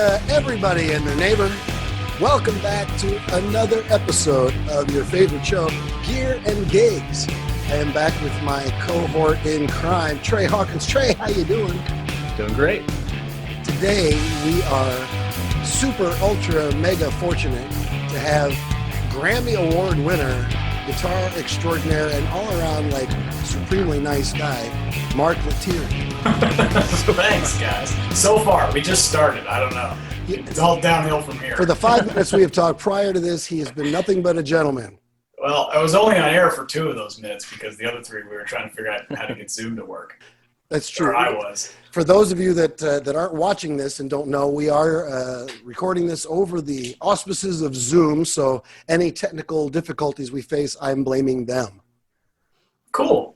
Everybody and their neighbor. Welcome back to another episode of your favorite show, Gear and Gigs. I am back with my cohort in crime, Trey Hawkins. Trey, how you doing? Doing great. Today we are super, ultra, mega fortunate to have Grammy Award winner, guitar extraordinaire, and all-around supremely nice guy, Mark Lettieri. Thanks, guys. So far, we just started. I don't know. It's all downhill from here. For the 5 minutes we have talked prior to this, he has been nothing but a gentleman. Well, I was only on air for 2 of those minutes because the other 3 we were trying to figure out how to get Zoom to work. That's true. Or I was. For those of you that aren't watching this and don't know, we are recording this over the auspices of Zoom, so any technical difficulties we face, I'm blaming them. Cool.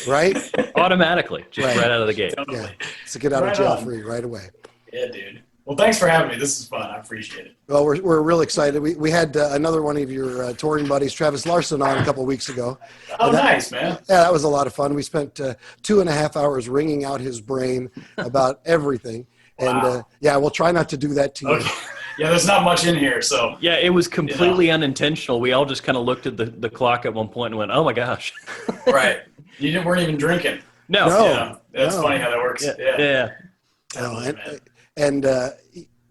Right? Automatically, just right out of the gate. Totally. Yeah, to get out of jail free right away. Yeah, dude. Well, thanks for having me. This is fun. I appreciate it. Well, we're real excited. We had another one of your touring buddies, Travis Larson, on a couple of weeks ago. Oh, nice, man. Yeah, that was a lot of fun. We spent 2.5 hours wringing out his brain about everything. Wow. And we'll try not to do that to you. Okay. Yeah, there's not much in here, so. Yeah, it was completely unintentional. We all just kind of looked at the clock at one point and went, oh, my gosh. Right. You weren't even drinking. No. Yeah, that's funny how that works. Yeah.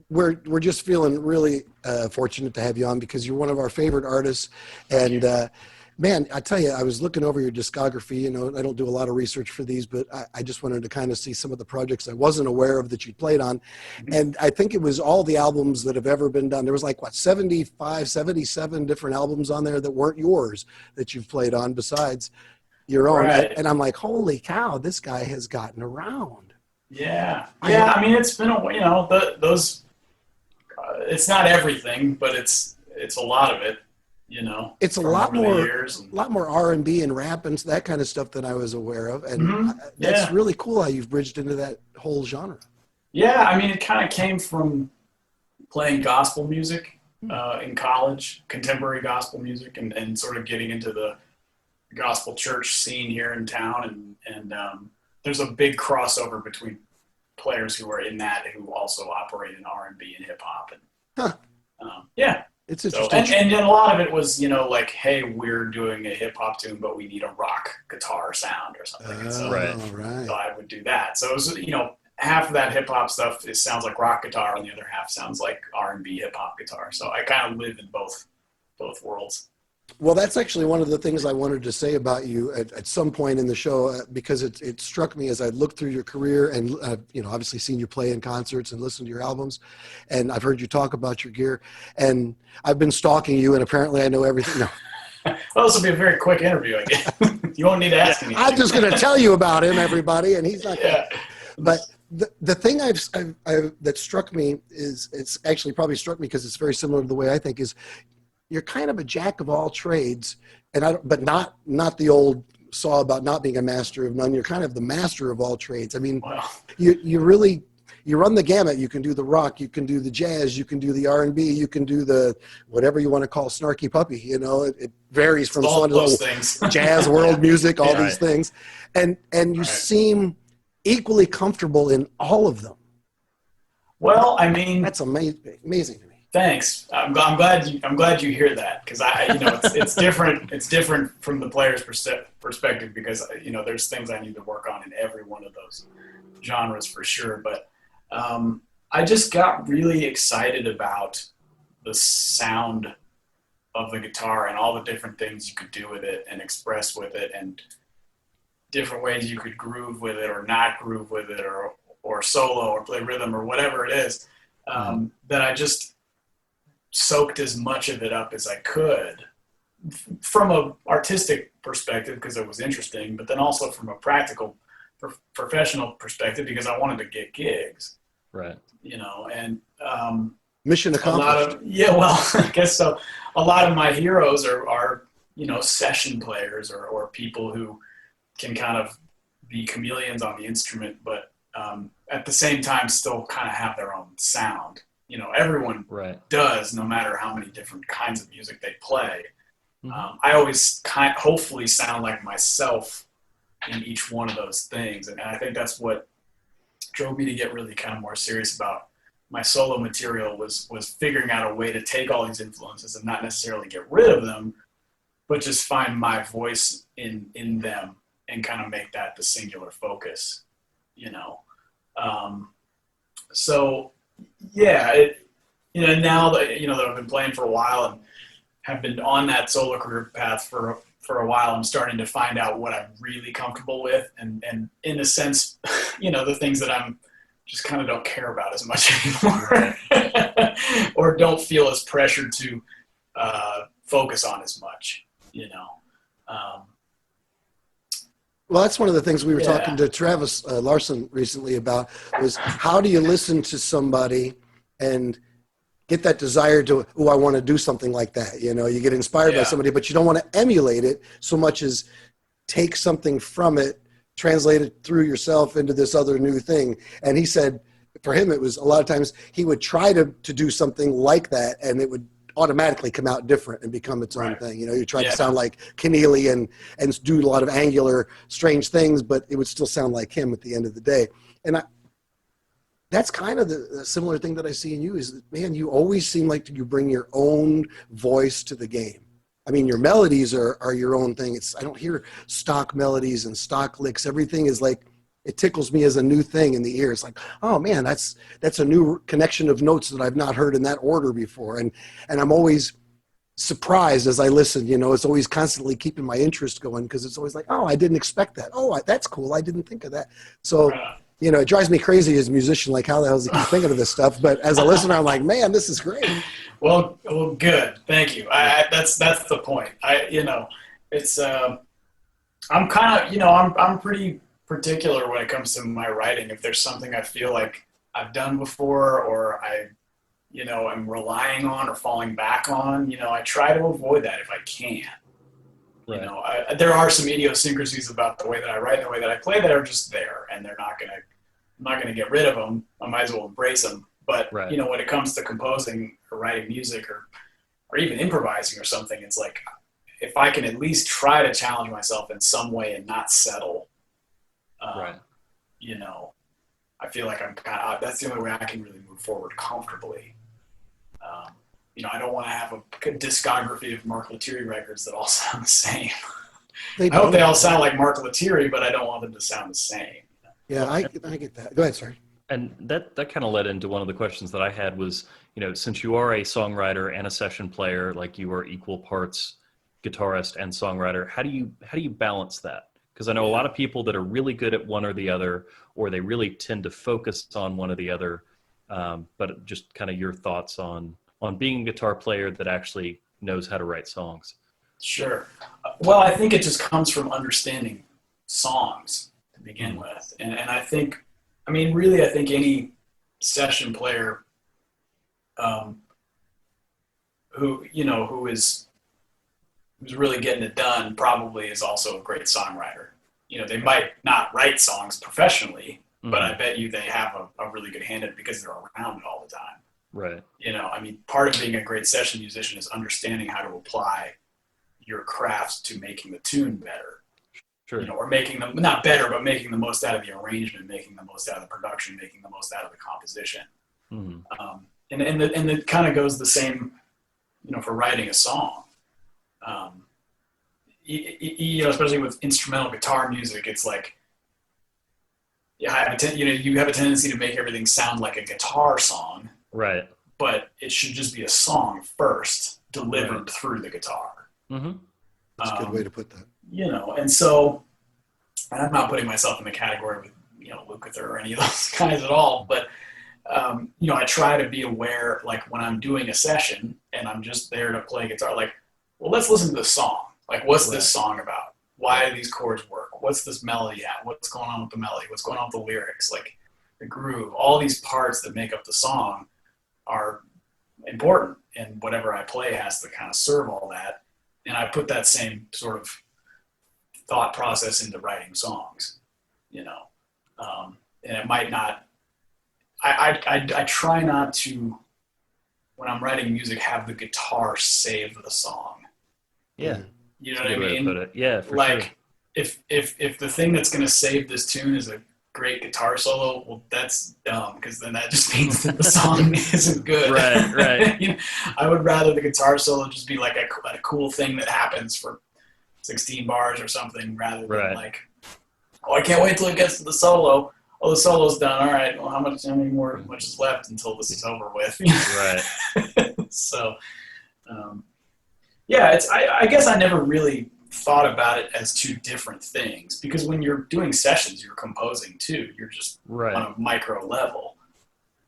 We're just feeling really fortunate to have you on because you're one of our favorite artists. And man, I tell you, I was looking over your discography. You know, I don't do a lot of research for these, but I just wanted to kind of see some of the projects I wasn't aware of that you played on. Mm-hmm. And I think it was all the albums that have ever been done. There was 75, 77 different albums on there that weren't yours that you've played on besides your own. Right. And I'm like, holy cow, this guy has gotten around. Yeah. I mean, it's been those. It's not everything, but it's a lot of it. It's a lot more R&B and rap and that kind of stuff than I was aware of, and that's really cool how you've bridged into that whole genre. Yeah, I mean, it kind of came from playing gospel music in college, contemporary gospel music, and sort of getting into the gospel church scene here in town, and there's a big crossover between players who are in that who also operate in R&B and hip hop, and it's interesting. And a lot of it was hey, we're doing a hip hop tune, but we need a rock guitar sound or something. So I would do that. So it was half of that hip hop stuff sounds like rock guitar, and the other half sounds like R&B hip hop guitar. So I kind of live in both worlds. Well, that's actually one of the things I wanted to say about you at some point in the show, because it struck me as I looked through your career and, obviously seen you play in concerts and listened to your albums. And I've heard you talk about your gear. And I've been stalking you, and apparently I know everything. No. Well, this will be a very quick interview, I guess. You won't need to ask anything. I'm just going to tell you about him, everybody, and he's not yeah. But the thing that struck me is, it's actually probably struck me because it's very similar to the way I think, is you're kind of a jack of all trades, but not the old saw about not being a master of none. You're kind of the master of all trades. I mean, wow. You really run the gamut. You can do the rock, you can do the jazz, you can do the R&B, you can do the whatever you want to call Snarky Puppy. It varies from all those things. Jazz, world music, all these things, and you seem equally comfortable in all of them. Well, I mean, that's amazing to me. Thanks. I'm glad you hear that, because it's different. It's different from the player's perspective, because there's things I need to work on in every one of those genres for sure. But I just got really excited about the sound of the guitar and all the different things you could do with it and express with it, and different ways you could groove with it or not groove with it, or solo or play rhythm or whatever it is. That I just soaked as much of it up as I could from a artistic perspective, because it was interesting, but then also from a practical professional perspective, because I wanted to get gigs. Right. And mission accomplished. I guess so. A lot of my heroes are session players or people who can kind of be chameleons on the instrument, but at the same time still kind of have their own sound. Everyone does, no matter how many different kinds of music they play. Mm-hmm. I always hopefully sound like myself in each one of those things. And I think that's what drove me to get really kind of more serious about my solo material was figuring out a way to take all these influences and not necessarily get rid of them, but just find my voice in them and kind of make that the singular focus, you know. So yeah, now that, that I've been playing for a while and have been on that solo career path for a while, I'm starting to find out what I'm really comfortable with, and in a sense, the things that I'm just kind of don't care about as much anymore, or don't feel as pressured to focus on as much, Well, that's one of the things we were talking to Travis Larson recently about, was how do you listen to somebody and get that desire to, I want to do something like that. You get inspired by somebody, but you don't want to emulate it so much as take something from it, translate it through yourself into this other new thing. And he said for him, it was a lot of times he would try to do something like that, and it would automatically come out different and become its own thing. You try to sound like Keneally and do a lot of angular, strange things, but it would still sound like him at the end of the day. And that's kind of the similar thing that I see in you is that, man, you always seem like you bring your own voice to the game. I mean, your melodies are your own thing. I don't hear stock melodies and stock licks. Everything is like, it tickles me as a new thing in the ear. It's like, oh man, that's a new connection of notes that I've not heard in that order before. And I'm always surprised as I listen, it's always constantly keeping my interest going, because it's always like, oh, I didn't expect that. Oh, that's cool. I didn't think of that. So, it drives me crazy as a musician, like how the hell does he keep thinking of this stuff? But as a listener, I'm like, man, this is great. Well, good. Thank you. That's the point. It's, I'm kind of, I'm pretty particular when it comes to my writing. If there's something I feel like I've done before, or I, am relying on or falling back on, I try to avoid that if I can. Right. There are some idiosyncrasies about the way that I write and the way that I play that are just there, and I'm not gonna get rid of them. I might as well embrace them. But when it comes to composing or writing music or even improvising or something, it's like, if I can at least try to challenge myself in some way and not settle, I feel like I'm kind of, that's the only way I can really move forward comfortably. I don't want to have a discography of Mark Lettieri records that all sound the same. I hope they all sound like Mark Lettieri, but I don't want them to sound the same. Yeah, I get that. Go ahead, sorry. And that kind of led into one of the questions that I had was, since you are a songwriter and a session player, like you are equal parts guitarist and songwriter, how do you balance that? Because I know a lot of people that are really good at one or the other, or they really tend to focus on one or the other. But just kind of your thoughts on being a guitar player that actually knows how to write songs. Sure. Well, I think it just comes from understanding songs to begin with. And I think, really, I think any session player who's really getting it done probably is also a great songwriter. They might not write songs professionally, but I bet you they have a really good hand at it because they're around it all the time. Right. Part of being a great session musician is understanding how to apply your crafts to making the tune better. Sure. Or making them, not better, but making the most out of the arrangement, making the most out of the production, making the most out of the composition. Mm-hmm. And it kind of goes the same, for writing a song. Especially with instrumental guitar music, it's like, you have a tendency to make everything sound like a guitar song. Right. But it should just be a song first, delivered through the guitar. Mm-hmm. That's a good way to put that. And so, and I'm not putting myself in the category with, Lukather or any of those guys at all, but, I try to be aware, like when I'm doing a session and I'm just there to play guitar, like, well, let's listen to the song. Like, what's this song about? Why do these chords work? What's this melody at? What's going on with the melody? What's going on with the lyrics? Like, the groove, all these parts that make up the song are important, and whatever I play has to kind of serve all that. And I put that same sort of thought process into writing songs, and it might not, I try not to, when I'm writing music, have the guitar save the song. Yeah. You know what I mean? Put it. Yeah, for like, sure. If the thing that's going to save this tune is a great guitar solo, well, that's dumb, because then that just means that the song isn't good. Right. You know, I would rather the guitar solo just be like a cool thing that happens for 16 bars or something, rather than like, oh, I can't wait till it gets to the solo. Oh, the solo's done. All right. Well, how much is left until this is over with? Right. So, yeah, I guess I never really thought about it as two different things, because when you're doing sessions, you're composing too. You're just on a micro level.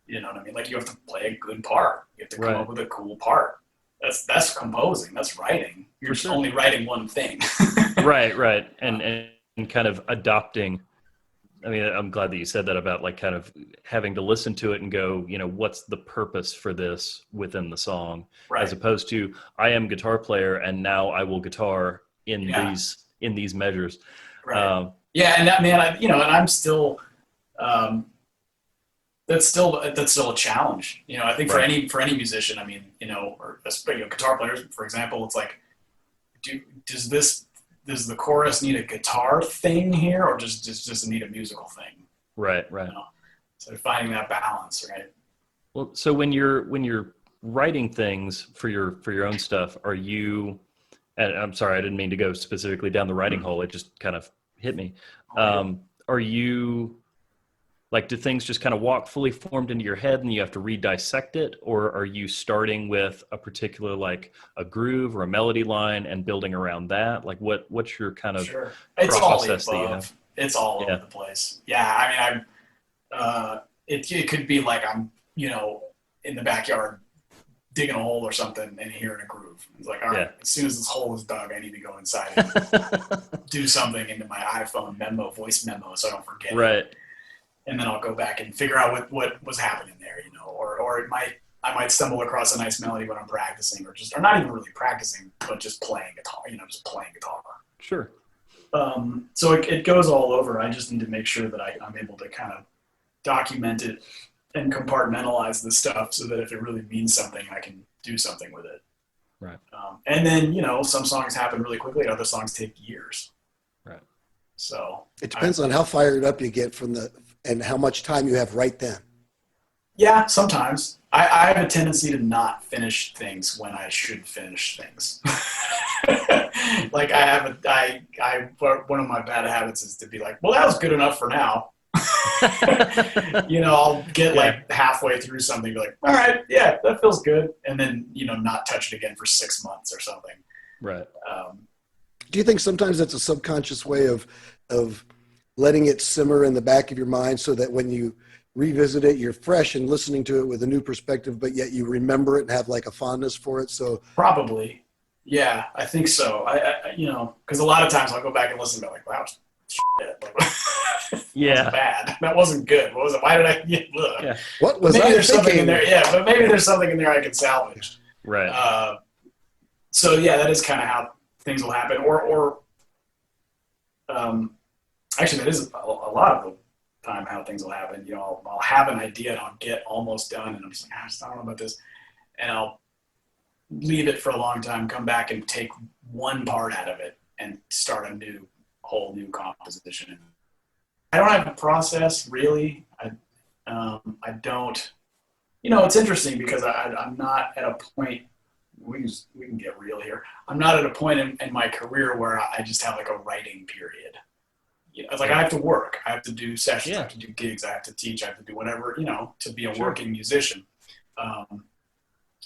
You know what I mean? Like, you have to play a good part. You have to come up with a cool part. That's composing. That's writing. You're just only writing one thing. Right. And kind of adopting. I mean, I'm glad that you said that about like kind of having to listen to it and go, you know, what's the purpose for this within the song, as opposed to I am guitar player and now I will guitar in these measures. Right. And that, man, and I'm still, that's still a challenge. You know, I think for any musician, I mean, you know, or guitar players, for example, it's like, does the chorus need a guitar thing here, or just need a musical thing? Right. You know? So finding that balance, right? Well, so when you're writing things for your own stuff, are you? And I'm sorry, I didn't mean to go specifically down the writing hole. It just kind of hit me. Are you like, do things just kind of walk fully formed into your head and you have to re-dissect it? Or are you starting with a particular, like a groove or a melody line and building around that? Like what's your kind of process that you have? It's all over the place. Yeah. I mean, it could be like I'm, you know, in the backyard digging a hole or something and hearing a groove. It's like, all right, as soon as this hole is dug, I need to go inside and do something into my iPhone voice memo, so I don't forget it. And then I'll go back and figure out what was happening there, you know, or I might stumble across a nice melody when I'm practicing, or not even really practicing, but just playing guitar, you know, just playing guitar. Sure. So it goes all over. I just need to make sure that I'm able to kind of document it and compartmentalize the stuff so that if it really means something, I can do something with it. Right. And then, you know, some songs happen really quickly. Other songs take years. Right. So it depends on how fired up you get and how much time you have right then. Yeah, sometimes. I have a tendency to not finish things when I should finish things. Like one of my bad habits is to be like, well, that was good enough for now. You know, I'll get like halfway through something, be like, all right, yeah, that feels good. And then, you know, not touch it again for 6 months or something. Right. Do you think sometimes that's a subconscious way of letting it simmer in the back of your mind so that when you revisit it, you're fresh and listening to it with a new perspective, but yet you remember it and have like a fondness for it? So probably. Yeah, I think so. I you know, because a lot of times I'll go back and listen to it like, wow, shit. Like, that was bad. That wasn't good. What was it? Why did I? Yeah. What was maybe I there's thinking? Something in there. Yeah, but maybe there's something in there I can salvage. Right. So yeah, that is kind of how things will happen. Or actually, that is a lot of the time how things will happen. You know, I'll have an idea and I'll get almost done, and I'm just like, I don't know about this, and I'll leave it for a long time, come back and take one part out of it and start a whole new composition. I don't have a process really. I don't. You know, it's interesting because I'm not at a point. We can get real here. I'm not at a point in my career where I just have like a writing period. You know, it's like I have to work. I have to do sessions. I have to do gigs. I have to teach. I have to do whatever, you know, to be a working musician.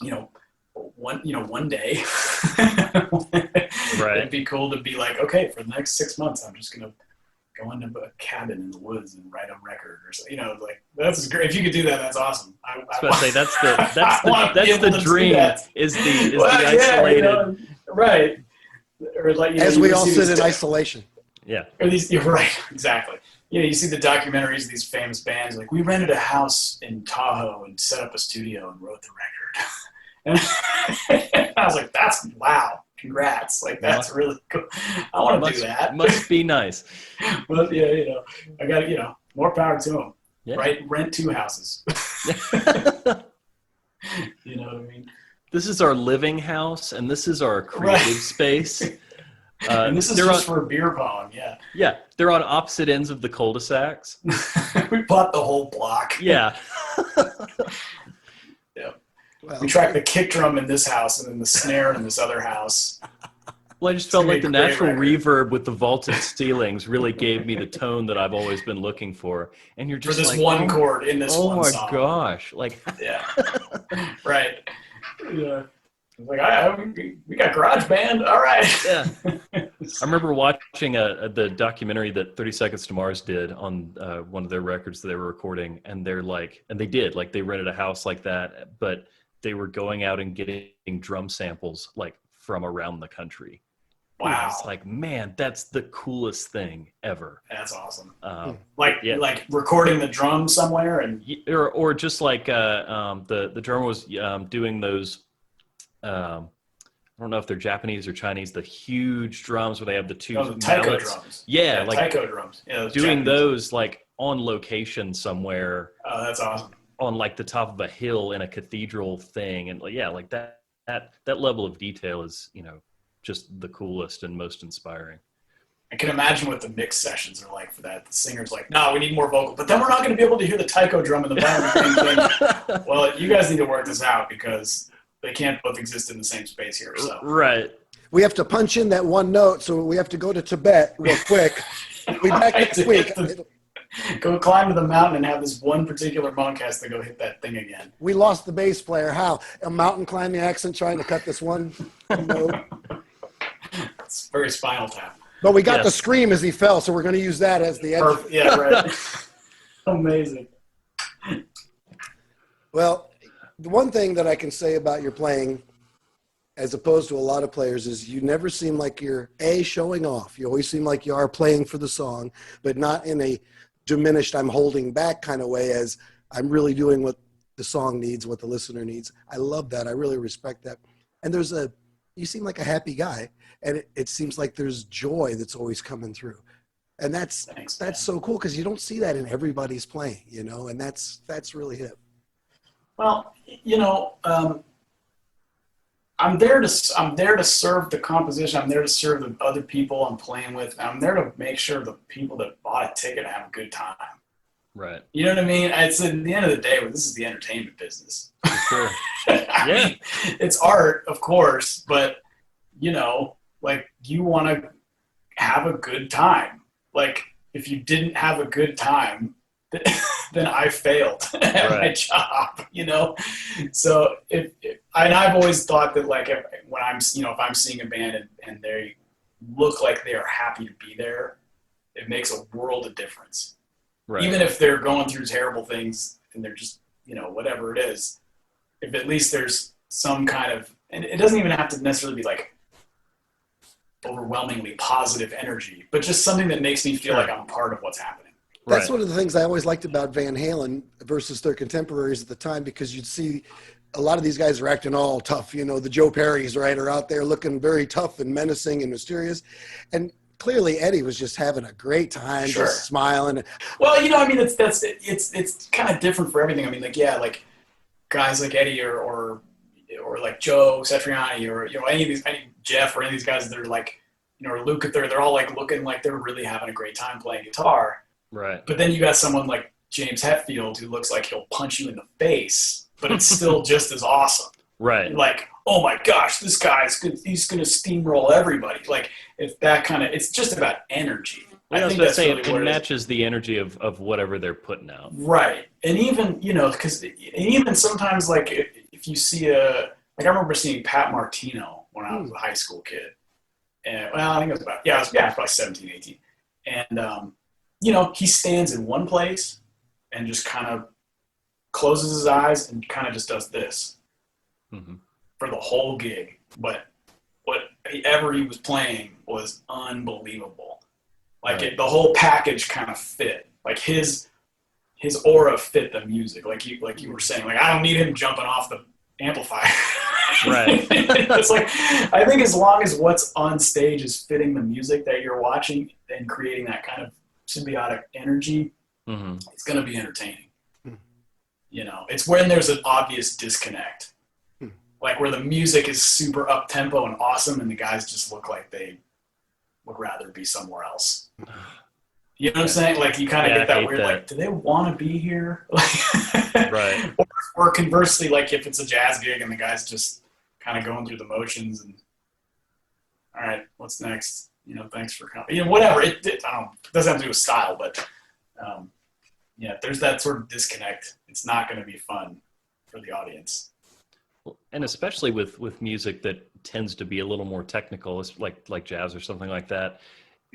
You know, one day, it'd be cool to be like, okay, for the next 6 months, I'm just gonna go into a cabin in the woods and write a record or something. You know, like that's great. If you could do that, that's awesome. I was about to say that's the dream. Is the isolated, you know, right? Or like, you know, as we all sit in isolation. Yeah. Or you're right, exactly. You know, you see the documentaries of these famous bands, like we rented a house in Tahoe and set up a studio and wrote the record. And I was like, wow, congrats. Like, that's really cool. I want to do that. Must be nice. But yeah, you know, I got, you know, more power to them. Yeah. Right? Rent 2 houses. You know what I mean? This is our living house and this is our creative space. And this is just for beer pong, yeah. Yeah, they're on opposite ends of the cul-de-sacs. We bought the whole block. Yeah. Yeah. Well, We tracked the kick drum in this house and then the snare in this other house. Well, I just felt like the gonna be a natural great reverb with the vaulted ceilings really gave me the tone that I've always been looking for. And you're For just this like, one chord in this one song. Oh my gosh. Like, Yeah. Right. Yeah. Like, we got GarageBand. All right. yeah. I remember watching the documentary that 30 Seconds to Mars did on one of their records that they were recording. And they're like, and they did, like they rented a house like that, but they were going out and getting drum samples like from around the country. Wow. It's like, man, that's the coolest thing ever. That's awesome. Yeah. Like recording the drum somewhere and Or just like the drummer was doing those, I don't know if they're Japanese or Chinese, the huge drums where they have the two the taiko mallets. drums. Yeah, like taiko drums. Yeah, doing Japanese. those like on location somewhere Oh, that's awesome. on like the top of a hill in a cathedral thing. And yeah, like that level of detail is, just the coolest and most inspiring. I can imagine what the mix sessions are like for that. The singer's like, no, we need more vocal, but then we're not going to be able to hear the taiko drum in the background. Well, you guys need to work this out because they can't both exist in the same space here. So Right. we have to punch in that one note, so we have to go to Tibet real quick. We back next week. Go climb to the mountain and have this one particular monk has to go hit that thing again. We lost the bass player. How? A mountain climbing accent trying to cut this one note. It's very Spinal Tap. But we got the scream as he fell, so we're going to use that as the edge. Perfect. Yeah, right. Amazing. Well, the one thing that I can say about your playing, as opposed to a lot of players, is you never seem like you're showing off. You always seem like you are playing for the song, but not in a diminished, I'm holding back kind of way, as I'm really doing what the song needs, what the listener needs. I love that. I really respect that. And you seem like a happy guy, and it seems like there's joy that's always coming through. And that's so cool, because you don't see that in everybody's playing, and that's really hip. Well, I'm there to serve the composition. I'm there to serve the other people I'm playing with. I'm there to make sure the people that bought a ticket have a good time. Right. You know what I mean? It's at the end of the day, this is the entertainment business. For sure. I mean, it's art, of course, but like you want to have a good time. Like if you didn't have a good time, then I failed at my job, So I've always thought that like if I'm seeing a band and they look like they are happy to be there, it makes a world of difference. Right. Even if they're going through terrible things and they're just, whatever it is, if at least there's some kind of, and it doesn't even have to necessarily be like overwhelmingly positive energy, but just something that makes me feel like I'm part of what's happening. That's one of the things I always liked about Van Halen versus their contemporaries at the time, because you'd see a lot of these guys are acting all tough. The Joe Perrys, right, are out there looking very tough and menacing and mysterious. And clearly Eddie was just having a great time, just smiling. Well, it's kind of different for everything. I mean, like guys like Eddie or like Joe Satriani or, any Jeff or any of these guys that are like, or Luke, they're all like looking like they're really having a great time playing guitar. Right. But then you got someone like James Hetfield who looks like he'll punch you in the face, but it's still just as awesome. Right. Like, oh my gosh, this guy's good. He's going to steamroll everybody. Like, it's just about energy. I think that's really it matches the energy of whatever they're putting out. Right. And even, because even sometimes like if you see I remember seeing Pat Martino when I was a high school kid. And I think it was I was probably 17, 18. And, he stands in one place and just kind of closes his eyes and kind of just does this for the whole gig. But whatever he was playing was unbelievable. Like the whole package kind of fit. Like his aura fit the music. Like you were saying, like, I don't need him jumping off the amplifier. Right. It's like, I think as long as what's on stage is fitting the music that you're watching and creating that kind of symbiotic energy, it's going to be entertaining. It's when there's an obvious disconnect, like where the music is super up tempo and awesome and the guys just look like they would rather be somewhere else. You know what I'm saying? Like you kind of get that weird, like, do they want to be here? Right. Or conversely, like if it's a jazz gig and the guy's just kind of going through the motions and, all right, what's next? You know, thanks for coming. You know, whatever. It doesn't have to do with style, but yeah, there's that sort of disconnect. It's not going to be fun for the audience. And especially with music that tends to be a little more technical, like jazz or something like that.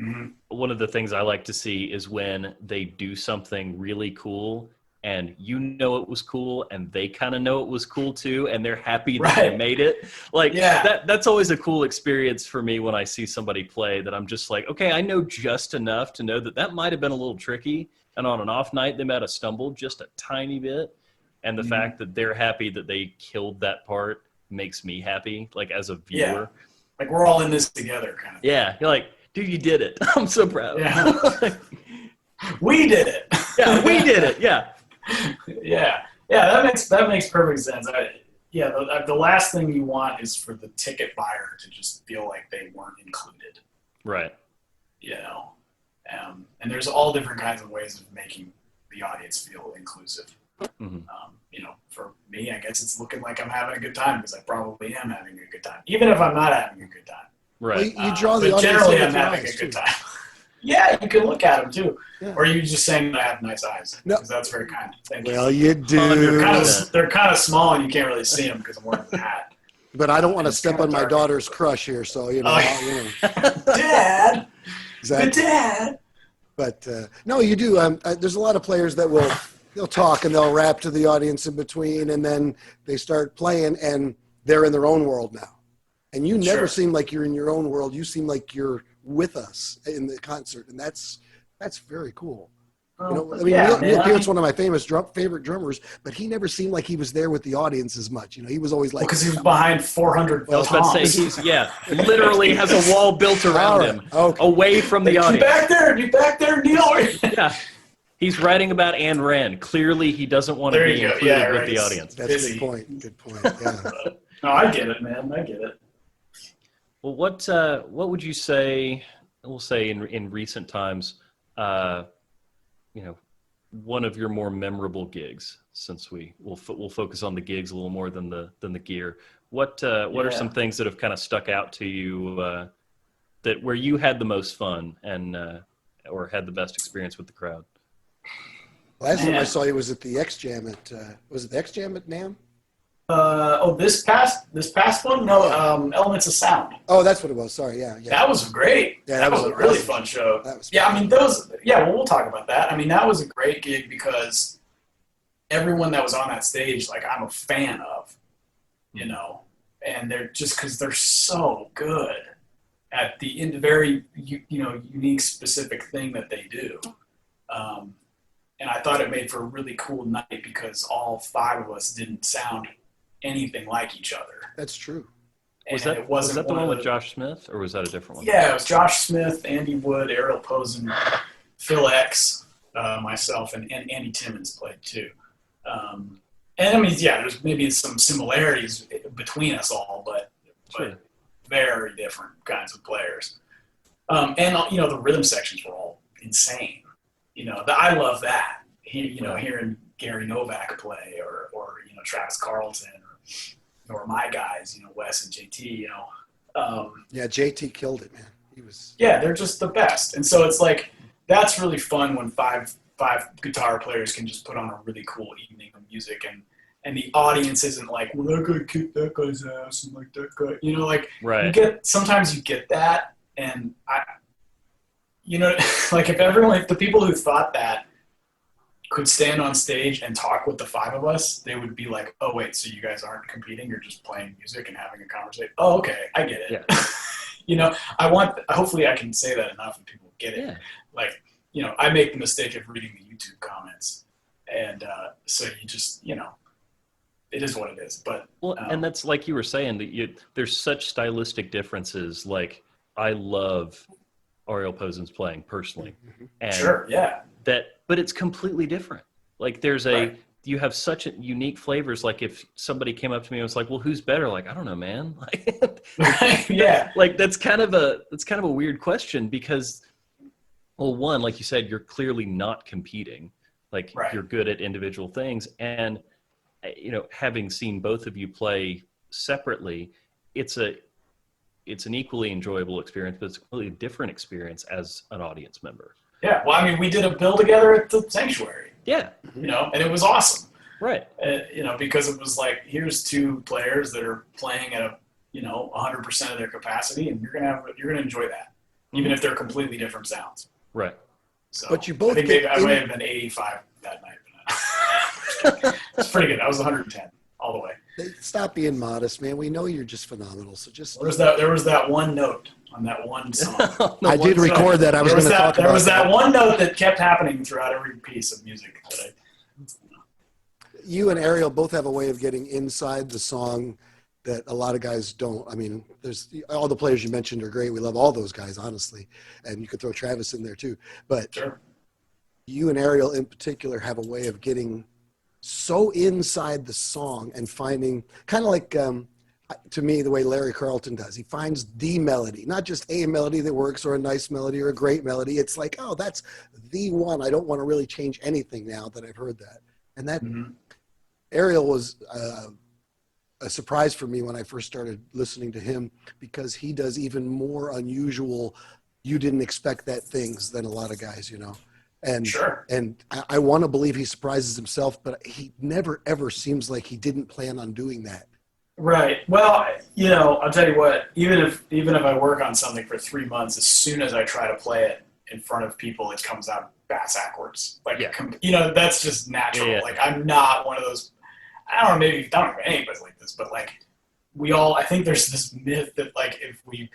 Mm-hmm. One of the things I like to see is when they do something really cool and you know it was cool and they kind of know it was cool too and they're happy that they made it. Like that's always a cool experience for me when I see somebody play that I'm just like, okay, I know just enough to know that might have been a little tricky, and on an off night they might have stumbled just a tiny bit. And the fact that they're happy that they killed that part makes me happy, like as a viewer. Yeah. Like we're all in this together kind of thing. Yeah. You're like, dude, you did it. I'm so proud. Yeah. We did it. Yeah, we did it. Yeah. Yeah. That makes perfect sense. The last thing you want is for the ticket buyer to just feel like they weren't included. Right. You know, and there's all different kinds of ways of making the audience feel inclusive. Mm-hmm. You know, for me, I guess it's looking like I'm having a good time because I probably am having a good time, even if I'm not having a good time. Right. Well, you draw the but audience generally, in I'm with your having eyes, a good too. time. Yeah, you can look at them too. Yeah. Or are you just saying that I have nice eyes? No. Because that's very kind. Thank Well, you. you do. They're kind of small and you can't really see them because I'm wearing the hat. But I don't want to It's step kinda on my dark. daughter's crush here, so you know. Dad, Exactly. good dad. But no, you do. There's a lot of players that they'll talk and they'll rap to the audience in between, and then they start playing, and they're in their own world now. And you never seem like you're in your own world. You seem like you're with us in the concert, and that's very cool. You know, I mean, Neil Peart's one of my favorite drummers, but he never seemed like he was there with the audience as much. You know, he was always like, because he was behind 400 I was about to say, he's literally has a wall built around him, away from the audience. Be back there, Neil. Yeah. He's writing about Ayn Rand. Clearly, he doesn't want to be included with the audience. That's a good point. Good point. Yeah. No, I get it, man. I get it. Well, what would you say? We'll say in recent times, you know, one of your more memorable gigs. Since we'll focus on the gigs a little more than the gear. What are some things that have kind of stuck out to you that where you had the most fun and or had the best experience with the crowd? Last time I saw you was at the X Jam at was it the X Jam at NAMM? This past one? No, Elements of Sound. Oh, that's what it was. Sorry, yeah. That was great. Yeah, that was a really fun show. I mean, we'll talk about that. I mean, that was a great gig because everyone that was on that stage, like, I'm a fan of, you know, and they're just because they're so good at the very, unique, specific thing that they do. And I thought it made for a really cool night because all five of us didn't sound anything like each other. That's true. Was that the one with Josh Smith, or was that a different one? Yeah, it was Josh Smith, Andy Wood, Ariel Posen, Phil X, myself, and Andy Timmons played too. And I mean, there's maybe some similarities between us all, but very different kinds of players. And the rhythm sections were all insane. I love that. Hearing Gary Novak play, or Travis Carlton, or my guys, Wes and JT. JT killed it, man. He was. Yeah, they're just the best, and so it's like that's really fun when five guitar players can just put on a really cool evening of music, and the audience isn't like, well, that guy kicked that guy's ass, and like that guy, right. Sometimes you get that, and like if the people who thought that could stand on stage and talk with the five of us, they would be like, oh wait, so you guys aren't competing, you're just playing music and having a conversation. Oh, okay, I get it. Yeah. Hopefully I can say that enough and people get it. Yeah. Like, I make the mistake of reading the YouTube comments, and so you just, it is what it is. But and that's like you were saying that there's such stylistic differences. Like, I love Ariel Posen's playing personally, and sure, yeah. but it's completely different. Like there's you have such unique flavors. Like if somebody came up to me and was like, well, who's better? Like, I don't know, man. Like, Yeah. like that's kind of a weird question because, well, one, like you said, you're clearly not competing. Like Right. you're good at individual things. And, you know, having seen both of you play separately, it's an equally enjoyable experience, but it's a completely different experience as an audience member. Yeah. Well, I mean, we did a bill together at the Sanctuary. Yeah. You know, and it was awesome. Right. You know, because it was like, here's two players that are playing at a, you know, 100% of their capacity, and you're gonna enjoy that, even if they're completely different sounds. Right. So, But you both I think get I might have been 85 that night. It's pretty good. I was 110 all the way. Stop being modest, man. We know you're just phenomenal. So just There was that one note on that one song. I did record that. I was going to talk about there was that one note that kept happening throughout every piece of music that You and Ariel both have a way of getting inside the song that a lot of guys don't. I mean, there's all the players you mentioned are great. We love all those guys, honestly. And you could throw Travis in there too. But Sure. You and Ariel in particular have a way of getting so inside the song and finding kind of like, to me, the way Larry Carlton does. He finds the melody, not just a melody that works or a nice melody or a great melody. It's like, oh, that's the one. I don't want to really change anything now that I've heard that. And that Ariel was a surprise for me when I first started listening to him because he does even more unusual, you didn't expect that things than a lot of guys, you know. And Sure. And I want to believe he surprises himself, but he never ever seems like he didn't plan on doing that. Right. Well, you know, I'll tell you what. Even if I work on something for 3 months, as soon as I try to play it in front of people, it comes out bass backwards. Like, you know, that's just natural. Yeah. Like, I'm not one of those. I don't know. Maybe I don't know if anybody's like this, but like, I think there's this myth that like if we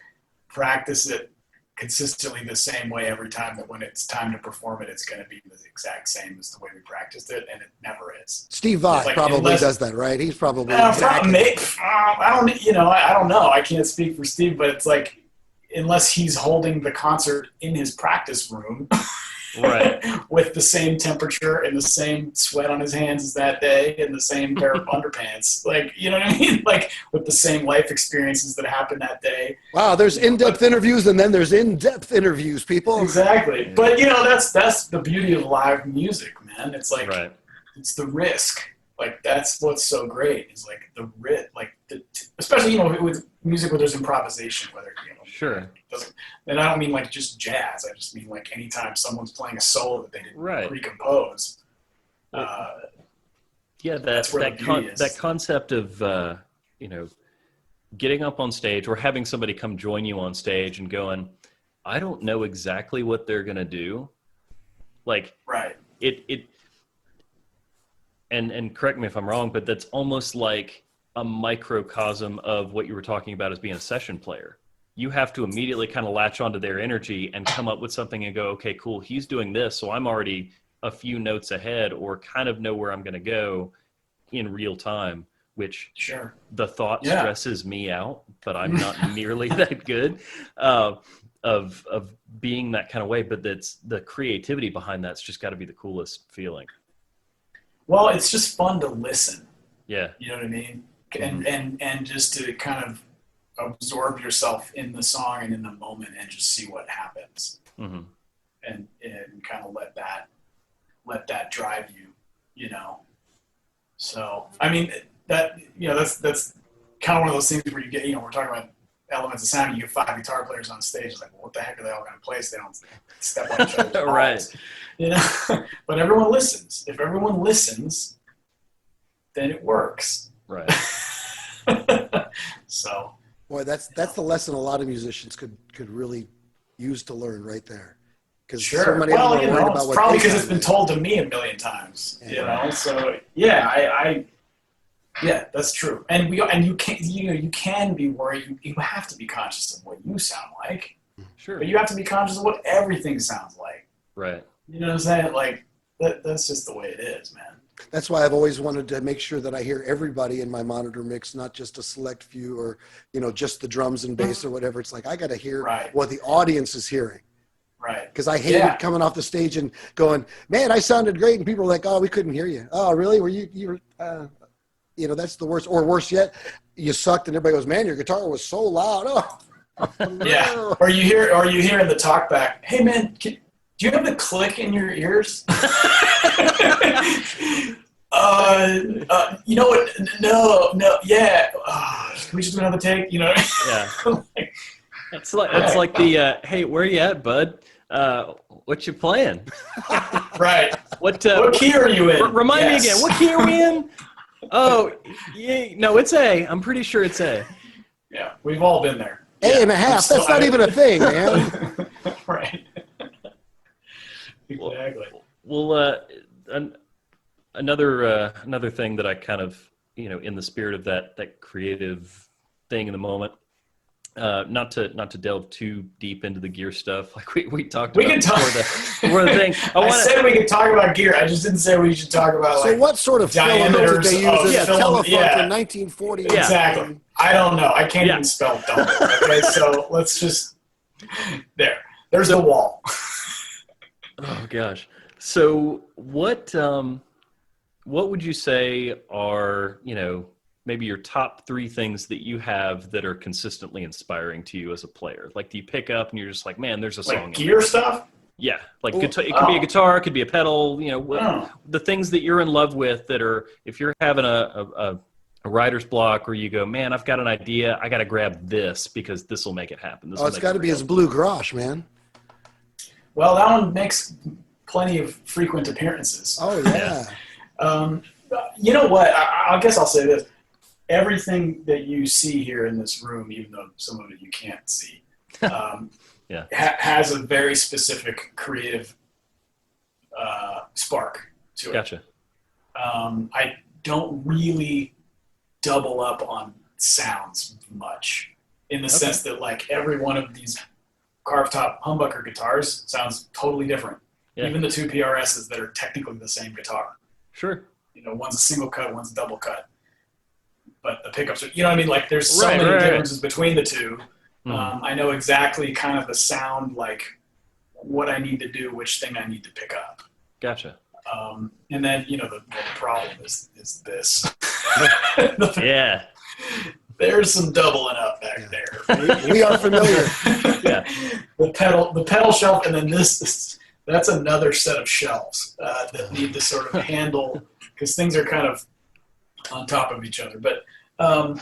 practice it consistently the same way every time, that when it's time to perform it, it's going to be the exact same as the way we practiced it, and it never is. Steve Vai like, probably does that, right? He's probably I don't, you know, I don't know. I can't speak for Steve, but it's like, unless he's holding the concert in his practice room, right, with the same temperature and the same sweat on his hands as that day and the same pair of underpants, like, you know what I mean? Like, with the same life experiences that happened that day. Wow, there's in-depth interviews and then there's in-depth interviews, people. Exactly. Yeah. But, you know, that's the beauty of live music, man. It's like, right. It's the risk. Like, that's what's so great, is like the risk, like especially, you know, with music where there's improvisation, whether, you know, Sure. And I don't mean like just jazz. I just mean like anytime someone's playing a solo that they didn't recompose. Yeah, that concept of you know, getting up on stage or having somebody come join you on stage and going, I don't know exactly what they're gonna do. Like, right. And correct me if I'm wrong, but that's almost like a microcosm of what you were talking about as being a session player. You have to immediately kind of latch onto their energy and come up with something and go, okay, cool, he's doing this, so I'm already a few notes ahead, or kind of know where I'm going to go in real time, which Sure. the thought stresses me out, but I'm not nearly that good of being that kind of way. But that's the creativity behind that's just got to be the coolest feeling. Well, it's just fun to listen. Yeah. You know what I mean? And just to kind of absorb yourself in the song and in the moment and just see what happens. Mm-hmm. And kind of let that drive you, you know? So, I mean, that, you know, that's kind of one of those things where you get, you know, we're talking about elements of sound. You get 5 guitar players on stage. It's like, well, what the heck are they all going to play so they don't step on each other's balls? Right. You know? But everyone listens. If everyone listens, then it works. Right. So. Boy, that's the lesson a lot of musicians could really use to learn right there. Because Sure. so many Well, of you them are worried know, about it's what probably they because it's sound been like. told to me a million times. You know, so yeah, yeah, that's true. And you can be worried. You have to be conscious of what you sound like. Sure. But you have to be conscious of what everything sounds like. Right. You know what I'm saying? Like that's just the way it is, man. That's why I've always wanted to make sure that I hear everybody in my monitor mix, not just a select few or, you know, just the drums and bass or whatever. It's like I got to hear what the audience is hearing. Right. Because I hated coming off the stage and going, man, I sounded great. And people were like, oh, we couldn't hear you. Oh, really? Were you were, that's the worst. Or worse yet, you sucked and everybody goes, man, your guitar was so loud. Oh, no. Yeah. Or you hear in the talk back, hey, man, do you have the click in your ears? You know what? No, yeah. Can we just do another take? You know? Yeah. It's like the hey, where you at, bud? What you playing? Right. What key are you in? Remind me again. What key are we in? Oh, yeah, no, it's A. I'm pretty sure it's A. Yeah, we've all been there. A and a half. That's not even a thing, man. Right. Exactly. Well, another thing that I kind of, in the spirit of that creative thing in the moment, not to delve too deep into the gear stuff, like we talked about before the thing. I said we could talk about gear. I just didn't say we should talk about so what sort of filament did they use in Telefunken in 1940? Exactly. I don't know. I can't even spell double. Okay, so let's just there's the wall. Oh gosh. So what would you say are, maybe your top 3 things that you have that are consistently inspiring to you as a player? Like, do you pick up and you're just like, man, there's a song. Like gear stuff? Yeah. Like guitar, it could be a guitar, it could be a pedal, the things that you're in love with that are, if you're having a writer's block where you go, man, I've got an idea, I got to grab this because this will make it happen. It's got to be his Blue Grosh, man. Well, that one makes plenty of frequent appearances. Oh, yeah. You know what? I guess I'll say this. Everything that you see here in this room, even though some of it you can't see, has a very specific creative spark to it. Gotcha. I don't really double up on sounds much in the sense that, like, every one of these carved top humbucker guitars sounds totally different. Yeah. Even the 2 PRSs that are technically the same guitar. Sure. One's a single cut, one's a double cut. But the pickups are, what I mean? Like, there's so many differences between the two. Mm-hmm. I know exactly kind of the sound, like what I need to do, which thing I need to pick up. Gotcha. And then, the problem is this. Yeah. There's some doubling up back there. We are familiar. Yeah. The pedal shelf, and then that's another set of shelves that need to sort of handle, because things are kind of on top of each other. But, I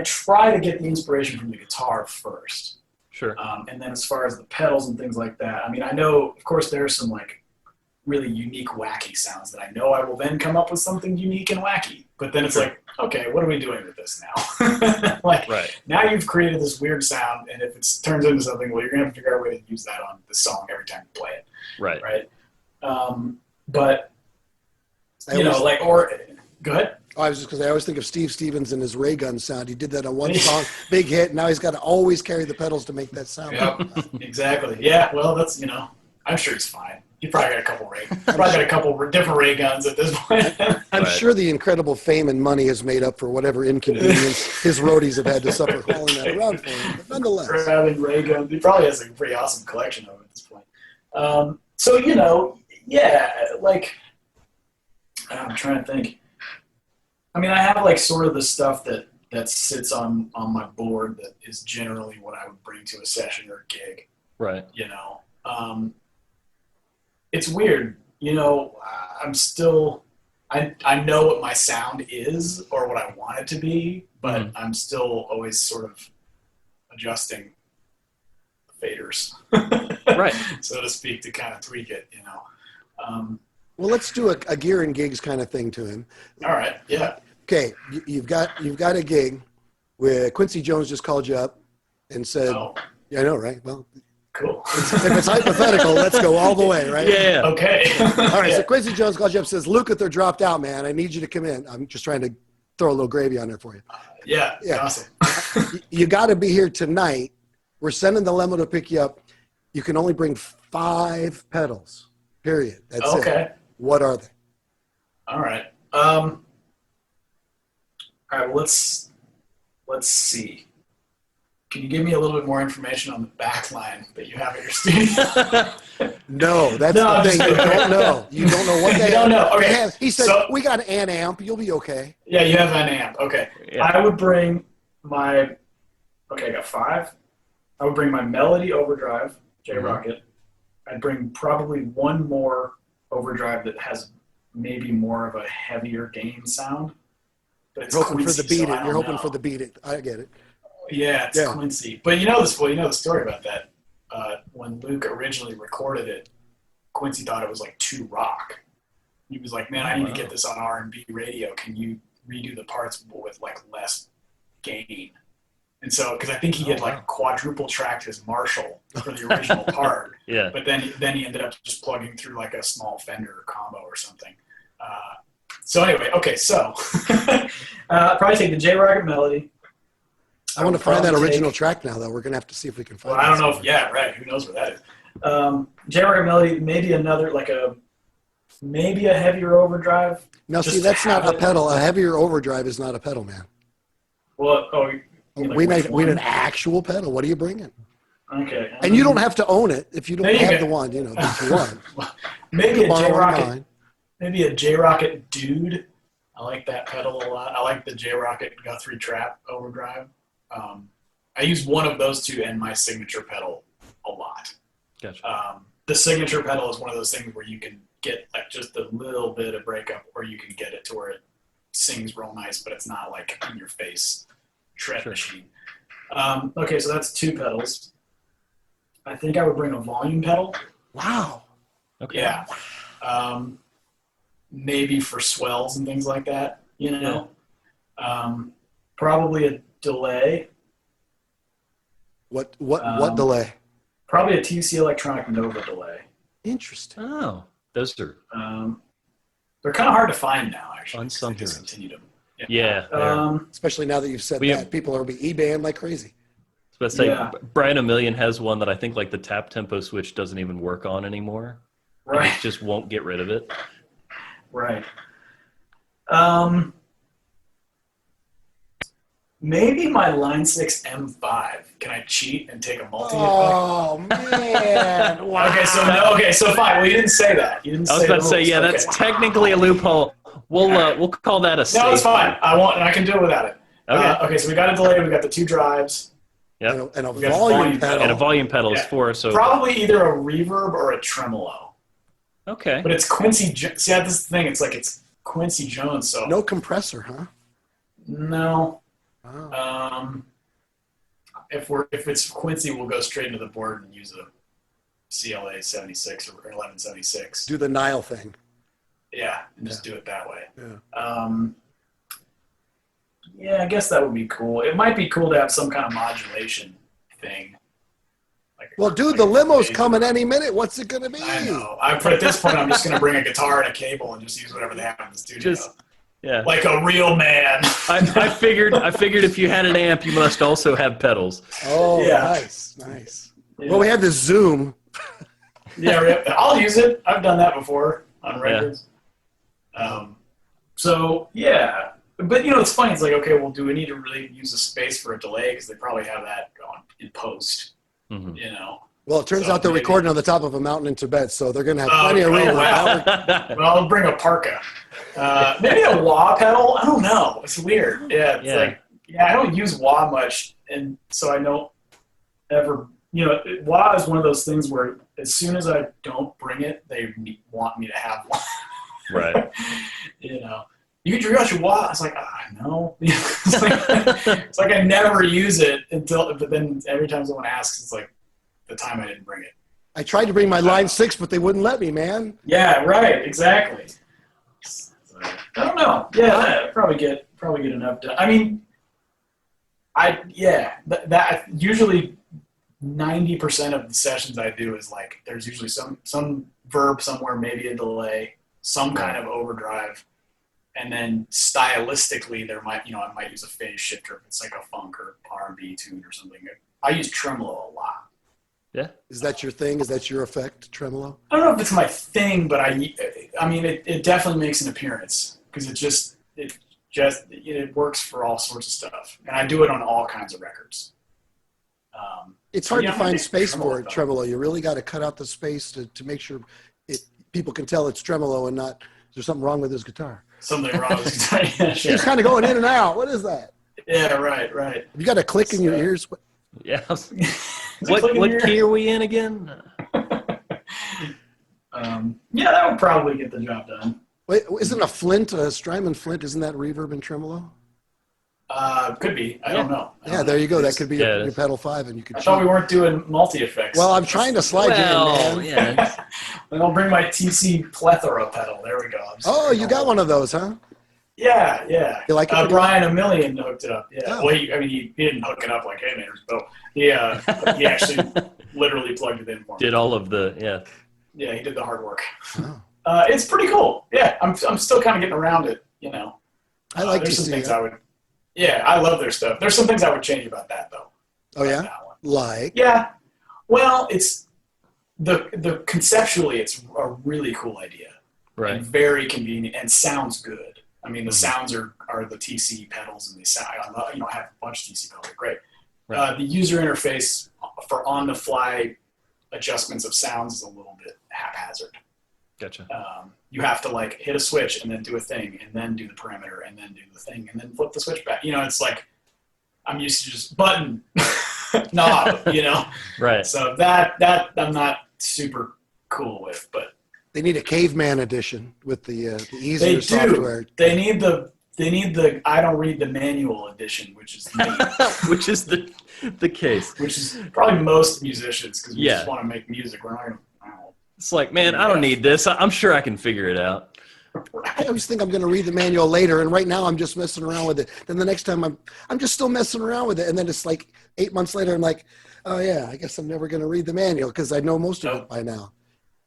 try to get the inspiration from the guitar first. Sure. And then as far as the pedals and things like that, I mean, I know, of course, there are some, like, really unique, wacky sounds that I know I will then come up with something unique and wacky. But then it's like, okay, what are we doing with this now? Now you've created this weird sound, and if it turns into something, well, you're going to have to figure out a way to use that on the song every time you play it. Right. Right. But, go ahead. Oh, I was just because I always think of Steve Stevens and his ray gun sound. He did that on one song, big hit, and now he's got to always carry the pedals to make that sound. Yep, exactly. Yeah, well, that's, I'm sure he's fine. He probably got a couple different ray guns at this point. I'm sure the incredible fame and money has made up for whatever inconvenience his roadies have had to suffer hauling that around for him. But nonetheless, for having ray guns, he probably has a pretty awesome collection of them at this point. I'm trying to think. I mean, I have like sort of the stuff that sits on my board that is generally what I would bring to a session or a gig. Right. It's weird. I'm still, I know what my sound is or what I want it to be, but I'm still always sort of adjusting the faders, right, so to speak, to kind of tweak it, well, let's do a gear and gigs kind of thing to him. All right. Yeah. Okay. You've got a gig where Quincy Jones just called you up and said, yeah, I know, right? Well, cool. If it's hypothetical, let's go all the way, right? Yeah. Okay. All right. So Quincy Jones calls you up and says, Luke, if they're dropped out, man, I need you to come in. I'm just trying to throw a little gravy on there for you. Yeah. Awesome. You got to be here tonight. We're sending the limo to pick you up. You can only bring 5 pedals, period. That's it. Okay. What are they? All right. All right. Well, let's see. Can you give me a little bit more information on the back line that you have at your studio? No, that's No, the thing. You don't know. You don't know what they You don't know. Okay. have. He said, So- we got an amp. You'll be okay. Yeah, you have an amp. Okay. Yeah. I would bring my, I got 5. I would bring my Melody Overdrive, J-Rocket. I'd bring probably one more overdrive that has maybe more of a heavier gain sound. But it's You're hoping for Quincy, the beat so it. I You're don't hoping know. for the beat it. I get it. Yeah, it's Yeah. Quincy. But you know the story about that. When Luke originally recorded it, Quincy thought it was like too rock. He was like, "Man, I need to get this on R&B radio. Can you redo the parts with like less gain?" And so, because I think he had like quadruple tracked his Marshall for the original part, Yeah. but then he ended up just plugging through like a small Fender combo or something. So anyway, okay, so probably take the J-Rocket Melody. I want to find that probably original take- track now, though. We're going to have to see if we can find Well, it. I don't know if, yeah, right. Who knows where that is? J-Rocket Melody, maybe another, maybe a heavier overdrive. Now, Just see, that's to not have a it. pedal. A heavier overdrive is not a pedal, man. Well, you mean we which need one? an actual pedal. What are you bringing? Okay. And you don't have to own it if you don't There you have go. the one, that you want. Maybe a Borrow J-Rocket. mine. Maybe a J-Rocket Dude. I like that pedal a lot. I like the J-Rocket Guthrie Trap Overdrive. I use one of those two and my signature pedal a lot. Gotcha. The signature pedal is one of those things where you can get like just a little bit of breakup, or you can get it to where it sings real nice, but it's not like in your face shred Sure. machine. Okay, so that's 2 pedals. I think I would bring a volume pedal. Wow. Okay. Yeah. Maybe for swells and things like that, Probably a delay. What Um, delay? Probably a TC Electronic Nova delay. Interesting. Oh, those are They're kind of hard to find now, actually. Unsung They heroes. discontinued them. yeah. Especially now that you've said We that. have- People are going to be eBaying like crazy. Let's say Yeah. Brian O'Million has one that I think like the tap tempo switch doesn't even work on anymore. Right. It just won't get rid of it. Right. Maybe my Line 6 M5. Can I cheat and take a multi? Oh, man. Wow. Okay, so fine. Well, you didn't say that. You didn't I was say about the to say, rules. yeah, Okay. that's technically a loophole. We'll call that a safe. No, it's fine. I can do it without it. Okay. Okay, so we got a delay. We got the 2 drives. Yep. And a We got volume volume pedal. And a volume pedal is Yeah. 4, so Probably either a reverb or a tremolo. okay. But it's Quincy. See, that's the thing. It's like it's Quincy Jones. So No compressor, huh? no. Oh. If it's Quincy, we'll go straight into the board and use a CLA 76 or 1176. Do the Nile thing. Yeah, and just do it that way. Yeah. Yeah, I guess that would be cool. It might be cool to have some kind of modulation thing. Well, dude, the limo's coming any minute. What's it going to be? I know. At this point, I'm just going to bring a guitar and a cable and just use whatever they have in the studio. Yeah. Like a real man. I figured if you had an amp, you must also have pedals. Oh, Yeah. nice. Yeah. Well, we have the Zoom. Yeah, I'll use it. I've done that before on records. So, yeah. But, it's funny. It's like, okay, well, do we need to really use a space for a delay? Because they probably have that on in post, Mhm. Well, it turns So out they're maybe- recording on the top of a mountain in Tibet, so they're going to have plenty of reverb. wow. Well, I'll bring a parka. Maybe a wah pedal. I don't know. It's weird. Yeah, it's like I don't use wah much, and so I don't ever. Wah is one of those things where as soon as I don't bring it, they want me to have one. Right. You got your wah. I was like, no. It's like I never use it but then every time someone asks, it's like the time I didn't bring it. I tried to bring my Line 6, but they wouldn't let me, man. Yeah, right, exactly. So, I don't know. Yeah, probably get enough done. I mean, that usually 90% of the sessions I do is like there's usually some verb somewhere, maybe a delay, some kind of overdrive, and then stylistically I might use a phase shifter if it's like a funk or R&B tune or something. I use tremolo a lot. Yeah. Is that your thing? Is that your effect, tremolo? I don't know if it's my thing, but I mean, it definitely makes an appearance because it works for all sorts of stuff, and I do it on all kinds of records. It's hard to I'm find a space tremolo for it, pedal. tremolo. You really got to cut out the space to make sure people can tell it's tremolo and not there's something wrong with his guitar. Something wrong with guitar. Yeah, sure. It's kind of going in and out. What is that? Yeah, right. You got a click in your ears. Yeah. Is it What clicking in your key are we in again? Yeah, that would probably get the job done. Wait, isn't a Strymon Flint? Isn't that reverb and tremolo? Could be. I don't know. Yeah, there you go. That could be Yeah, your pedal 5, and you could. I thought we weren't doing multi effects. Well, I'm trying to slide you in, man. yeah. I'll bring my TC plethora pedal. There we go. Oh, you got one of those, huh? Yeah. You like it? Brian A Million hooked it up. Yeah. Oh. Well, he didn't hook it up like Hey Manners, but he actually literally plugged it in for me. Did all of the Yeah, he did the hard work. Oh. It's pretty cool. Yeah, I'm still kind of getting around it. You know, I like to there's some see things it. I would. Yeah, I love their stuff. There's some things I would change about that though. Oh yeah, That one. like Yeah. Well, it's the conceptually, it's a really cool idea. right. And very convenient and sounds good. I mean, the sounds are the TC pedals, and they sound. I have a bunch of TC pedals. They're great. Right. The user interface for on-the-fly adjustments of sounds is a little bit haphazard. Gotcha. You have to like hit a switch and then do a thing, and then do the parameter, and then do the thing, and then flip the switch back. It's like I'm used to just button knob. Right. So that I'm not super cool with, but. they need a caveman edition with the They easier do. software. They need the I don't read the manual edition, which is me, Which is the case. which is probably most musicians because we Yeah. just want to make music. We're not going to. It's like, man, I don't need this. I'm sure I can figure it out. I always think I'm going to read the manual later, and right now I'm just messing around with it. Then the next time I'm just still messing around with it, and then it's like 8 months later, I'm like, oh yeah, I guess I'm never going to read the manual because I know most of it by now.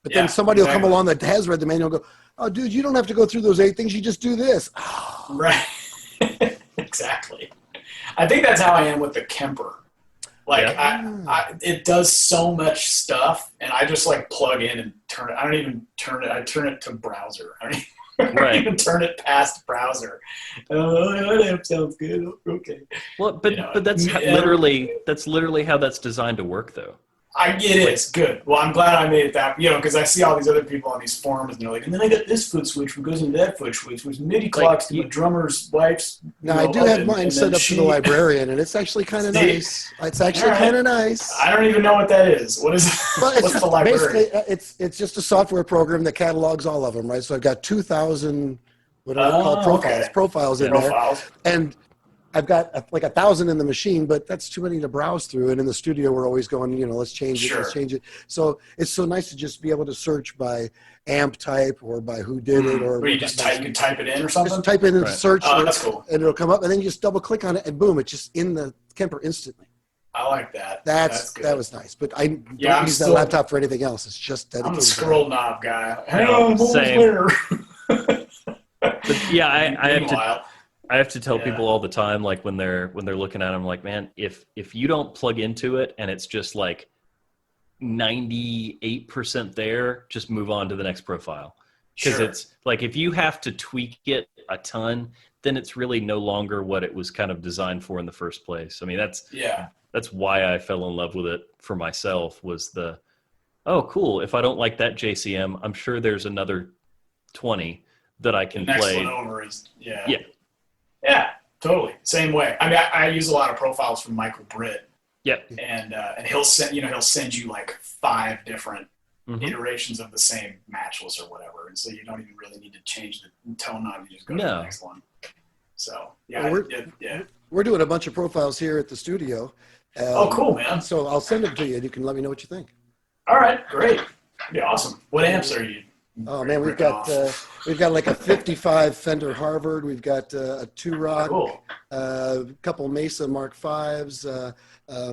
But then somebody will come along that has read the manual and go, oh, dude, you don't have to go through those 8 things. You just do this. Right. Exactly. I think that's how I am with the Kemper. Like it does so much stuff, and I just like plug in and turn it. I don't even turn it. I turn it to browser. I don't even turn it past browser. That sounds good. Okay. Well, but that's literally how that's designed to work, though. It is good. Well, I'm glad I made it that, because I see all these other people on these forums, and they're like, and then I got this foot switch, which goes into that foot switch, which MIDI clocks to my drummer's wife's. Now, I do have mine set up to the librarian, and it's actually kind of nice. It's actually kind of nice. I don't even know what that is. What is what's the librarian? Basically, it's just a software program that catalogs all of them, right? So I've got 2,000, what are they called, profiles in there. And I've got like 1,000 in the machine, but that's too many to browse through. And in the studio, we're always going, let's change it, let's change it. So it's so nice to just be able to search by amp type or by who did it. Or you just you can type it in or something? Just type it in and search, that's cool. And it'll come up. And then you just double click on it, and boom, it's just in the Kemper instantly. I like that. That was nice. But I don't use that laptop for anything else. It's just dedicated. I'm a scroll knob guy. Same. But I have to tell people all the time, like when they're looking at them, like, man, if you don't plug into it and it's just like 98% there, just move on to the next profile. Because it's like, if you have to tweak it a ton, then it's really no longer what it was kind of designed for in the first place. I mean, that's why I fell in love with it for myself, was oh, cool. If I don't like that JCM, I'm sure there's another 20 that I can play. Next one over is, Yeah, totally. Same way. I mean, I use a lot of profiles from Michael Britt. Yep. And he'll send you like 5 different iterations of the same matchless or whatever, and so you don't even really need to change the tone knob. You just go to the next one. So we're doing a bunch of profiles here at the studio. Cool, man. So I'll send them to you, and you can let me know what you think. All right, great. That'd be awesome. What amps are you? Oh man, we've got like a 55 Fender Harvard. We've got a 2-Rock, a couple Mesa Mark V's,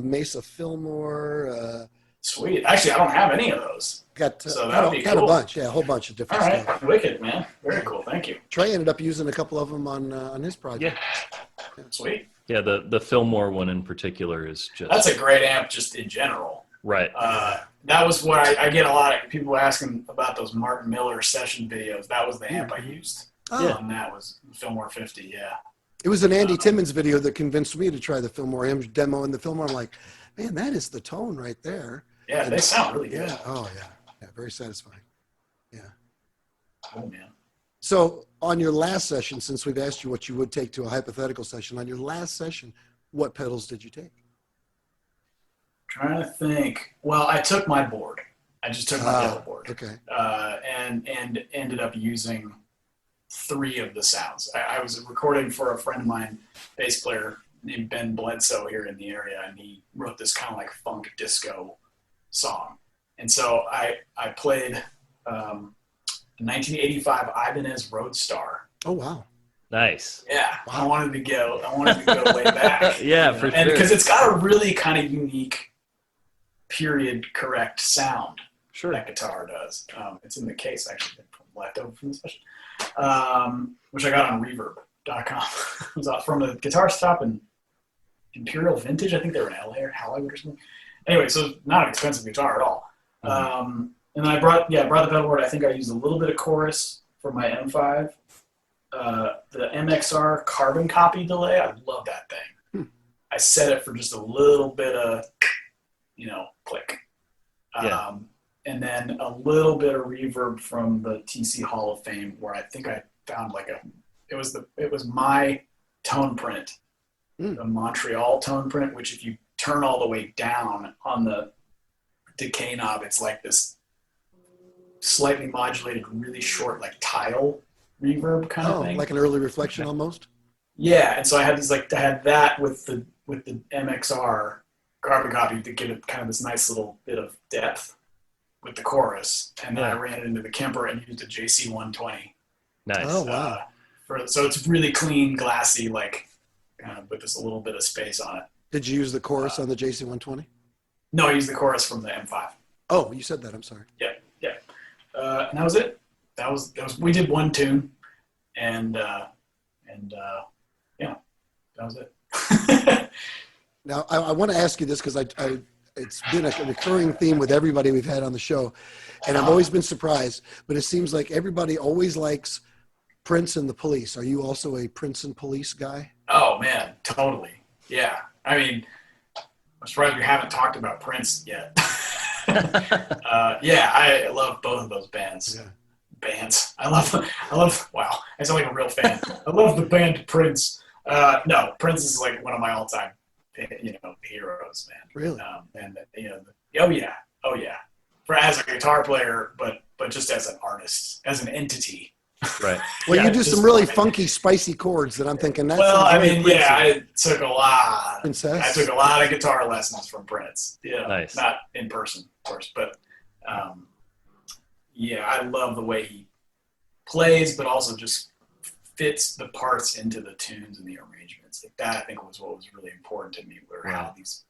Mesa Fillmore. Sweet. Actually, I don't have any of those. Got a bunch, a whole bunch of different stuff. All right, wicked, man. Very cool. Thank you. Trey ended up using a couple of them on his project. Yeah. Sweet. Yeah, the Fillmore one in particular is just... That's a great amp just in general. Right. That was what I get a lot of people asking about those Martin Miller session videos. That was the amp I used. And that was Fillmore 50, It was an Andy Timmons video that convinced me to try the Fillmore. Him demoing the Fillmore. I'm like, Man, that is the tone right there. Yeah, And they sound really good. yeah, oh yeah, yeah, very satisfying. Yeah. Oh man. So on your last session, since we've asked you what you would take to a hypothetical session, on your last session, what pedals did you take? Trying to think. Well, I took my board. I just took my pedal board. Okay. And ended up using 3 of the sounds. I was recording for a friend of mine, bass player named Ben Bledsoe here in the area, and he wrote this kind of like funk disco song. And so I played 1985 Ibanez Roadstar. Oh wow. Nice. Yeah, Wow. I wanted to go way back. Yeah, for and sure. because it's got a really kind of unique period correct sound. Sure. That guitar does. It's in the case actually, left over from the session, which I got on Reverb.com. It was from a guitar shop in Imperial Vintage. I think they were in LA or Hollywood or something. Anyway, so not an expensive guitar at all. And then I brought the pedal board. I think I used a little bit of chorus for my M5. The MXR carbon copy delay. I love that thing. I set it for just a little bit of, click. Yeah. And then a little bit of reverb from the TC Hall of Fame, where I think I found it was my tone print, the Montreal tone print, which if you turn all the way down on the decay knob, it's like this slightly modulated, really short, like tile reverb kind of thing. Like an early reflection almost? Yeah, and so I had I had that with the MXR carbon copy to give it kind of this nice little bit of depth with the chorus, and then I ran it into the Kemper and used a JC 120. Nice. Oh wow. So it's really clean, glassy, like kind of with just a little bit of space on it. Did you use the chorus on the JC 120? No, I used the chorus from the M5. Oh, you said that. I'm sorry. Yeah. And that was it. That was. We did one tune, and that was it. Now, I want to ask you this because it's been a recurring theme with everybody we've had on the show, and I've always been surprised, but it seems like everybody always likes Prince and the Police. Are you also a Prince and Police guy? Oh man, totally. Yeah. I mean, I'm surprised we haven't talked about Prince yet. I love both of those bands. Yeah. I love. Wow, I sound like a real fan. I love the band Prince. No, Prince is like one of my all-time, heroes, man. Really? Oh yeah. For as a guitar player, but just as an artist, as an entity. Right. Well, you do some really funky, spicy chords that I'm thinking. I took a lot. Princess? I took a lot of guitar lessons from Prince. Yeah, nice. Not in person, of course, but I love the way he plays, but also just fits the parts into the tunes and the arrangements. Like that, I think was what was really important to me, where how these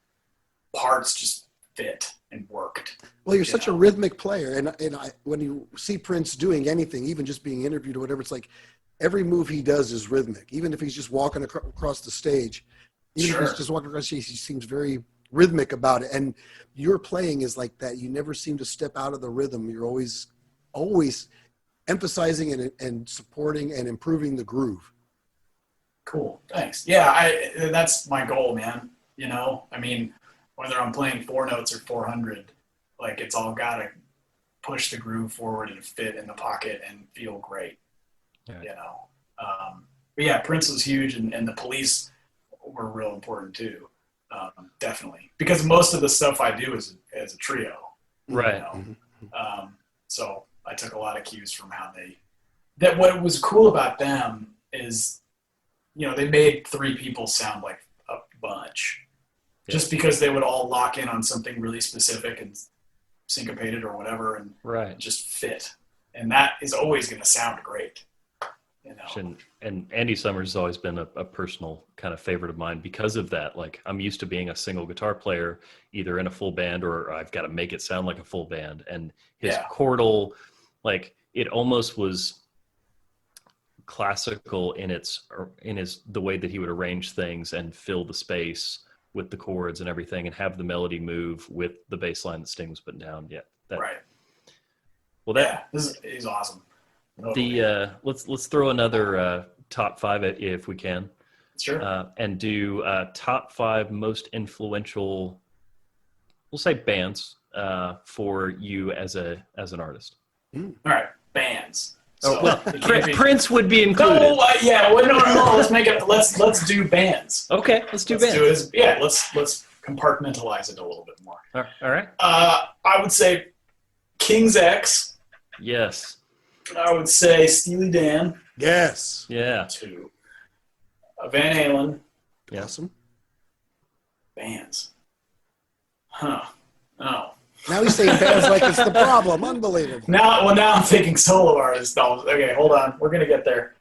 parts just fit and worked. Well, you're such a rhythmic player, and when you see Prince doing anything, even just being interviewed or whatever, it's like every move he does is rhythmic. Even if he's just walking across the stage, if he's just walking across the stage, he seems very rhythmic about it. And your playing is like that. You never seem to step out of the rhythm. You're always emphasizing and supporting and improving the groove. Cool. Thanks. Yeah, that's my goal, man. I mean, whether I'm playing 4 notes or 400, like it's all got to push the groove forward and fit in the pocket and feel great. But Prince was huge, and the Police were real important too. Definitely, because most of the stuff I do is as a trio. Right. So I took a lot of cues from how what was cool about them is, they made 3 people sound like a bunch. Just because they would all lock in on something really specific and syncopated or whatever, and just fit. And that is always going to sound great. And Andy Summers has always been a personal kind of favorite of mine because of that. Like, I'm used to being a single guitar player, either in a full band or I've got to make it sound like a full band. And his chordal, like, it almost was classical in the way that he would arrange things and fill the space with the chords and everything, and have the melody move with the bass line that Sting was putting down. Right. Well, he's awesome. Let's throw another top 5 at you if we can. Sure. And do top 5 most influential we'll say bands for you as an artist. All right, bands. Oh, So well, it can't be- Prince would be included. No, yeah, well, no. Let's make it. Let's do bands. Okay, let's do bands. Do it. Yeah, let's compartmentalize it a little bit more. All right. I would say King's X. Yes. I would say Steely Dan. Yes. Yeah. 2. Van Halen. Yeah. Awesome. Bands. Huh. Oh. Now he's saying bands like it's the problem. Unbelievable. Now I'm thinking solo artists. Okay, hold on. We're gonna get there.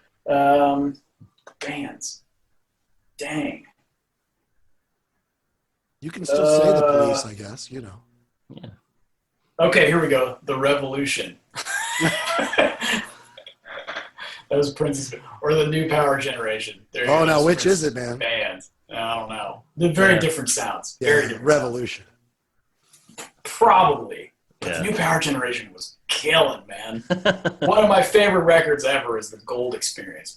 Bands. Dang. You can still say the Police, I guess. You know. Yeah. Okay, here we go. The Revolution. That was Prince's, or the New Power Generation. There you Oh, go. now which Prince's is it, man? Bands. I don't know. They're very different sounds. Yeah, Very different. Revolution. Sounds. Probably. But Yeah. the New Power Generation was killing, man. One of my favorite records ever is the Gold Experience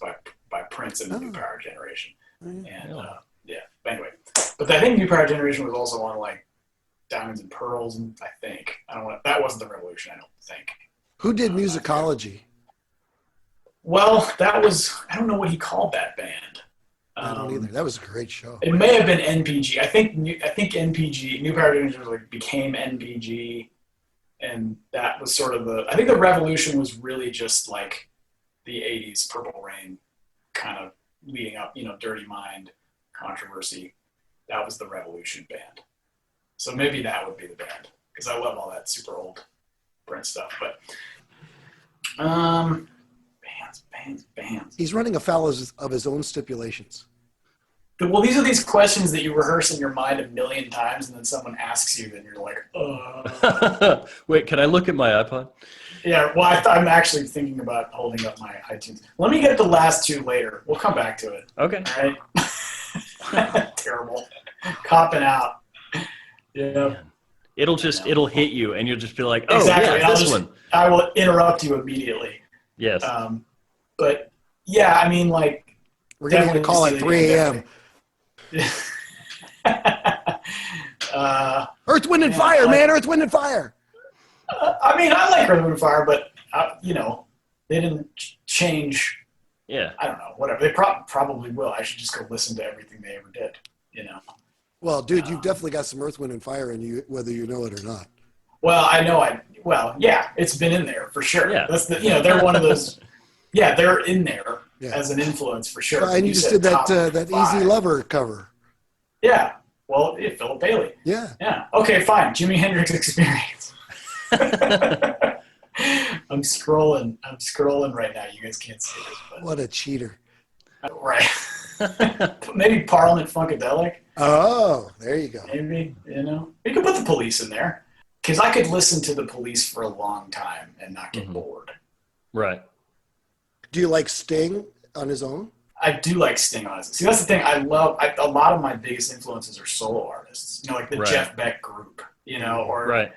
by Prince and the New Power Generation. And yeah. Anyway, but I think New Power Generation was also on like Diamonds and Pearls, and I think that wasn't the Revolution. I don't think. Who did Musicology? Well, that was, I don't know what he called that band. I don't either. That was a great show. It may have been NPG. I think NPG, New Power Generation, became NPG, and that was sort of I think the Revolution was really just like the 80s Purple Rain kind of leading up, Dirty Mind, Controversy. That was the Revolution band. So maybe that would be the band, because I love all that super old Prince stuff. But bands. He's running afoul of his own stipulations. Well, these are these questions that you rehearse in your mind a million times, and then someone asks you, and you're like, Wait, can I look at my iPod? Yeah, well, I'm actually thinking about holding up my iTunes. Let me get the last 2 later. We'll come back to it. Okay. All right? Terrible. Copping out. Yeah. Man. It'll hit you, and you'll just be like, oh, Exactly. yeah, this one. I will interrupt you immediately. Yes. But, yeah, I mean, like... We're going to call at 3 a.m. Earth, Wind, and Fire, man. Earth, Wind, and Fire. I mean, I like Earth, Wind, and Fire, but, they didn't change... Yeah. I don't know, whatever. They probably will. I should just go listen to everything they ever did, Well, dude, you've definitely got some Earth, Wind, and Fire in you, whether you know it or not. Well, I know yeah, it's been in there for sure. Yeah. That's they're one of those, yeah, they're in there as an influence for sure. And you just did that Easy Lover cover. Yeah. Well, Philip Bailey. Yeah. Yeah. Okay, fine. Jimi Hendrix Experience. I'm scrolling right now. You guys can't see this, but What a cheater. right. Maybe Parliament Funkadelic. Oh, there you go. Maybe, we could put the Police in there, because I could listen to the Police for a long time and not get bored. Right. Do you like Sting on his own? I do like Sting on it. See, that's the thing. A lot of my biggest influences are solo artists. Like the Jeff Beck group, or Right.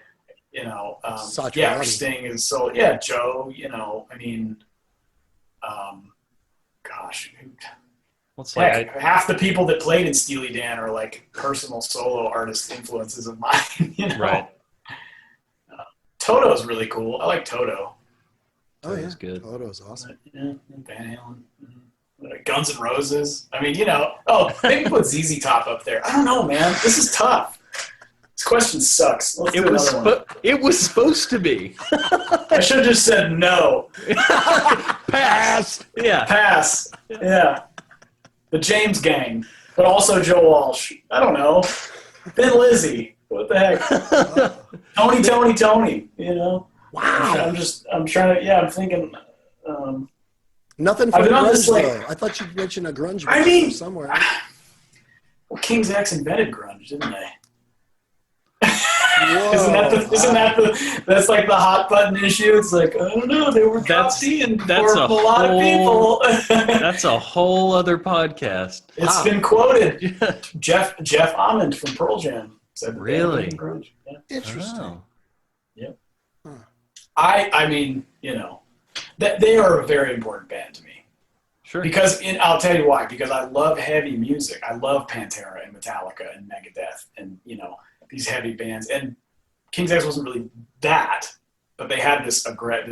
or Sting is solo. Yeah, Joe. I mean, gosh. What's Heck, half the people that played in Steely Dan are like personal solo artist influences of mine. Right. Toto's really cool. I like Toto. Oh, yeah. That's good. Toto's awesome. Yeah, Van Halen. Guns N' Roses. I mean, maybe put ZZ Top up there. I don't know, man. This is tough. This question sucks. Let's do another one. It was supposed to be. I should have just said no. Pass. Yeah. Pass. Yeah. The James Gang, but also Joe Walsh. I don't know. Thin Lizzy. What the heck? Tony. Wow. I'm trying to. Yeah, I'm thinking. Nothing for I've been on grunge, this, like- though. I thought you'd mention a grunge I band mean- somewhere. Well, King's X invented grunge, didn't they? Whoa. Isn't that that's like the hot button issue? It's like, I don't know, they were drafty and that's for a a lot of people. That's a whole other podcast. It's been quoted. Jeff Ament from Pearl Jam said that they Really? invented grunge. Yeah. Interesting. Oh. Yep. Huh. I mean, that they are a very important band to me. Sure. Because I'll tell you why. Because I love heavy music. I love Pantera and Metallica and Megadeth, and these heavy bands, and King's X wasn't really that, but they had this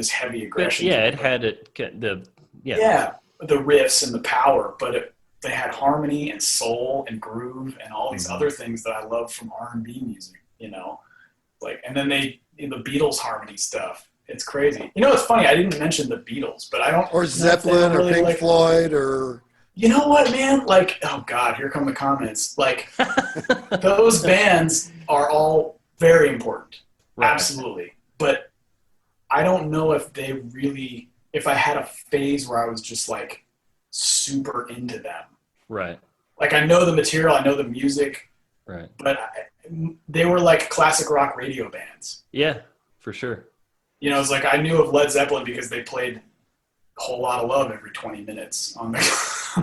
heavy aggression. Yeah, it had the riffs and the power, but they had harmony and soul and groove and all these other things that I love from R&B music, and then the Beatles harmony stuff. It's crazy. It's funny. I didn't mention the Beatles, but I don't. Or Zeppelin, or Pink Floyd, or. You know what, man? Like, oh God, here come the comments. Like, those bands are all very important, right. Absolutely. But I don't know if I had a phase where I was just like super into them. Right. Like, I know the material, I know the music. Right. But they were like classic rock radio bands. Yeah, for sure. It's like I knew of Led Zeppelin because they played A Whole Lot of Love every 20 minutes on the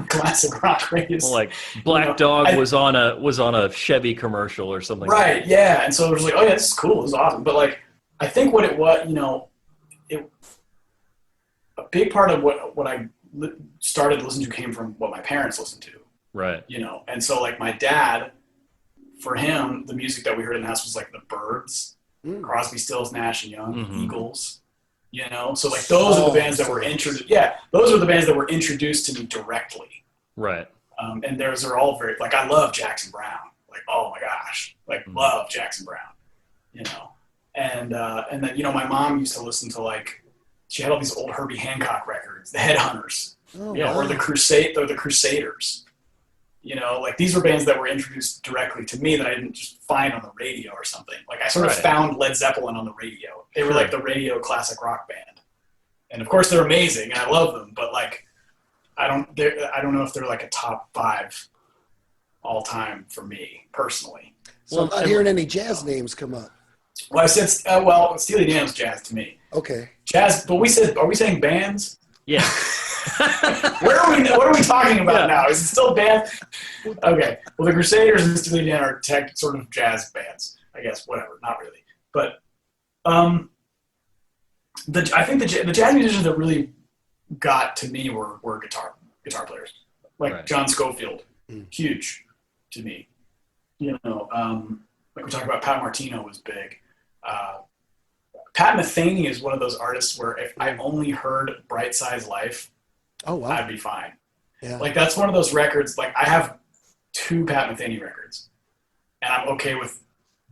classic rock radio. Well, like Black Dog was on a Chevy commercial or something. Right. Like that. Yeah. And so it was like, oh yeah, this is cool. This is awesome. But like, I think what it was, a big part of what I started listening to came from what my parents listened to. Right. And so like my dad, for him, the music that we heard in the house was like the Byrds, Crosby, Stills, Nash and Young, Eagles. So like those are the bands that were introduced. Yeah, those are the bands that were introduced to me directly. Right. And those are all very like I love Jackson Brown. Like, oh my gosh, like love Jackson Brown. And then my mom used to listen to like she had all these old Herbie Hancock records, the Headhunters, or the Crusaders. Like these were bands that were introduced directly to me that I didn't just find on the radio or something. Like I sort of found Led Zeppelin on the radio. They were like the radio classic rock band. And of course they're amazing and I love them, but like, I don't know if they're like a top 5 all time for me personally. So I'm not hearing any jazz names come up. Well, I said, Steely Dan's jazz to me. Okay. Jazz, but are we saying bands? Yeah. What are we talking about now? Is it still band? Okay. Well, the Crusaders and Steely Dan are sort of jazz bands, I guess. Whatever. Not really. But I think the jazz musicians that really got to me were guitar players, like John Scofield, huge to me. Like we talked about, Pat Martino was big. Pat Metheny is one of those artists where if I only heard Bright Size Life, I'd be fine. Yeah. Like that's one of those records. Like I have 2 Pat Metheny records, and I'm okay with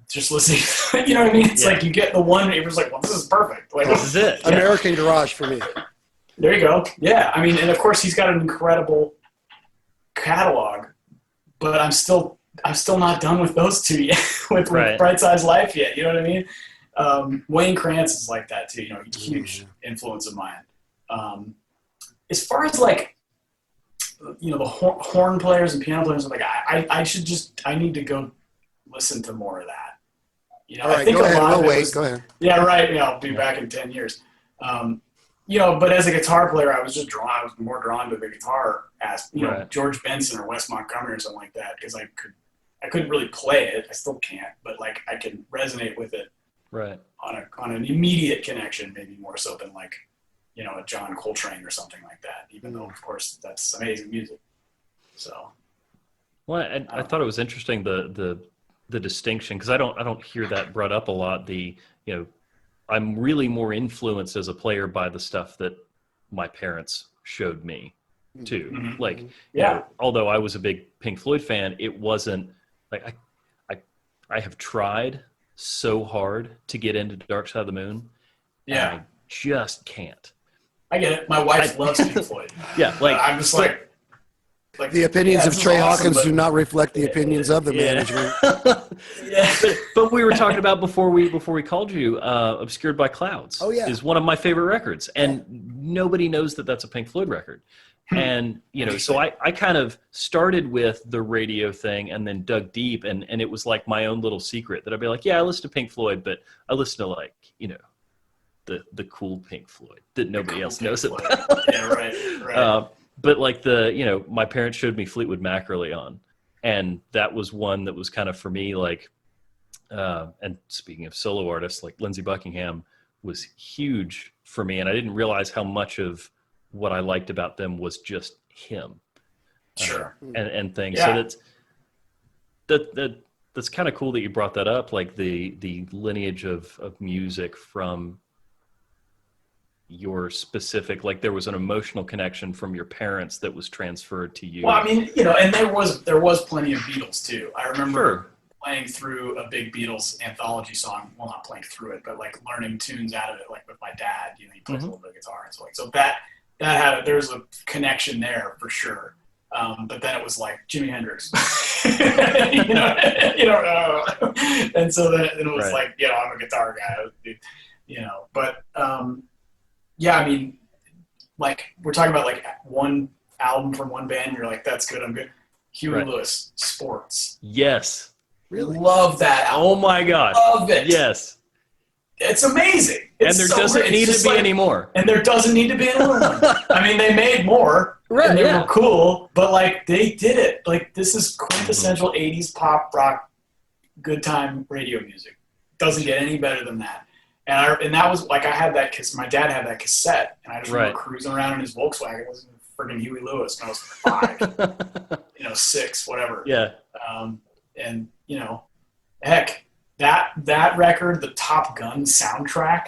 just listening. You know what I mean? It's like you get the one, it was like, well, this is perfect. Like this is it. American Garage for me. There you go. Yeah, I mean, and of course he's got an incredible catalog, but I'm still not done with those 2 yet. with Bright Size Life yet. You know what I mean? Wayne Krantz is like that too, huge influence of mine. As far as like, the horn players and piano players, like I need to go listen to more of that. All right, I think go ahead. We'll wait. Go ahead. Yeah, right. I'll be back in 10 years. But as a guitar player, I was more drawn to the guitar as George Benson or Wes Montgomery or something like that, because I couldn't really play it. I still can't, but like I can resonate with it. Right. On an immediate connection, maybe more so than like, a John Coltrane or something like that, even though of course that's amazing music. So. Well, I thought it was interesting, the distinction, because I don't hear that brought up a lot. I'm really more influenced as a player by the stuff that my parents showed me too. Mm-hmm. Like, although I was a big Pink Floyd fan, it wasn't like I have tried so hard to get into Dark Side of the Moon. Yeah. I just can't. I get it. My wife loves Pink Floyd. Yeah. Like I'm just like the opinions of Trey Hawkins do not reflect the opinions of the management. But we were talking about before we called you, Obscured by Clouds is one of my favorite records. And nobody knows that that's a Pink Floyd record. And, so I kind of started with the radio thing and then dug deep, and it was like my own little secret that I'd be like, yeah, I listen to Pink Floyd, but I listen to like, the cool Pink Floyd that nobody else knows about. Yeah, right. But like my parents showed me Fleetwood Mac early on, and that was one that was kind of for me, like, and speaking of solo artists, like Lindsey Buckingham was huge for me, and I didn't realize how much of what I liked about them was just him. Sure. And things. Yeah. So that that's kind of cool that you brought that up, like the lineage of music from your specific, like there was an emotional connection from your parents that was transferred to you. Well, I mean, and there was plenty of Beatles too. I remember playing through a big Beatles anthology song. Well, not playing through it, but like learning tunes out of it, like with my dad. He plays a little bit of guitar, and so there's a connection there for sure. But then it was like Jimi Hendrix, and so then it was like, I'm a guitar guy, but yeah, I mean, like we're talking about like one album from one band, and you're like, that's good, I'm good. Huey Lewis, Sports. Yes. Really? Love that album. Oh my God. Love it. Yes. It's amazing. It's and there doesn't need to be any more. And there doesn't need to be another one. I mean, they made more. Right. And they were cool, but like they did it. Like this is quintessential 80s pop rock, good time radio music. Doesn't get any better than that. And that was like, I had that because my dad had that cassette, and I just remember cruising around in his Volkswagen listening to freaking Huey Lewis when I was 5, 6, whatever. Yeah. And heck, that record, the Top Gun soundtrack,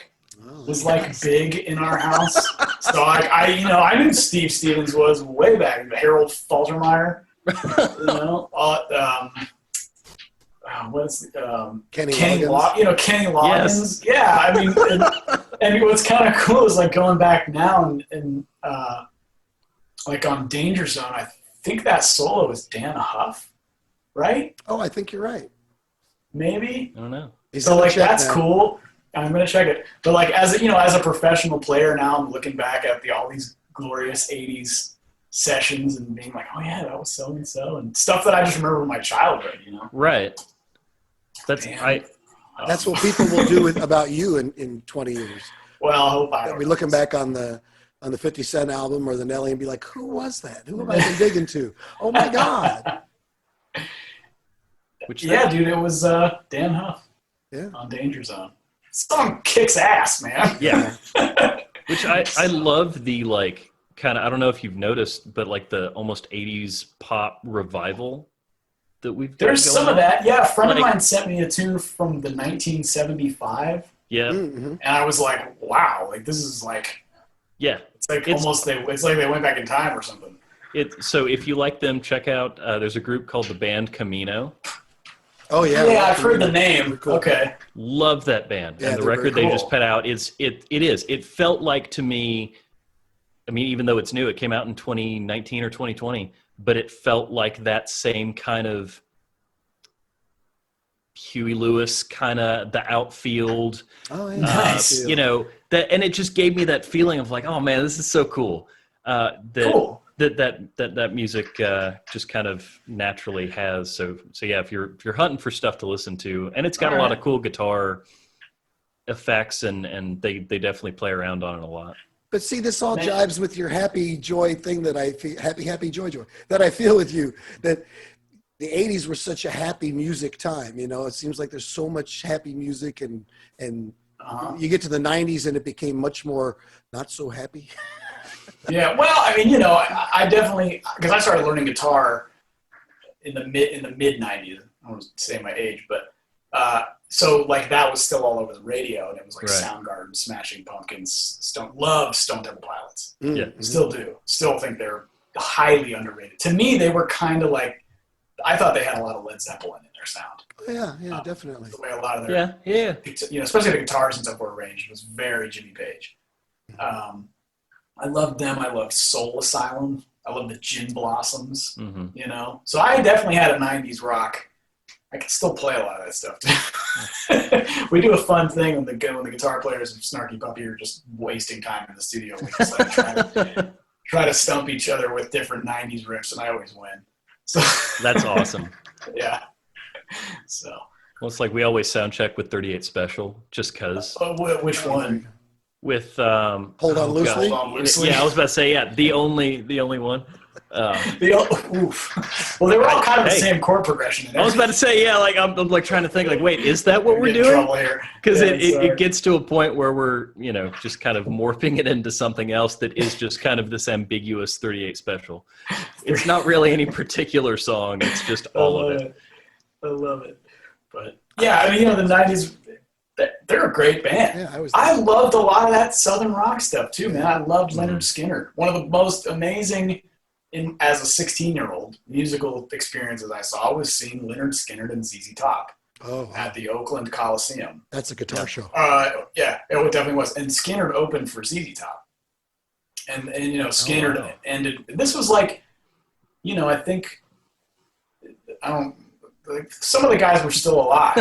was like big in our house. So I knew Steve Stevens was way back. Harold Faltermeyer, Kenny Loggins. Kenny Loggins. Yes. Yeah, I mean, and what's kind of cool is like going back now and like on Danger Zone, I think that solo is Dan Huff, right? Oh, I think you're right. Maybe. I don't know. So like that's cool. I'm gonna check it. But like as a professional player now, I'm looking back at all these glorious '80s sessions and being like, oh yeah, that was so and so, and stuff that I just remember from my childhood. Right. That's That's what people will do about you in 20 years. Well, I hope I They'll be looking back on the 50 Cent album or the Nelly and be like, who was that? Who have I been digging to? Oh my God. Dude, it was Dan Huff. Yeah. On Danger Zone. Song kicks ass, man. Yeah. Which I love the like kind of, I don't know if you've noticed, but like the almost 80s pop revival that we've got. There's some on. of that. Yeah, a friend of mine sent me a tune from the 1975. Yeah. Mm-hmm. And I was like, wow, like this is like, yeah, it's like it's like they went back in time or something. So if you like them, check out, there's a group called the band Camino. Oh yeah. Yeah, I've heard the name. Cool. Okay. Love that band. Yeah, and the record they cool. just put out it felt like to me, I mean, even though it's new, it came out in 2019 or 2020, but it felt like that same kind of Huey Lewis kind of the outfield. Oh yeah. Nice. That, and it just gave me that feeling of like, oh man, this is so cool. Cool. That music just kind of naturally has. So yeah, if you're hunting for stuff to listen to, and it's got a lot of cool guitar effects, and they definitely play around on it a lot. But see, this all jives with your happy joy thing that I feel, happy joy that I feel with you, that the 80s were such a happy music time. It seems like there's so much happy music, and you get to the 90s and it became much more not so happy. Yeah, well, I mean, I definitely, because I started learning guitar in the mid 90s. I don't want to say my age, but so like that was still all over the radio, and it was like Soundgarden, Smashing Pumpkins, Stone Temple Pilots. Yeah, still do. Still think they're highly underrated. To me, they were kind of like, I thought they had a lot of Led Zeppelin in their sound. Yeah, definitely. The way a lot of their especially the guitars and stuff were arranged, it was very Jimmy Page. I loved them. I loved Soul Asylum. I loved the Gin Blossoms, So I definitely had a 90s rock. I could still play a lot of that stuff too. We do a fun thing when the guitar players of Snarky Puppy are just wasting time in the studio. We just like try to stump each other with different 90s riffs, and I always win. So that's awesome. Yeah. So. Well, it's like we always sound check with 38 Special, just because. Which one? With Hold On Loosely? Yeah, I was about to say the only one. Well, they were all kind of the same chord progression. I was about to say, like I'm like trying to think, like, wait, is that what we're doing? Because it gets to a point where we're just kind of morphing it into something else that is just kind of this ambiguous 38 Special. It's not really any particular song; it's just all of it. I love it. But yeah, I mean, the 90s, they're a great band. Yeah, I loved a lot of that Southern rock stuff too, man. I loved Leonard Skinner. One of the most amazing, as a 16-year-old, musical experiences I saw was seeing Leonard Skinner and ZZ Top at the Oakland Coliseum. That's a guitar show. Yeah, it definitely was. And Skinner opened for ZZ Top. And Skinner ended. This was like, I think, some of the guys were still alive,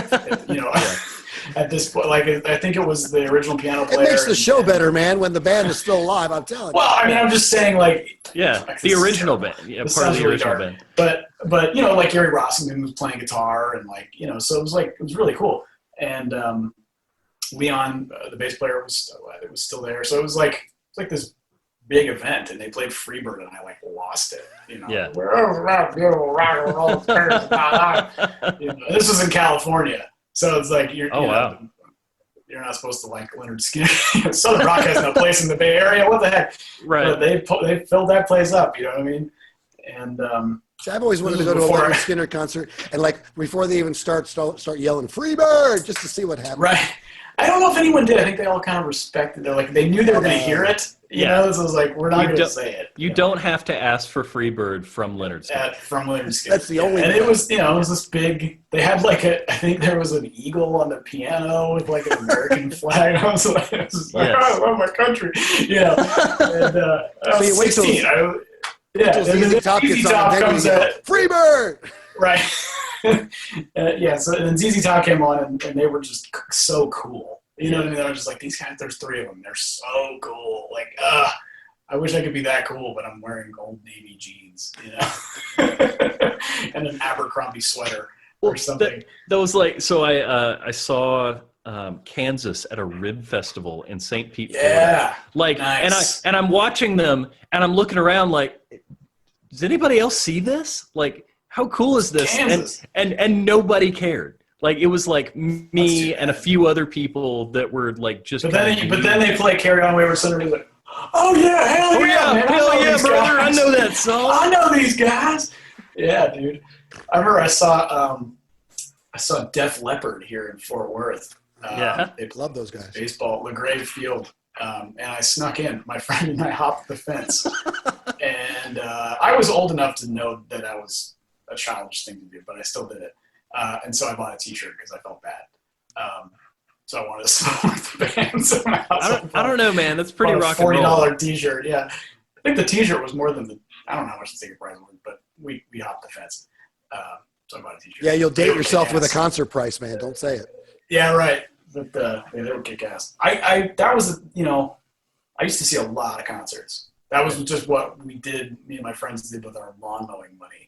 at this point. Like, I think it was the original piano player. It makes the show better, man, when the band is still alive, I'm telling you. Well, I mean, I'm just saying, like... Yeah, the original band. Yeah, part of the original band. But like, Gary Rossington was playing guitar, and, like, so it was really cool. And Leon, the bass player, was still there. So it was like this big event, and they played Freebird, and I, like, lost it. Yeah. This was in California, so it's like you're not supposed to like Leonard Skinner. Southern rock has no place in the Bay Area. What the heck? Right. But they filled that place up. You know what I mean? And so I've always wanted to go to a Leonard Skinner concert, and like before they even start yelling "Freebird" just to see what happens. Right. I don't know if anyone did. I think they all kind of respected it. Like, they knew they were going to hear it. You know, so it was like, we're not going to say it. You don't have to ask for Freebird from Leonard Skinner. From Leonard Skinner. That's the only. And it was, it was this big. They had like I think there was an eagle on the piano with like an American flag. I was like, I love my country. And I was 16. ZZ Top gets on, comes at Freebird. Right. So then ZZ Top came on, and they were just so cool. You know what I mean? I was just like, these guys, there's three of them. They're so cool. Like, I wish I could be that cool, but I'm wearing old Navy jeans, and an Abercrombie sweater or something. I saw Kansas at a rib festival in St. Pete, Florida. Like, nice. and I'm watching them, and I'm looking around like, does anybody else see this? Like, how cool is this? And nobody cared. Like, it was like me and a few other people that were like just. But then they play "Carry On Wayward Son," and you're like, "Oh yeah, hell yeah, man! Hell yeah, brother! I know that song. I know these guys." Yeah, dude. I remember I saw Def Leppard here in Fort Worth. They love those guys. Baseball, LaGrave Field, and I snuck in. My friend and I hopped the fence, and I was old enough to know that I was a childish thing to do, but I still did it. And so I bought a T-shirt because I felt bad. So I wanted to support the band. So I don't know, man. That's pretty rock and roll. $40 T-shirt, yeah. I think the T-shirt was more than I don't know how much the ticket price was, but we hopped the fence. So I bought a T-shirt. Yeah, you'll date yourself with a concert price, man. Don't say it. Yeah, right. But they were kick-ass. That was, I used to see a lot of concerts. That was just what we did, me and my friends did with our lawn mowing money.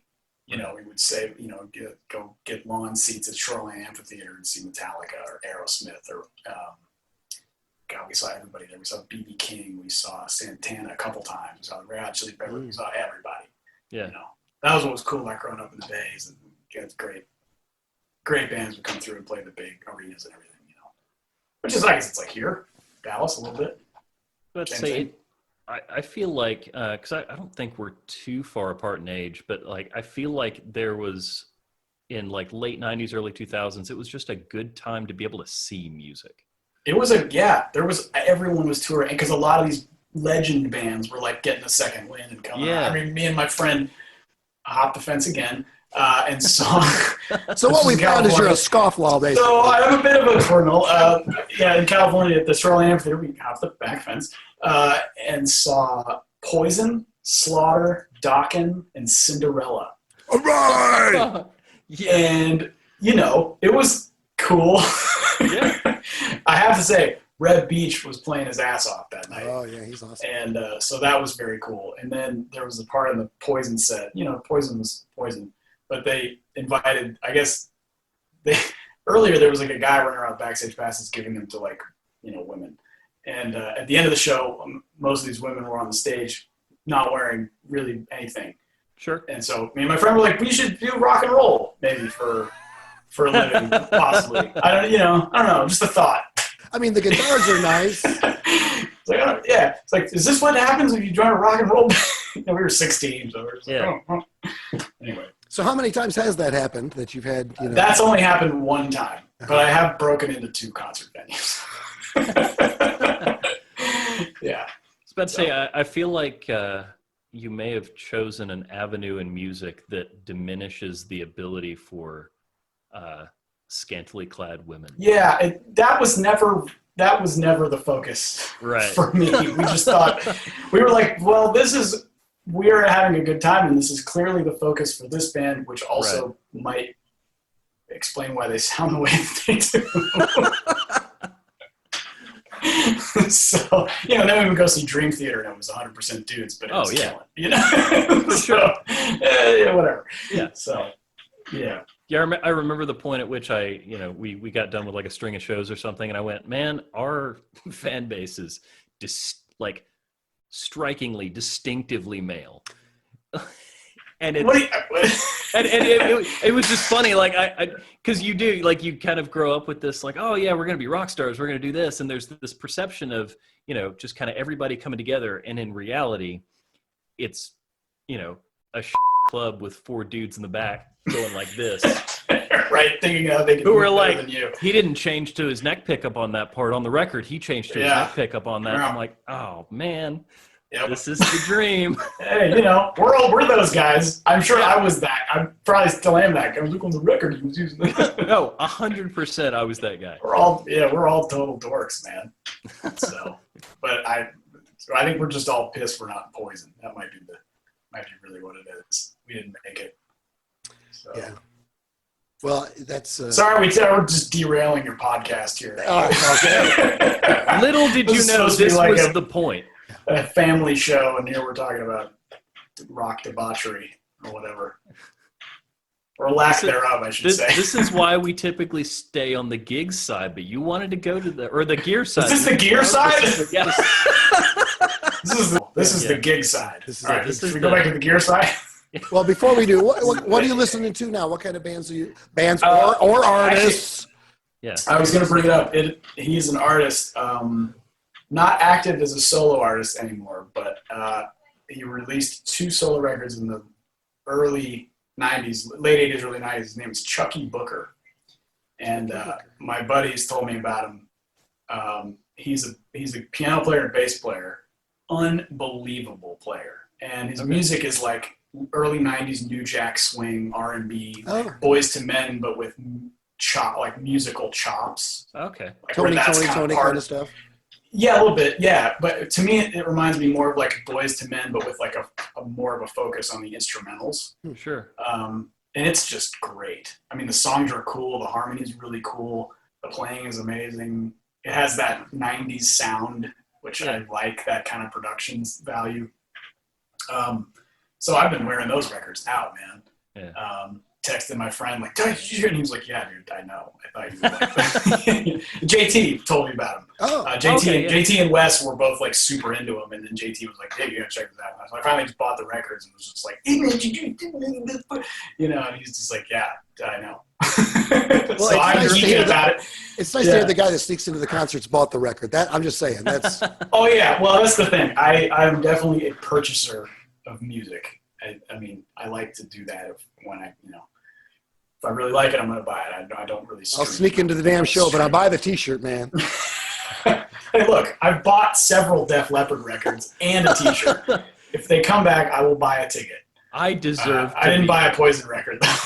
We would say, go get lawn seats at Shoreline Amphitheater and see Metallica or Aerosmith or, we saw everybody there. We saw B.B. King. We saw Santana a couple times. We saw the Red Hot Chili Peppers. We saw everybody. Yeah. That was what was cool about growing up in the Bays. And get great bands would come through and play the big arenas and everything, Which is, I guess it's like here, Dallas a little bit. Let's say I feel like, because I don't think we're too far apart in age, but like I feel like there was in like late 90s, early 2000s, it was just a good time to be able to see music. It was everyone was touring, because a lot of these legend bands were like getting a second win and coming out. I mean, me and my friend hopped the fence again and saw. So what we found is you're a scofflaw, basically. So I'm a bit of a criminal. In California at the Shoreline Amphitheater, we hopped the back fence and saw Poison, Slaughter, Dokken, and Cinderella. All right. And it was cool. Yeah. I have to say, Red Beach was playing his ass off that night. Oh yeah, he's awesome. And so that was very cool. And then there was a part in the Poison set. Poison was Poison, but they invited. I guess earlier there was like a guy running around backstage passes giving them to like women. And at the end of the show, most of these women were on the stage not wearing really anything. Sure. And so me and my friend were like, we should do rock and roll maybe for a living, possibly. I don't know, just a thought. I mean, the guitars are nice. It's like, It's like, is this what happens if you join a rock and roll band? We were 16, so we were like, Anyway. So how many times has that happened that you've had? You know? That's only happened one time, but I have broken into 2 concert venues. Yeah. I was about to say, I feel like you may have chosen an avenue in music that diminishes the ability for scantily clad women. Yeah, that was never the focus for me. We just thought, we were like, well, we're having a good time, and this is clearly the focus for this band, which also might explain why they sound the way that they do. So, then we would go see Dream Theater, and it was 100% dudes, but it was killing, For sure. Whatever. Yeah. So, yeah. Yeah, I remember the point at which we got done with like a string of shows or something, and I went, man, our fan base is strikingly, distinctively male. And it was just funny, like because you do, like, you kind of grow up with this, like, oh yeah, we're gonna be rock stars, we're gonna do this, and there's this perception of just kind of everybody coming together, and in reality, it's a club with 4 dudes in the back going like this. Right, thinking how they can who do were better like, than you. he didn't change to his neck pickup on that part on the record. He changed to his neck pickup on that. I'm like, oh man, this is the dream. Hey, we're those guys. I'm sure I was that. I probably still am that guy. Look on the record, he was using that. No, 100% I was that guy. We're all total dorks, man. So, but I think we're just all pissed we're not in Poison. That might be really what it is. We didn't make it. So. Yeah. Well, that's... Sorry, we're just derailing your podcast here. Okay. Little did you know this was the point. A family show, and here we're talking about rock debauchery or whatever. Or lack thereof, I should say. This is why we typically stay on the gigs side, but you wanted to go to the gear side. Is this the gear side? Yes. This is the gig side. All right, should we go back to the gear side? Well, before we do, what are you listening to now? What kind of bands or artists? Yes, I was going to bring it up. He's an artist, not active as a solo artist anymore, but he released 2 solo records in the early 90s, late 80s, early 90s. His name is Chucky Booker, and my buddies told me about him. He's a piano player and bass player, unbelievable player, and his music is like early 90s New Jack Swing, R&B, Boys to Men, but with musical chops. Okay. Like Tony kind of stuff. Yeah, a little bit. Yeah, but to me, it reminds me more of like Boys to Men, but with like a more of a focus on the instrumentals. Sure. And it's just great. I mean, the songs are cool. The harmony's really cool. The playing is amazing. It has that 90s sound, which I like, that kind of production value. So I've been wearing those records out, man. Yeah. Texted my friend, like, did you hear? And he was like, yeah, dude, I know. I thought you would like that. JT told me about him. JT and Wes were both like super into him, and then JT was like, hey, you gotta check this out. So I finally just bought the records and was just like, and he's just like, yeah, I know. Well, so I'm geeking about it. It's nice to hear the guy that sneaks into the concerts bought the record. That I'm just saying. That's. Oh yeah, well that's the thing. I'm definitely a purchaser of music. I mean, I like to do that when if I really like it, I'm going to buy it. I don't really stream. I'll sneak into the damn show, but I'll buy the T-shirt, man. Hey, look, I've bought several Def Leppard records and a T-shirt. If they come back, I will buy a ticket. I deserve. I didn't buy a Poison record though.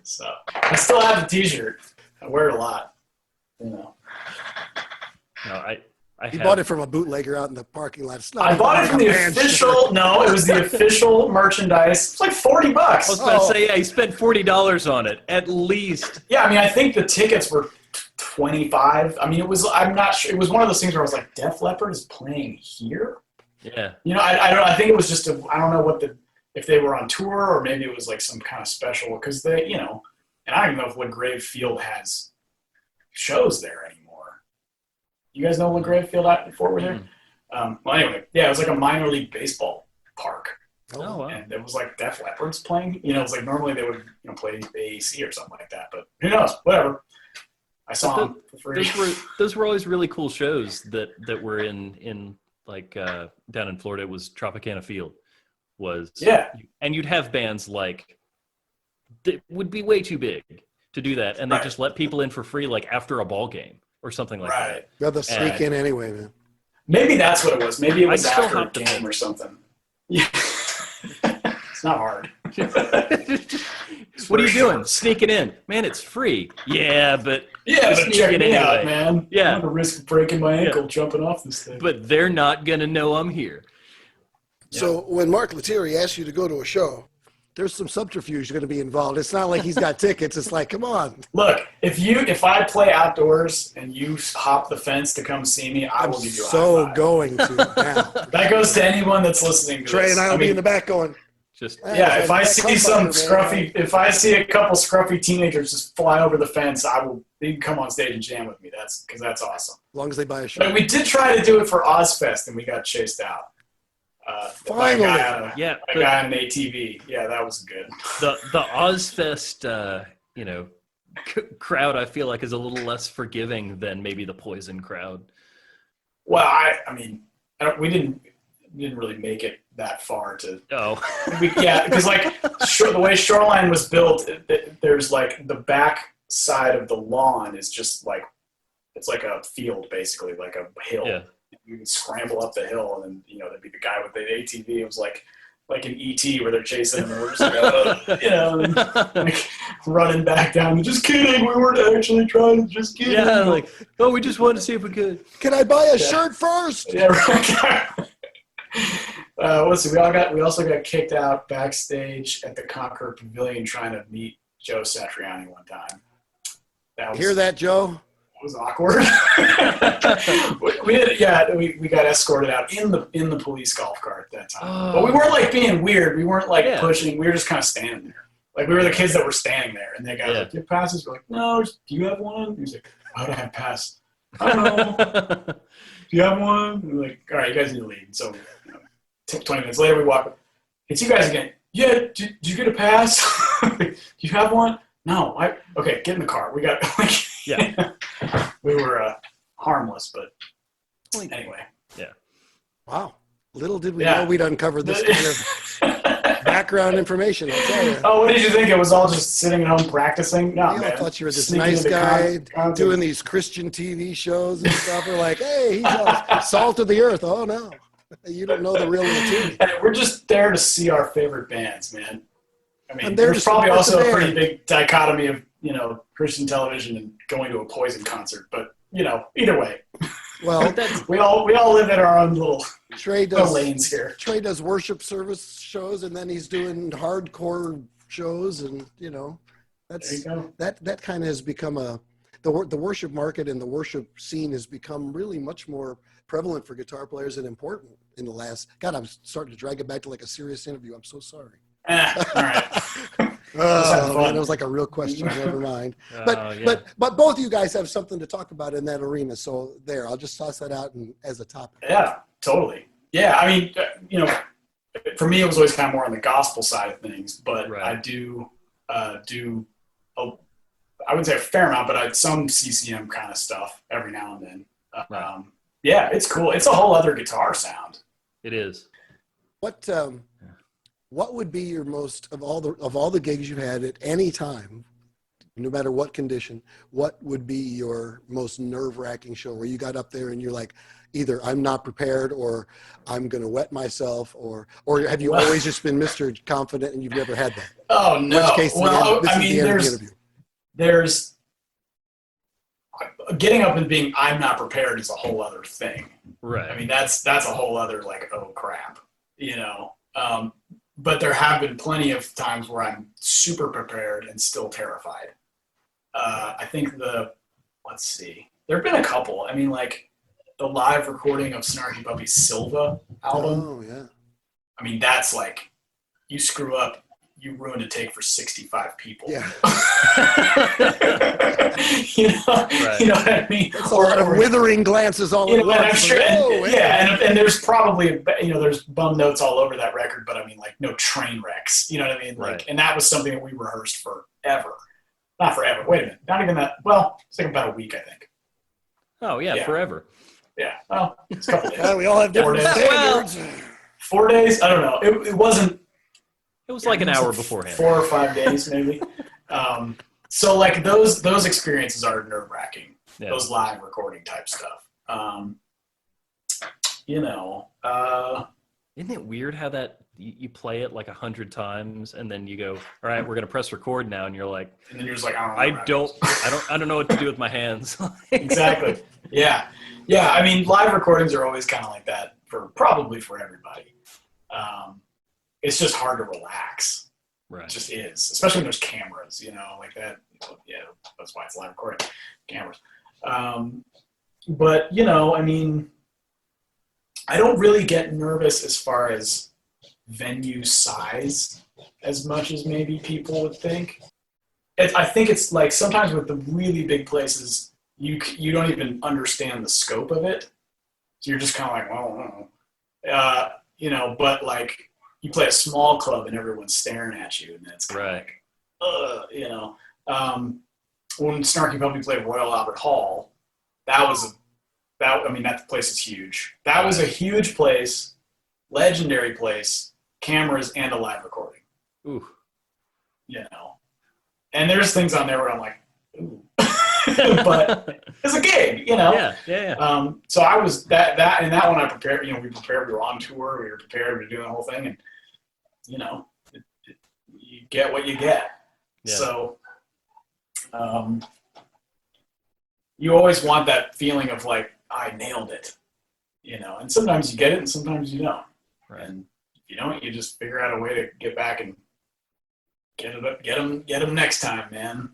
So I still have the T-shirt. I wear it a lot. No, He bought it from a bootlegger out in the parking lot. I bought it from the official. No, it was the official merchandise. It's like $40. I was about to say, yeah, he spent $40 on it at least. Yeah, I mean, I think the tickets were $25. I mean, it was. I'm not sure. It was one of those things where I was like, Def Leppard is playing here. Yeah. I don't. I think it was just I don't know if they were on tour or maybe it was like some kind of special because they, and I don't even know if LaGrave Field has shows there anymore. You guys know LaGrave Field out before we're here? Well, anyway, yeah, it was like a minor league baseball park. Oh, wow. And it was like Def Leppard's playing. It was like normally they would play AAC or something like that, but who knows? Whatever. I saw them for free. Those were always really cool shows that were in like down in Florida. It was Tropicana Field. was, Yeah. and you'd have bands like, that would be way too big to do that, and they just let people in for free, like after a ball game or something like that. They'll sneak in anyway, man. Maybe that's what it was. Maybe it was I'd still after a hop the game or something. Yeah. It's not hard. What are you doing? Sneaking in, man. It's free. Yeah, but but check me out, man. Yeah, I'm at the risk of breaking my ankle jumping off this thing. But they're not gonna know I'm here. So when Mark Lettieri asks you to go to a show, there's some subterfuge going to be involved. It's not like he's got tickets. It's like, come on. Look, if I play outdoors and you hop the fence to come see me, I will give you a high five. Going to now. That goes to anyone that's listening to Trey this. and I will be in the back going. Just if I see some scruffy, if I see a couple scruffy teenagers just fly over the fence, they can come on stage and jam with me. That's awesome. As long as they buy a shirt. But we did try to do it for Ozfest and we got chased out. Finally, a guy on an ATV. Yeah, that was good. The Ozfest, crowd, I feel like is a little less forgiving than maybe the Poison crowd. Well, I mean, we didn't really make it that far to. Oh, because the way Shoreline was built, there's like the back side of the lawn is just like it's like a field basically, like a hill. Yeah. You would scramble up the hill, and then there'd be the guy with the ATV. It was like an ET where they're chasing him, and we're just like running back down. Just kidding, we weren't actually trying. Just kidding. Yeah, we just wanted to see if we could. Can I buy a shirt first? Yeah, right. Let's see. We also got kicked out backstage at the Concord Pavilion trying to meet Joe Satriani one time. Hear that, Joe? It was awkward. we got escorted out in the police golf cart at that time. But we weren't being weird. We weren't pushing. We were just kind of standing there. Like we were the kids that were standing there, and they got like, "Do you have passes?" We're like, "No, do you have one?" He's like, "I don't have pass." I don't know. Do you have one? And we're like, "All right, you guys need to leave." So 20 minutes later, we walk up. It's you guys again. Yeah, did you get a pass? Do you have one? No. Okay, get in the car. We got we were harmless, but anyway. Yeah. Wow. Little did we know we'd uncover this kind of background information, I'll tell you. Oh, what did you think? It was all just sitting at home practicing? No, we man. all thought you were this nice guy doing these Christian TV shows and stuff. We're like, hey, he's salt of the earth. Oh, no. You don't know the real Lettieri. And we're just there to see our favorite bands, man. I mean, there's probably also a pretty big dichotomy of, Christian television and going to a Poison concert. But, either way. Well, we all live in our own little lanes here. Trey does worship service shows, and then he's doing hardcore shows, and, that kind of has become the worship market and the worship scene has become really much more prevalent for guitar players and important in the last. God, I'm starting to drag it back to like a serious interview. I'm so sorry. All right. Man, it was like a real question. Never mind. But both of you guys have something to talk about in that arena. So there, I'll just toss that out as a topic. Yeah, totally. Yeah, I mean, for me, it was always kind of more on the gospel side of things. But I do I wouldn't say a fair amount, but some CCM kind of stuff every now and then. Yeah, it's cool. It's a whole other guitar sound. It is. What would be your most of all the gigs you had at any time, no matter what condition? What would be your most nerve-wracking show where you got up there and you're like, either I'm not prepared or I'm going to wet myself, or have you always just been Mr. Confident and you've never had that? Oh no. There's getting up and being I'm not prepared is a whole other thing. Right. I mean, that's a whole other oh crap, but there have been plenty of times where I'm super prepared and still terrified. I think let's see, there've been a couple. I mean, the live recording of Snarky Puppy's Silva album. Oh yeah. I mean, that's you screw up, you ruined a take for 65 people. Yeah. You know what I mean? It's a lot of withering glances all at once. And I'm sure, and there's probably, there's bum notes all over that record, but I mean, no train wrecks. You know what I mean? And that was something that we rehearsed forever. Not forever. Wait a minute. Not even that. Well, it's about a week, I think. Oh, yeah. Forever. Yeah. Well, it's a couple days. We all have different standards. 4 days. I don't know. It wasn't. It was like an hour beforehand. 4 or 5 days maybe. So like those experiences are nerve wracking. Yeah. Those live recording type stuff. Isn't it weird how that you play it like 100 times and then you go, all right, we're gonna press record now, and you're like, and then you're just like, I don't know what to do with my hands. Exactly. Yeah. I mean, live recordings are always kind of like that probably for everybody. It's just hard to relax. Right. It just is, especially when there's cameras, like that. Yeah, that's why it's live recording, cameras. But I mean, I don't really get nervous as far as venue size as much as maybe people would think. I think it's like sometimes with the really big places, you don't even understand the scope of it. So you're just kind of like, well, I don't know. But like you play a small club and everyone's staring at you, and it's kind of like, when Snarky Puppy played Royal Albert Hall, that place is huge. That was a huge place, legendary place, cameras and a live recording. Ooh. And there's things on there where I'm like, ooh. But it's a gig, Yeah. So I was that one I prepared, we prepared, we were on tour, we were prepared, we were doing the whole thing, and you get what you get. Yeah. So you always want that feeling of like, I nailed it, and sometimes you get it and sometimes you don't. Right. And if you don't, you just figure out a way to get back and get them next time, man.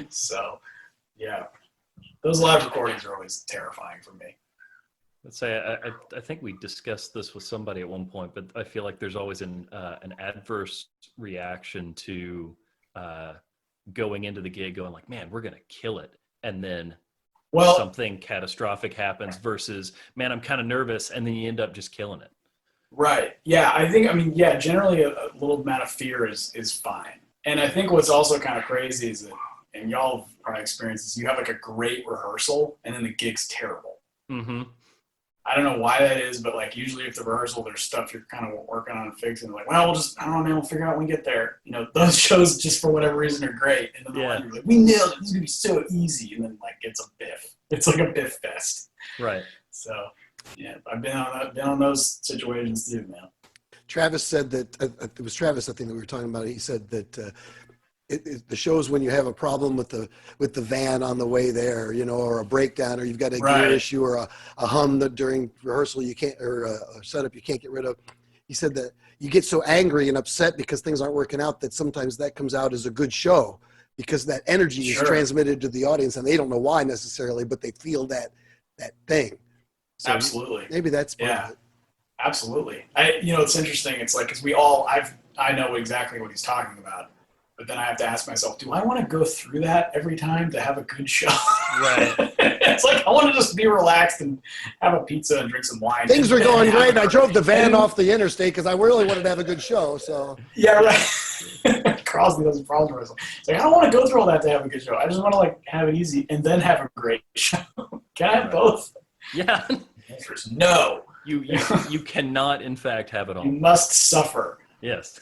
So, yeah, those live recordings are always terrifying for me. Let's say I think we discussed this with somebody at one point, but I feel like there's always an adverse reaction to going into the gig going like, man, we're gonna kill it, and then something catastrophic happens versus, man, I'm kind of nervous, and then you end up just killing it. Right. Yeah. Generally a little amount of fear is fine. And I think what's also kind of crazy is that, and y'all have probably experienced this, you have like a great rehearsal and then the gig's terrible. Mm-hmm. I don't know why that is, but like usually if the rehearsal, there's stuff you're kind of working on and fixing. Like, well, I don't know, man, we'll figure out when we get there. Those shows just for whatever reason are great. And then you're like, we nailed it. This is going to be so easy. And then like, it's a biff. It's like a biff fest. Right. So yeah, I've been on those situations too, man. Travis said that, it was Travis, I think, that we were talking about. He said that the shows when you have a problem with the van on the way there, or a breakdown, or you've got a gear issue, or a hum that during rehearsal you can't, or a setup you can't get rid of. He said that you get so angry and upset because things aren't working out that sometimes that comes out as a good show because that energy is transmitted to the audience and they don't know why necessarily, but they feel that thing. So absolutely. Maybe that's part of it. Absolutely. It's interesting. It's like, because I know exactly what he's talking about, but then I have to ask myself, do I want to go through that every time to have a good show? Right. It's like, I want to just be relaxed and have a pizza and drink some wine. Things were going great, and I drove the van off the interstate because I really wanted to have a good show. So yeah, right. Crosby doesn't problem with it. It's like, I don't want to go through all that to have a good show. I just want to like have it easy and then have a great show. Can I have both? Yeah. The answer is no. You cannot, in fact, have it all. You must suffer. Yes.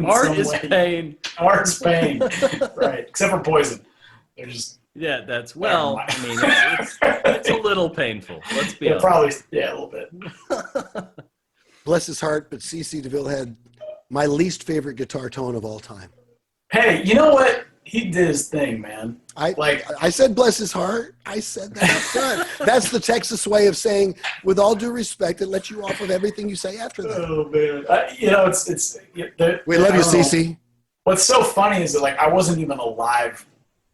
Art is pain. Art is pain. Right. Except for poison. They're just. Yeah, it's a little painful. Let's be honest. Probably, a little bit. Bless his heart, but CeCe DeVille had my least favorite guitar tone of all time. Hey, you know what? He did his thing, man. I said bless his heart. I said that up front. That's the Texas way of saying, with all due respect, it lets you off of everything you say after that. Oh man, we love you, CeCe. What's so funny is that like I wasn't even alive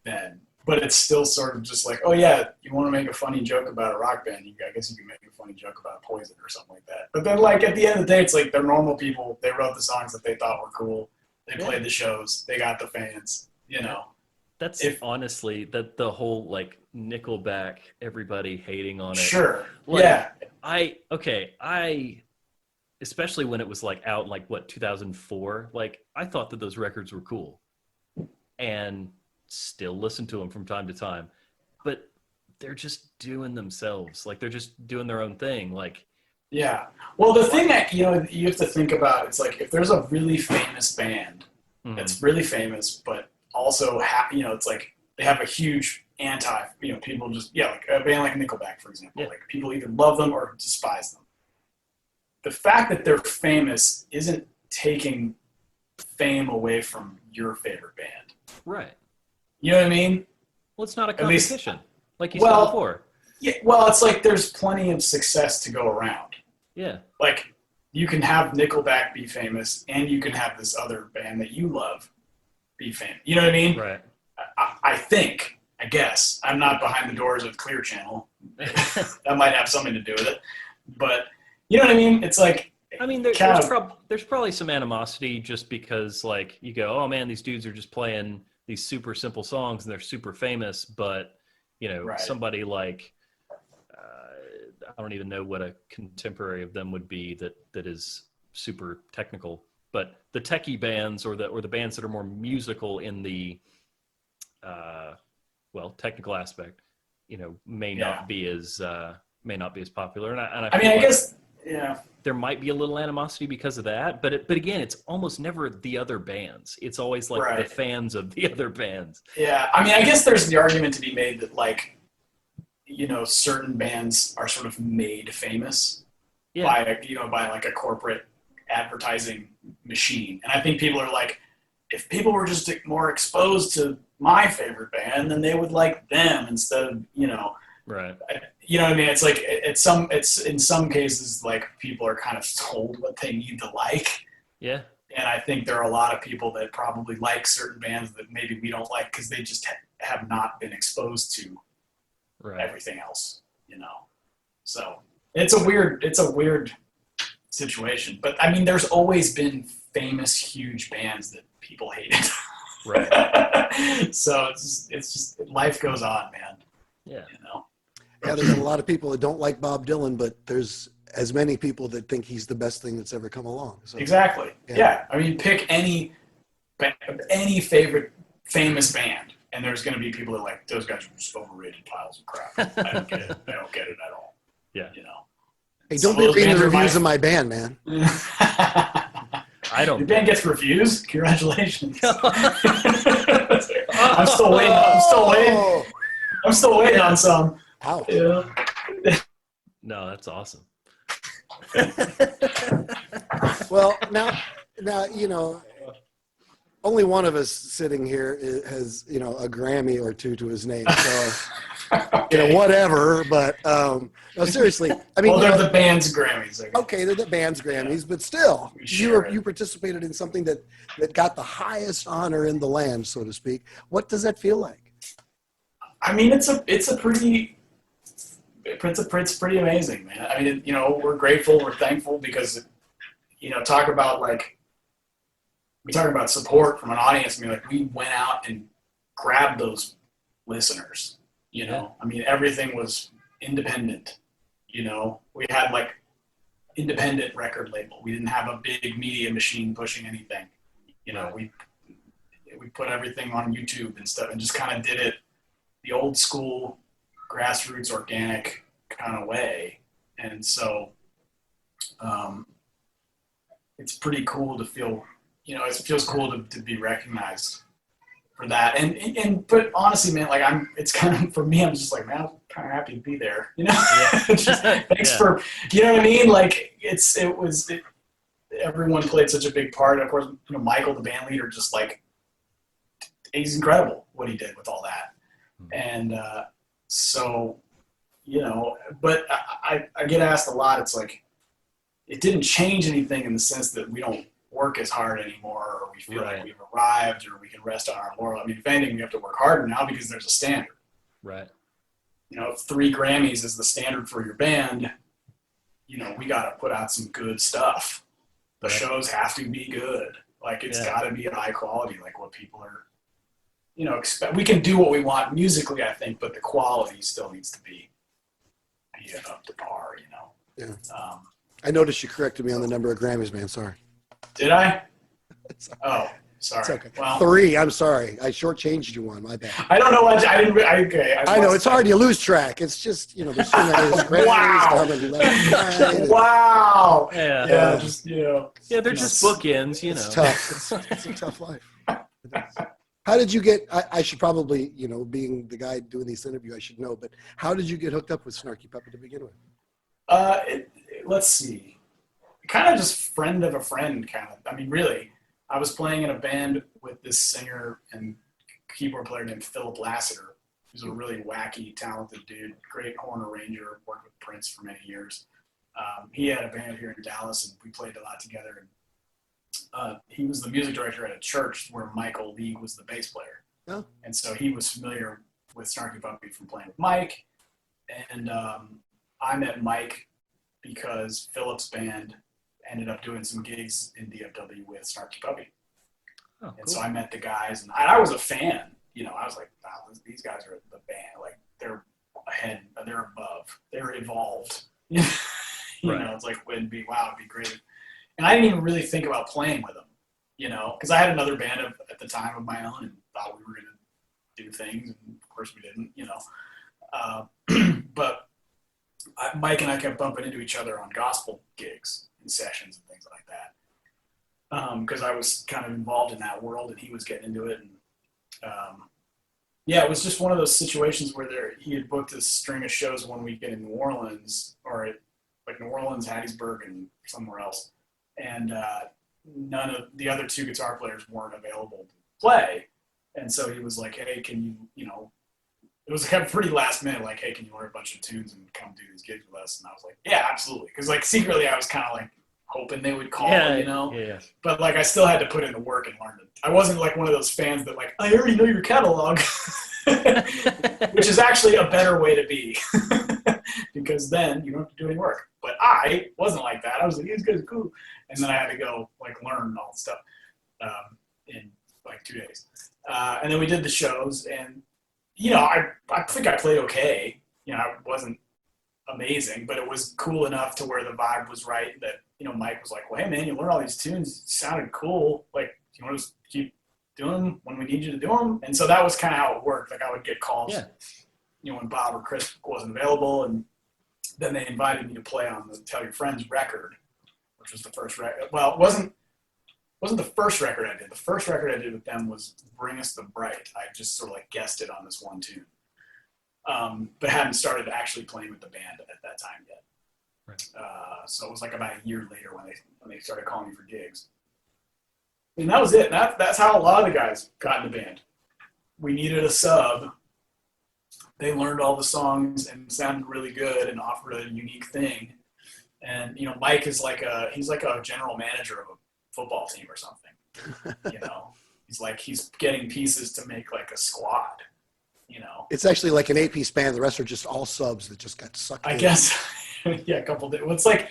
then, but it's still sort of just like, oh yeah, you want to make a funny joke about a rock band? I guess you can make a funny joke about Poison or something like that. But then like at the end of the day, it's like they're normal people. They wrote the songs that they thought were cool. They played the shows. They got the fans. That's honestly that the whole like Nickelback, everybody hating on it. Sure. Like, yeah. I especially when it was like out in like 2004, like I thought that those records were cool and still listen to them from time to time. But they're just doing themselves. Like they're just doing their own thing. Like, Yeah. Well, the thing that, you have to think about, it's like if there's a really famous band that's really famous, but also, it's like they have a huge people just, like a band like Nickelback, for example. Yeah. Like people either love them or despise them. The fact that they're famous isn't taking fame away from your favorite band. right. You know what I mean? Well, it's not a At least- competition, like you said before. Yeah. Well, it's like there's plenty of success to go around. Yeah. Like you can have Nickelback be famous, and you can have this other band that you love be famous. You know what I mean? Right. I guess I'm not behind the doors of Clear Channel. That might have something to do with it, but you know what I mean? It's like, I mean, there's probably some animosity just because, like, you go, oh man, these dudes are just playing these super simple songs and they're super famous, but Right. somebody like I don't even know what a contemporary of them would be that is super technical, but the techie bands or the bands that are more musical in the technical aspect, may not be as popular. And I guess, yeah. There might be a little animosity because of that, but again, it's almost never the other bands. It's always like the fans of the other bands. Yeah, I mean, I guess there's the argument to be made that, like, certain bands are sort of made famous by like a corporate advertising machine. And I think people are like, if people were just more exposed to my favorite band, then they would like them instead of, Right. You know what I mean? It's like it's in some cases like people are kind of told what they need to like. Yeah. And I think there are a lot of people that probably like certain bands that maybe we don't like because they just have not been exposed to everything else, So it's a weird situation. But I mean, there's always been famous, huge bands that people hated. Right. So it's just life goes on, man. Yeah. Yeah, there's a lot of people that don't like Bob Dylan, but there's as many people that think he's the best thing that's ever come along. So, exactly. Yeah. I mean, pick any favorite famous band, and there's going to be people that are like, those guys are just overrated piles of crap. I don't get it. I don't get it at all. Yeah. Hey, don't be reading the reviews of my band, man. I don't. Your band gets reviews? Congratulations. I'm still waiting. I'm still waiting on some. Ouch. No, that's awesome. Well, now, only one of us sitting here has, a Grammy or two to his name. So, whatever. But no, seriously. I mean, they're the band's Grammys. Okay, they're the band's Grammys, but still, you participated in something that got the highest honor in the land, so to speak. What does that feel like? I mean, it's pretty amazing, man. I mean, we're grateful, we're thankful because, talk about support from an audience. I mean, like we went out and grabbed those listeners, I mean, everything was independent, we had like independent record label. We didn't have a big media machine pushing anything, we put everything on YouTube and stuff and just kind of did it the old school grassroots organic kind of way. And so it's pretty cool to feel, it feels cool to be recognized for that. But honestly, man, like it's kind of, for me, I'm just like, man, I'm kind of happy to be there, thanks for, you know what I mean? Like everyone played such a big part. Of course, Michael, the band leader, just like, he's incredible what he did with all that. And so, but I get asked a lot, it's like, it didn't change anything in the sense that we don't work as hard anymore, or we feel like we've arrived, or we can rest on our laurel. I mean, if anything, we have to work harder now because there's a standard. Right. If 3 Grammys is the standard for your band, we got to put out some good stuff. The shows have to be good. Like, it's got to be high quality, like what people are, expect. We can do what we want musically, I think, but the quality still needs to be up to par, Yeah. I noticed you corrected me on the number of Grammys, man. Sorry. Did I? Oh, Sorry. It's okay. Well, 3. I'm sorry. I shortchanged you one. My bad. I don't know what I didn't. Okay. I know it's hard. You lose track. It's just, there's so many scramblers Wow. coming left and right. Wow. Yeah. Yeah. Just Yeah, they're just bookends, It's tough. It's a tough life. How did you get, I should probably, being the guy doing this interview, I should know, but how did you get hooked up with Snarky Puppy to begin with? Let's see. Kind of just friend of a friend, kind of. I mean, really, I was playing in a band with this singer and keyboard player named Philip Lassiter, who's a really wacky, talented dude, great horn arranger, worked with Prince for many years. He had a band here in Dallas, and we played a lot together. And he was the music director at a church where Michael League was the bass player. Oh. And so he was familiar with Snarky Puppy from playing with Mike. And I met Mike because Philip's band ended up doing some gigs in DFW with Snarky Puppy. Oh, cool. And so I met the guys, and I was a fan. I was like, wow, these guys are the band. Like, they're ahead, they're above, they're evolved. It's like, wow, it'd be great. And I didn't even really think about playing with them, because I had another band at the time of my own and thought we were going to do things. And of course we didn't, but Mike and I kept bumping into each other on gospel gigs and sessions and things like that. Because I was kind of involved in that world and he was getting into it. And it was just one of those situations where he had booked a string of shows one weekend in New Orleans, or like New Orleans, Hattiesburg, and somewhere else. And none of the other 2 guitar players weren't available to play. And so he was like, hey, can you, it was kind of pretty last minute, like, hey, can you learn a bunch of tunes and come do these gigs with us? And I was like, yeah, absolutely. Because, like, secretly I was kind of, like, hoping they would call, Yeah. But, like, I still had to put in the work and learn it. I wasn't, like, one of those fans that, like, I already know your catalog, which is actually a better way to be. Because then you don't have to do any work. But I wasn't like that. I was like, these guys are cool. And then I had to go, like, learn all the stuff in, like, 2 days. And then we did the shows, and I think I played okay. I wasn't amazing, but it was cool enough to where the vibe was right that, Mike was like, well, hey, man, you learned all these tunes. It sounded cool. Like, you want to just keep doing them when we need you to do them? And so that was kind of how it worked. Like, I would get calls, when Bob or Chris wasn't available, and then they invited me to play on the Tell Your Friends record, which was the first record. Well, it wasn't the first record I did. The first record I did with them was Bring Us the Bright. I just sort of like guessed it on this one tune. But hadn't started actually playing with the band at that time yet. Right. So it was like about a year later when they started calling me for gigs. And that was it. That's how a lot of the guys got in the band. We needed a sub. They learned all the songs and sounded really good and offered a unique thing. And, Mike is he's like a general manager of a football team or something. He's getting pieces to make like a squad. It's actually like an 8-piece band. The rest are just all subs that just got sucked in. I guess. Yeah, a couple. Well, it's like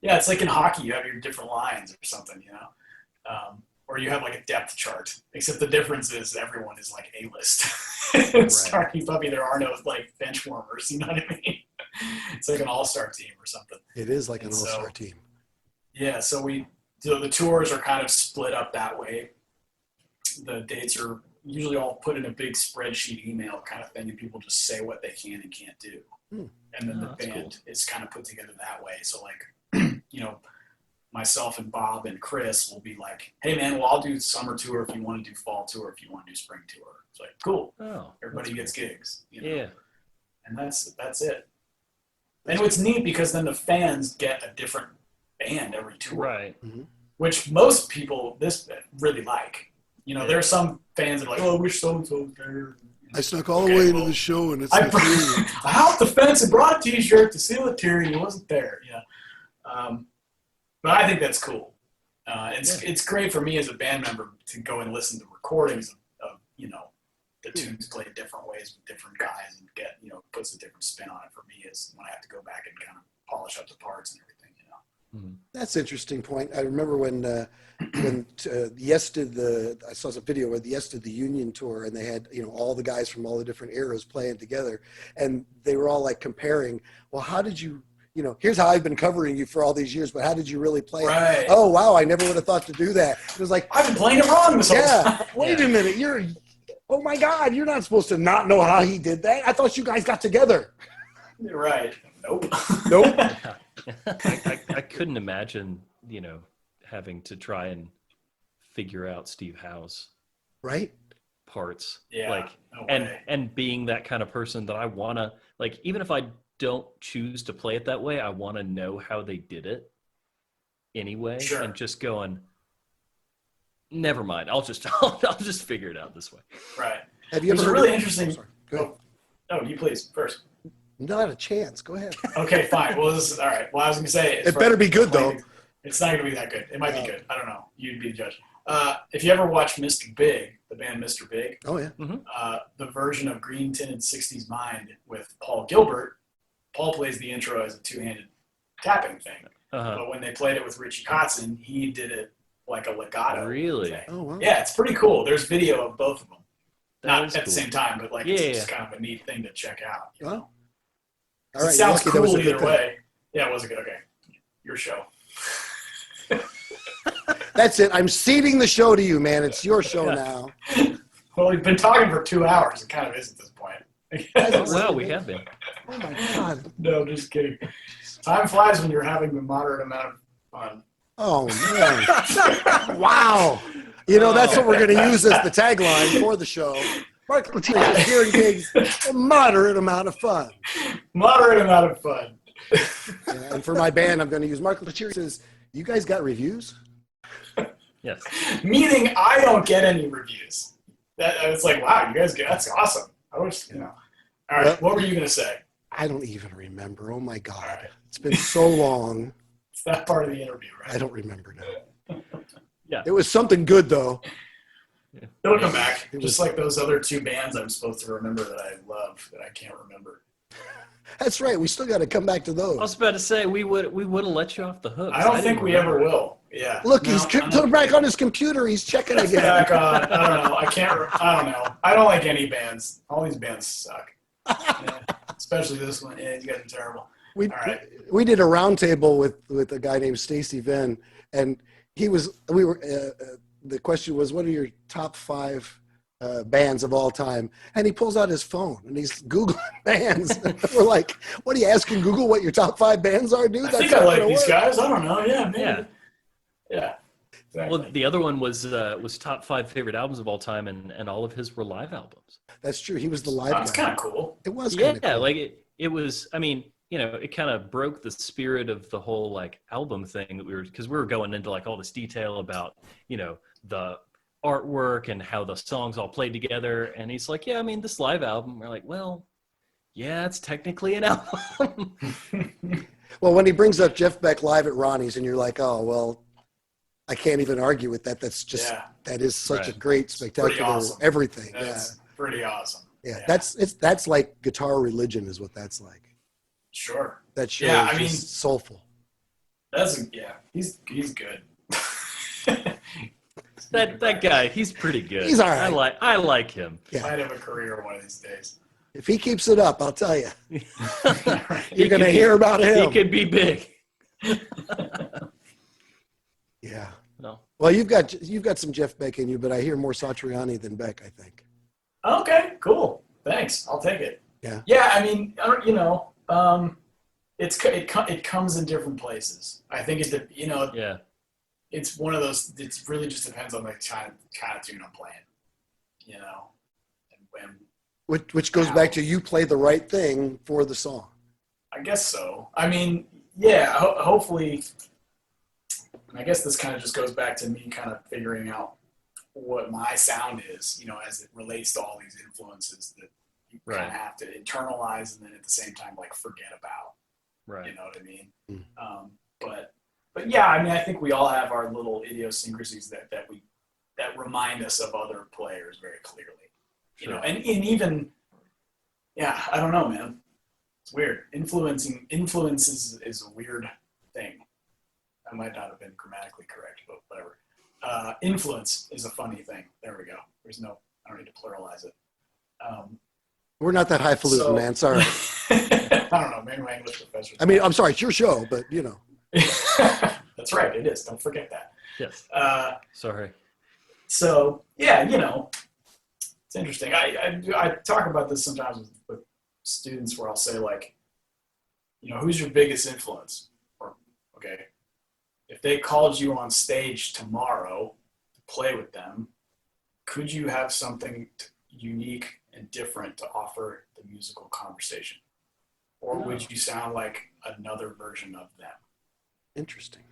in hockey, you have your different lines or something, or you have like a depth chart. Except the difference is everyone is like A-list. Snarky Puppy, there are no like bench warmers. You know what I mean? It's like an all-star team or something. It is like an all-star team. Yeah, so the tours are kind of split up that way. The dates are usually all put in a big spreadsheet email kind of thing, and people just say what they can and can't do. And then the band is kind of put together that way. So like, myself and Bob and Chris will be like, hey man, well, I'll do summer tour if you want to do fall tour, if you want to do spring tour. It's like, cool. Oh, everybody gets gigs. Yeah. And that's it. And it's neat because then the fans get a different band every tour. Right. Mm-hmm. Which most people really like. There are some fans that are like, oh, I wish so-and-so was there. I snuck all the way into the show, and it's I hopped the fence and brought a T-shirt to see Lettieri, and he wasn't there. But I think that's cool. It's great for me as a band member to go and listen to recordings of the tunes played different ways with different guys and get puts a different spin on it for me is when I have to go back and kind of polish up the parts and everything. That's an interesting point. I remember when Yes did I saw some video where Yes did the Union tour, and they had all the guys from all the different eras playing together, and they were all like comparing, well, how did you here's how I've been covering you for all these years, but how did you really play Right. it? Oh, wow, I never would have thought to do that. It was like, I've been playing it wrong this whole time. wait a minute, oh my God, you're not supposed to not know how he did that. I thought you guys got together. Right. Nope. I couldn't imagine, having to try and figure out Steve Howe's Right? parts. Yeah. No way. And being that kind of person that I want to, even if I don't choose to play it that way, I want to know how they did it anyway. Sure. And just going, never mind. I'll just figure it out this way. Right. Have you It's ever heard really of- interesting. Sorry. Go ahead. Oh, you please first. Not a chance. Go ahead. Okay, fine. Well, this is all right. Well, I was gonna say It better be good, though. It's not gonna be that good. It might be good. I don't know. You'd be the judge. If you ever watch Mr. Big, the band Mr. Big, Oh, yeah. the version of Green Tinted 60s Mind with Paul Gilbert, Paul plays the intro as a two-handed tapping thing. Uh-huh. But when they played it with Richie Kotzen, he did it like a legato. Really? thing. Oh, wow. Yeah, it's pretty cool. There's video of both of them. That Not is at the cool. same time, but Yeah, it's just yeah. kind of a neat thing to check out. Wow. All It right. sounds lucky that was cool a good either thing. way. Yeah, it was a good. Okay, your show. That's it. I'm ceding the show to you, man. It's your show now. Well, we've been talking for 2 hours. It kind of is at this point. Oh, wow, we have been. Oh, my God. No, just kidding. Time flies when you're having a moderate amount of fun. Oh, man. Wow. That's what we're going to use as the tagline for the show. Mark Lettieri, gear and gigs, a moderate amount of fun. Moderate amount of fun. Yeah, and for my band, I'm going to use Mark Lettieri says, you guys got reviews? Yes. Meaning I don't get any reviews. It's like, wow, you guys that's awesome. I wish, All right, Well, what were you going to say? I don't even remember. Oh, my God. Right. It's been so long. It's that part of the interview, right? I don't remember now. Yeah. It was something good, though. It'll come back. It Just was- like those other two bands I'm supposed to remember that I love that I can't remember. That's right. We still got to come back to I was those. about to say we would have let you off the hook. I don't didn't think we remember. ever will. Yeah. Look, No, he's I'm back on his computer. He's checking again. back on. I don't know. I don't know. I don't like any bands. All these bands suck. Yeah. Especially this one. Yeah, you guys are terrible. We All right. we did a roundtable with a guy named Stacy Venn, and the question was, what are your top 5 bands of all time? And he pulls out his phone and he's Googling bands. We're like, what are you asking Google what your top 5 bands are, dude? I That's think I not like gonna these work. guys. I don't know. Yeah, maybe. Yeah. Yeah. Exactly. Well, the other one was top 5 favorite albums of all time, and all of his were live albums. That's true. He was the live That's guy. kind of cool. It was Yeah, kind of cool. it was. I mean, it kind of broke the spirit of the whole album thing that because we were going into all this detail about the artwork and how the songs all played together. And he's like, yeah, I mean, this live album. We're like, well, yeah, it's technically an album. Well, when he brings up Jeff Beck live at Ronnie's, and you're like, oh, well, I can't even argue with that. That's just Yeah. that is such a Right. great, spectacular awesome. everything. That's pretty awesome. Yeah. That's like guitar religion is what that's like. Sure. That show Yeah, is I mean- just soulful. He's good. that guy, he's pretty good. He's all right. I like him. Yeah. Might have a career one of these days. If he keeps it up, I'll tell you, He you're going to could hear about be, him. He could be big. Yeah. No. Well, you've got some Jeff Beck in you, but I hear more Satriani than Beck, I think. Okay, cool. Thanks. I'll take it. Yeah. Yeah, I mean, it comes in different places. I think Yeah. it's one of those. It really just depends on the kind of tune I'm playing. And Which goes back to you play the right thing for the song. I guess so. I mean, yeah. Hopefully, I guess this kind of just goes back to me kind of figuring out what my sound is, as it relates to all these influences that you kind of have to internalize and then at the same time forget about. Right. You know what I mean? Mm. But yeah, I mean, I think we all have our little idiosyncrasies that remind us of other players very clearly. Sure. And even, yeah, I don't know, man. It's weird. Influences is a weird thing. I might not have been grammatically correct, but whatever. Influence is a funny thing. There we go. I don't need to pluralize it. We're not that highfalutin, So- man. Sorry. I don't know. Maybe my English professor. I mean, I'm sorry. It's your show, but you know. That's right. It is. Don't forget that. Yes. Sorry. So yeah, it's interesting. I talk about this sometimes with students where I'll say like, who's your biggest influence? Or okay, if they called you on stage tomorrow to play with them, could you have something unique and different to offer the musical conversation? Or would you sound like another version of them? Interesting.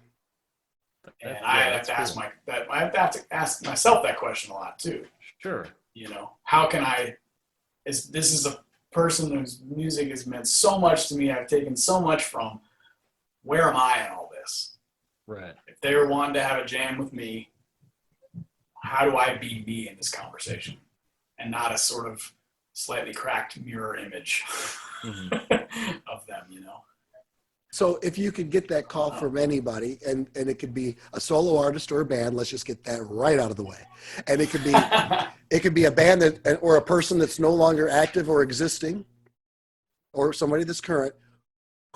And I have to ask I have to ask myself that question a lot too. Sure. How can this is a person whose music has meant so much to me, I've taken so much from, where am I in all this? Right. If they were wanting to have a jam with me, how do I be me in this conversation? And not a sort of slightly cracked mirror image of them, So if you could get that call from anybody, and it could be a solo artist or a band, let's just get that right out of the way. And it could be a band or a person that's no longer active or existing, or somebody that's current.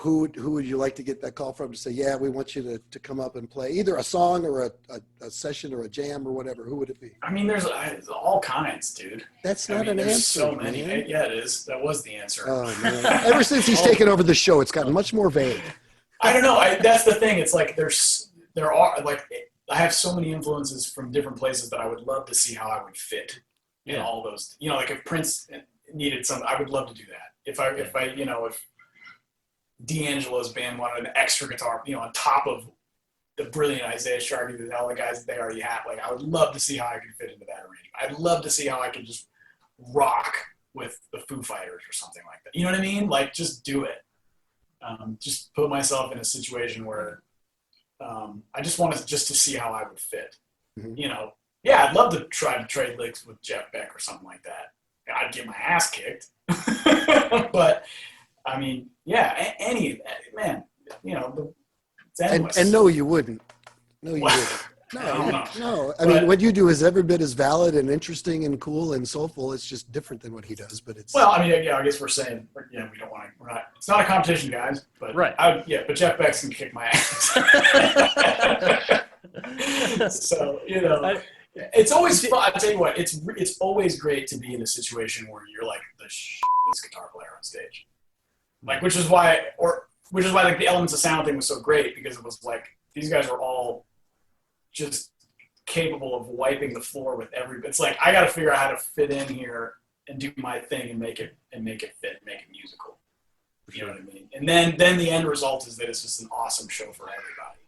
Who would you like to get that call from to say, yeah, we want you to come up and play either a song or a session or a jam or whatever? Who would it be? I mean, there's all kinds, dude. That's not an there's answer. so many. Man. Yeah, it is. That was the answer. Oh man! Ever since he's taken over the show, it's gotten much more vague. I don't know. that's the thing. It's like there are like I have so many influences from different places that I would love to see how I would fit in all those. Like if Prince needed some, I would love to do that. If D'Angelo's band wanted an extra guitar, on top of the brilliant Isaiah Sharkey and all the guys that they already have, like I would love to see how I could fit into that arrangement. I'd love to see how I could just rock with the Foo Fighters or something like that. You know what I mean? Like just do it. Just put myself in a situation where I just wanted to see how I would fit. Mm-hmm. Yeah, I'd love to try to trade licks with Jeff Beck or something like that. I'd get my ass kicked, but I mean, yeah, any of that, man. It's endless. And no, you wouldn't. No, you wouldn't. No. I mean, what you do is every bit as valid and interesting and cool and soulful. It's just different than what he does. But it's I mean, I guess we're saying, we don't want to. We're not. It's not a competition, guys. But right. But Jeff Beck's can kick my ass. So it's always fun. I tell you what, it's always great to be in a situation where you're like the shittiest guitar player on stage. Like, which is why like the Elements of Sound thing was so great, because it was like these guys were all just capable of wiping the floor with it's like I got to figure out how to fit in here and do my thing and make it fit, make it musical. You know what I mean? And then the end result is that it's just an awesome show for everybody.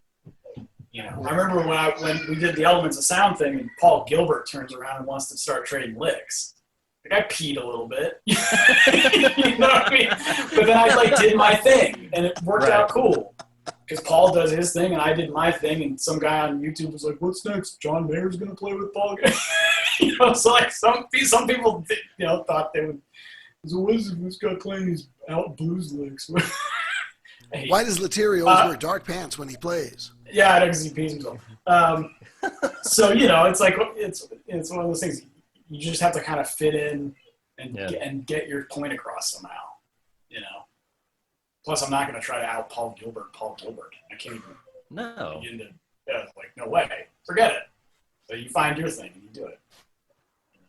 I remember when we did the Elements of Sound thing and Paul Gilbert turns around and wants to start trading licks. Like I peed a little bit, you know what I mean? But then I did my thing, and it worked out cool. Because Paul does his thing, and I did my thing, and some guy on YouTube was like, "What's next? John Mayer's gonna play with Paul." So like some people, thought they would. So what is this guy playing these out blues licks? Why does Lettieri always wear dark pants when he plays? Yeah, I know, because he pees himself. So it's like it's one of those things. You just have to kind of fit in and get your point across somehow, Plus, I'm not going to try to out Paul Gilbert. I can't even. No. Begin to, like, no way. Forget it. So you find your thing and you do it.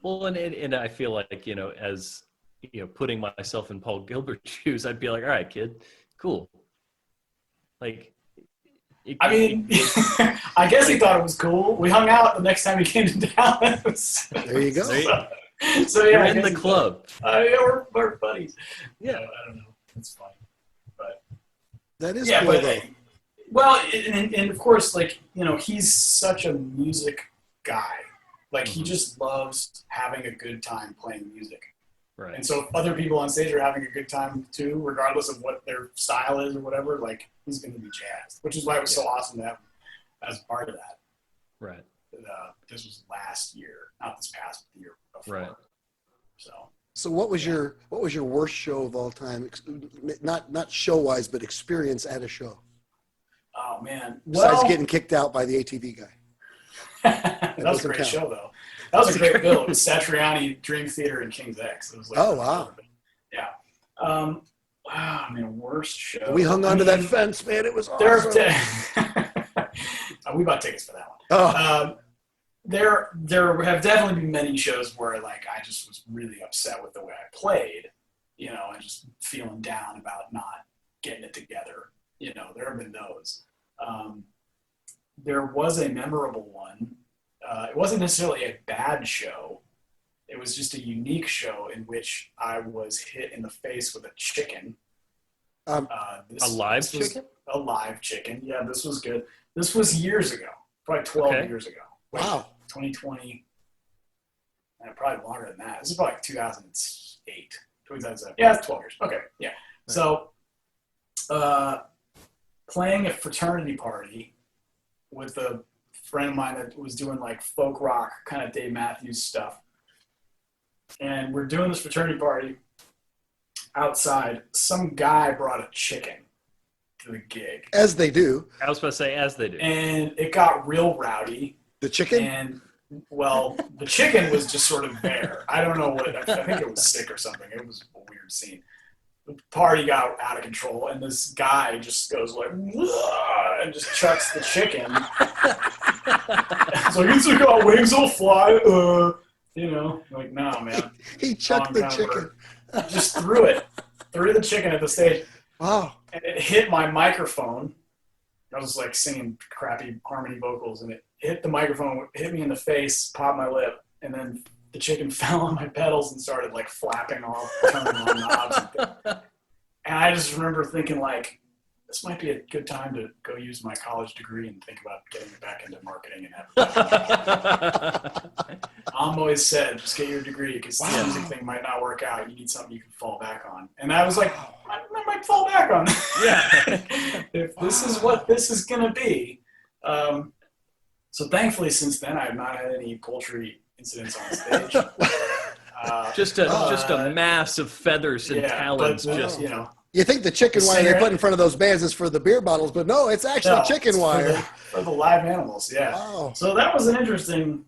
Well, and I feel like, as, putting myself in Paul Gilbert's shoes, I'd be like, all right, kid, cool. Like, I guess he thought it was cool. We hung out the next time he came to Dallas. there you go. So yeah, you're in the club. We're buddies. Yeah. I don't know. It's fun. But that is cool, though. Well, and of course, like, he's such a music guy. Like, he just loves having a good time playing music. Right. And so if other people on stage are having a good time too, regardless of what their style is or whatever, like, he's going to be jazzed, which is why it was so awesome to have him as part of that. Right. This was last year, not this past year before. Right. So what was your worst show of all time? Not show wise, but experience at a show. Oh man! Besides getting kicked out by the ATV guy. That was a great show, though. That was a great bill. It was Satriani Dream Theater and King's X. It was like, oh wow! Yeah. Wow, I mean, worst show. We hung on to that fence, man. It was awesome. We bought tickets for that one. Oh. There have definitely been many shows where like I just was really upset with the way I played, you know, and just feeling down about not getting it together. You know, there have been those. There was a memorable one. It wasn't necessarily a bad show. It was just a unique show in which I was hit in the face with a chicken. A live chicken? A live chicken. Yeah, this was good. This was years ago, probably 12 years ago. Wow. 2020. And probably longer than that. This is probably 2008, 2007. Yeah, it's 12 years. Okay, yeah. Right. So, playing a fraternity party with a friend of mine that was doing like folk rock, kind of Dave Matthews stuff. And we're doing this fraternity party outside. Some guy brought a chicken to the gig. As they do. I was about to say, as they do. And it got real rowdy. The chicken? And, well, the chicken was just sort of there. I don't know what, I think it was sick or something. It was a weird scene. The party got out of control, and this guy just goes like, and just chucks the chicken. It's like, it's got wings will fly. You know, like, no, man. He chucked the chicken. Just threw the chicken at the stage. Wow. And it hit my microphone. I was like singing crappy harmony vocals, and it hit the microphone, hit me in the face, popped my lip, and then the chicken fell on my pedals and started like flapping off, turning on knobs. And I just remember thinking like, this might be a good time to go use my college degree and think about getting back into marketing and advertising. Mom always said, just get your degree because the music thing might not work out. You need something you can fall back on. And I was like, I might fall back on. Yeah. If this is what this is going to be. So thankfully, since then, I have not had any poultry incidents on stage. Just a mass of feathers and talons. But, just you know. You think the chicken wire they put in front of those bands is for the beer bottles, but no, it's actually chicken wire. For the live animals, yeah. Wow. So that was an interesting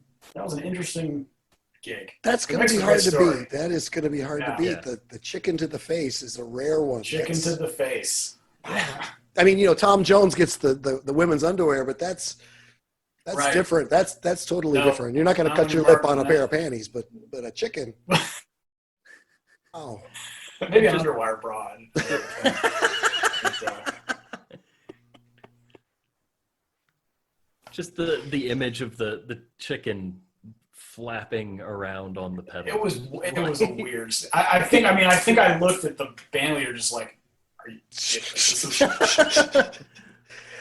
gig. That's going to be hard to beat. That is going to be hard to beat. Yeah. The chicken to the face is a rare one. Chicken to the face. Yeah. I mean, you know, Tom Jones gets the women's underwear, but that's right. Different. That's totally different. You're not going to cut your lip on a pair of panties, but a chicken. Oh. Maybe an underwire bra. Just the image of the chicken flapping around on the pedal. It was a weird. I think I looked at the band leader just like, are you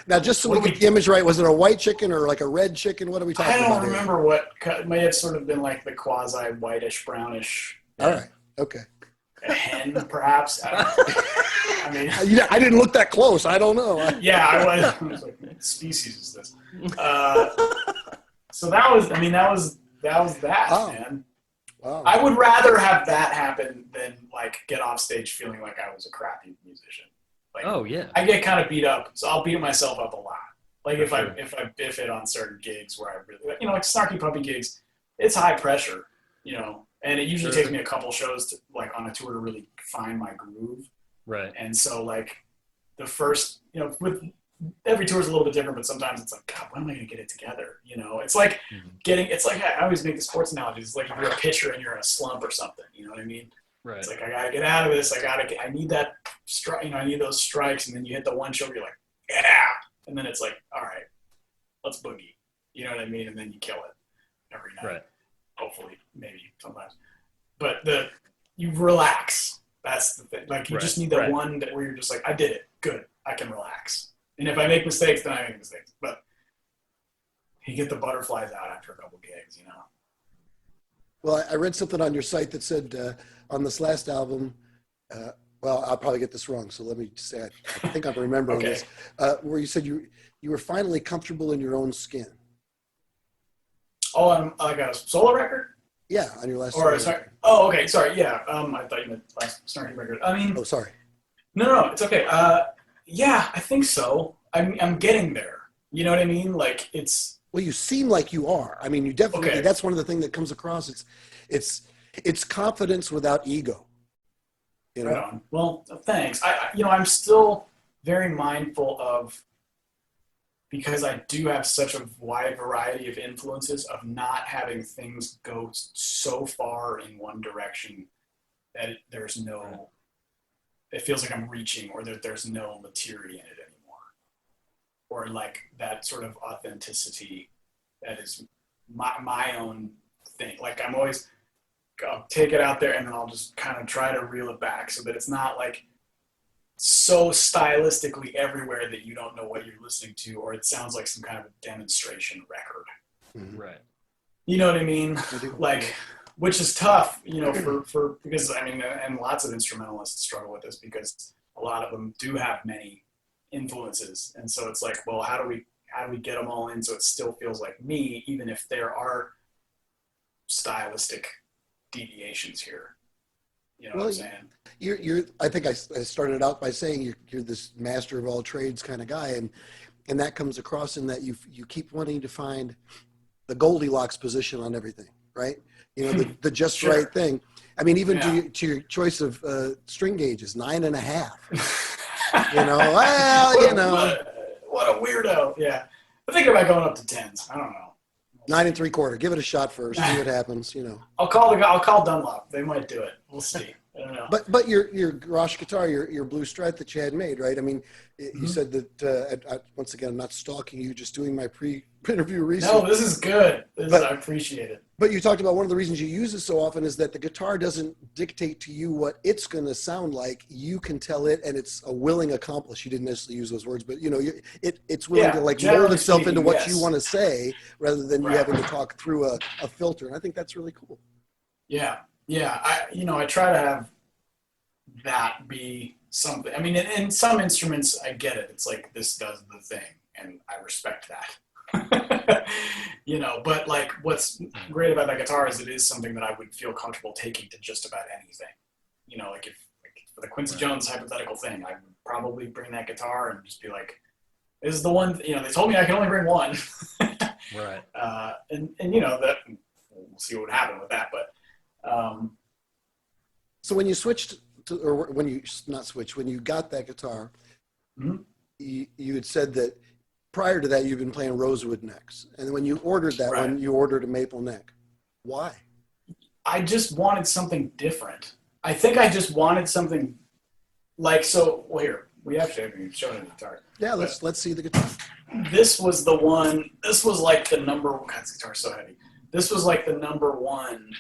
Now, just so we get the image right, was it a white chicken or like a red chicken? What are we talking about? I don't remember what. It may have sort of been like the quasi whitish, brownish. All right. Okay. A hen, perhaps. I mean, I didn't look that close. I don't know. Yeah, I was like, what species is this? So that was that, man. Wow. I would rather have that happen than like get off stage feeling like I was a crappy musician. Like, oh yeah, I get kind of beat up, so I'll beat myself up a lot. Like if I biff it on certain gigs where I really, you know, like Snarky Puppy gigs, it's high pressure, you know. And it usually takes me a couple shows to, like, on a tour to really find my groove. Right. And so, like, the first, you know, with every tour is a little bit different, but sometimes it's like, God, when am I going to get it together? You know, it's like it's like, I always make the sports analogies. It's like if you're a pitcher and you're in a slump or something, you know what I mean? Right. It's like, I got to get out of this. I need that strike, you know, I need those strikes. And then you hit the one show where you're like, yeah. And then it's like, all right, let's boogie. You know what I mean? And then you kill it every night. Right. Hopefully, maybe sometimes, but you relax. That's the thing. Like you just need that one where you're just like, I did it. Good. I can relax. And if I make mistakes, then I make mistakes. But you get the butterflies out after a couple gigs, you know. Well, I read something on your site that said on this last album. Well, I'll probably get this wrong, so let me say I think I'm remembering this. Where you said you were finally comfortable in your own skin. Oh, on like a solo record? Yeah, on your last. Or sorry. Oh, okay. Sorry. Yeah. I thought you meant last Snarky record. I mean. Oh, sorry. No, it's okay. Yeah, I think so. I'm getting there. You know what I mean? Like it's. Well, you seem like you are. I mean, you definitely. Okay. That's one of the things that comes across. It's confidence without ego. You know? Right on. Well, thanks. I'm still very mindful of, because I do have such a wide variety of influences, of not having things go so far in one direction that it feels like I'm reaching, or that there's no materia in it anymore. Or like that sort of authenticity that is my own thing. Like I'm always, I'll take it out there and then I'll just kind of try to reel it back so that it's not like so stylistically everywhere that you don't know what you're listening to, or it sounds like some kind of a demonstration record. Mm-hmm. Right. You know what I mean? Like, which is tough, for because I mean, and lots of instrumentalists struggle with this because a lot of them do have many influences, and so it's like, well, how do we get them all in so it still feels like me, even if there are stylistic deviations here. You know what I'm saying? You're. I think I started out by saying you're this master of all trades kind of guy, and that comes across in that you keep wanting to find the Goldilocks position on everything, right? You know, the just Sure. right thing. I mean, even to your choice of string gauges, 9.5. You know, well, What a weirdo. Yeah, I'm thinking about going up to 10s. I don't know. 9 3/4. Give it a shot first. See what happens. You know. I'll call Dunlop. They might do it. We'll see. I don't know. But your garage guitar, your blue stripe that you had made, right? I mean, you said that once again, I'm not stalking you, just doing my pre-interview research. No, this is good. I appreciate it. But you talked about one of the reasons you use it so often is that the guitar doesn't dictate to you what it's going to sound like. You can tell it, and it's a willing accomplice. You didn't necessarily use those words, but it's willing to mold itself into what you want to say, rather than you having to talk through a filter. And I think that's really cool. Yeah. I try to have that be something. I mean, in some instruments, I get it. It's like, this does the thing, and I respect that. But like, what's great about that guitar is it is something that I would feel comfortable taking to just about anything. Like if for the Quincy Jones hypothetical thing, I would probably bring that guitar and just be like, this is the one. They told me I can only bring one. Right. And that we'll see what would happen with that, but. So when you switched to, or when you not switched, when you got that guitar, you had said that prior to that you've been playing rosewood necks, and when you ordered that one, you ordered a maple neck. Why? I just wanted something different. I think I just wanted something like so. Well, here we actually haven't shown the guitar. Yeah, let's see the guitar. This was the one. This was like the number. God, this guitar's so heavy. This was like the number one.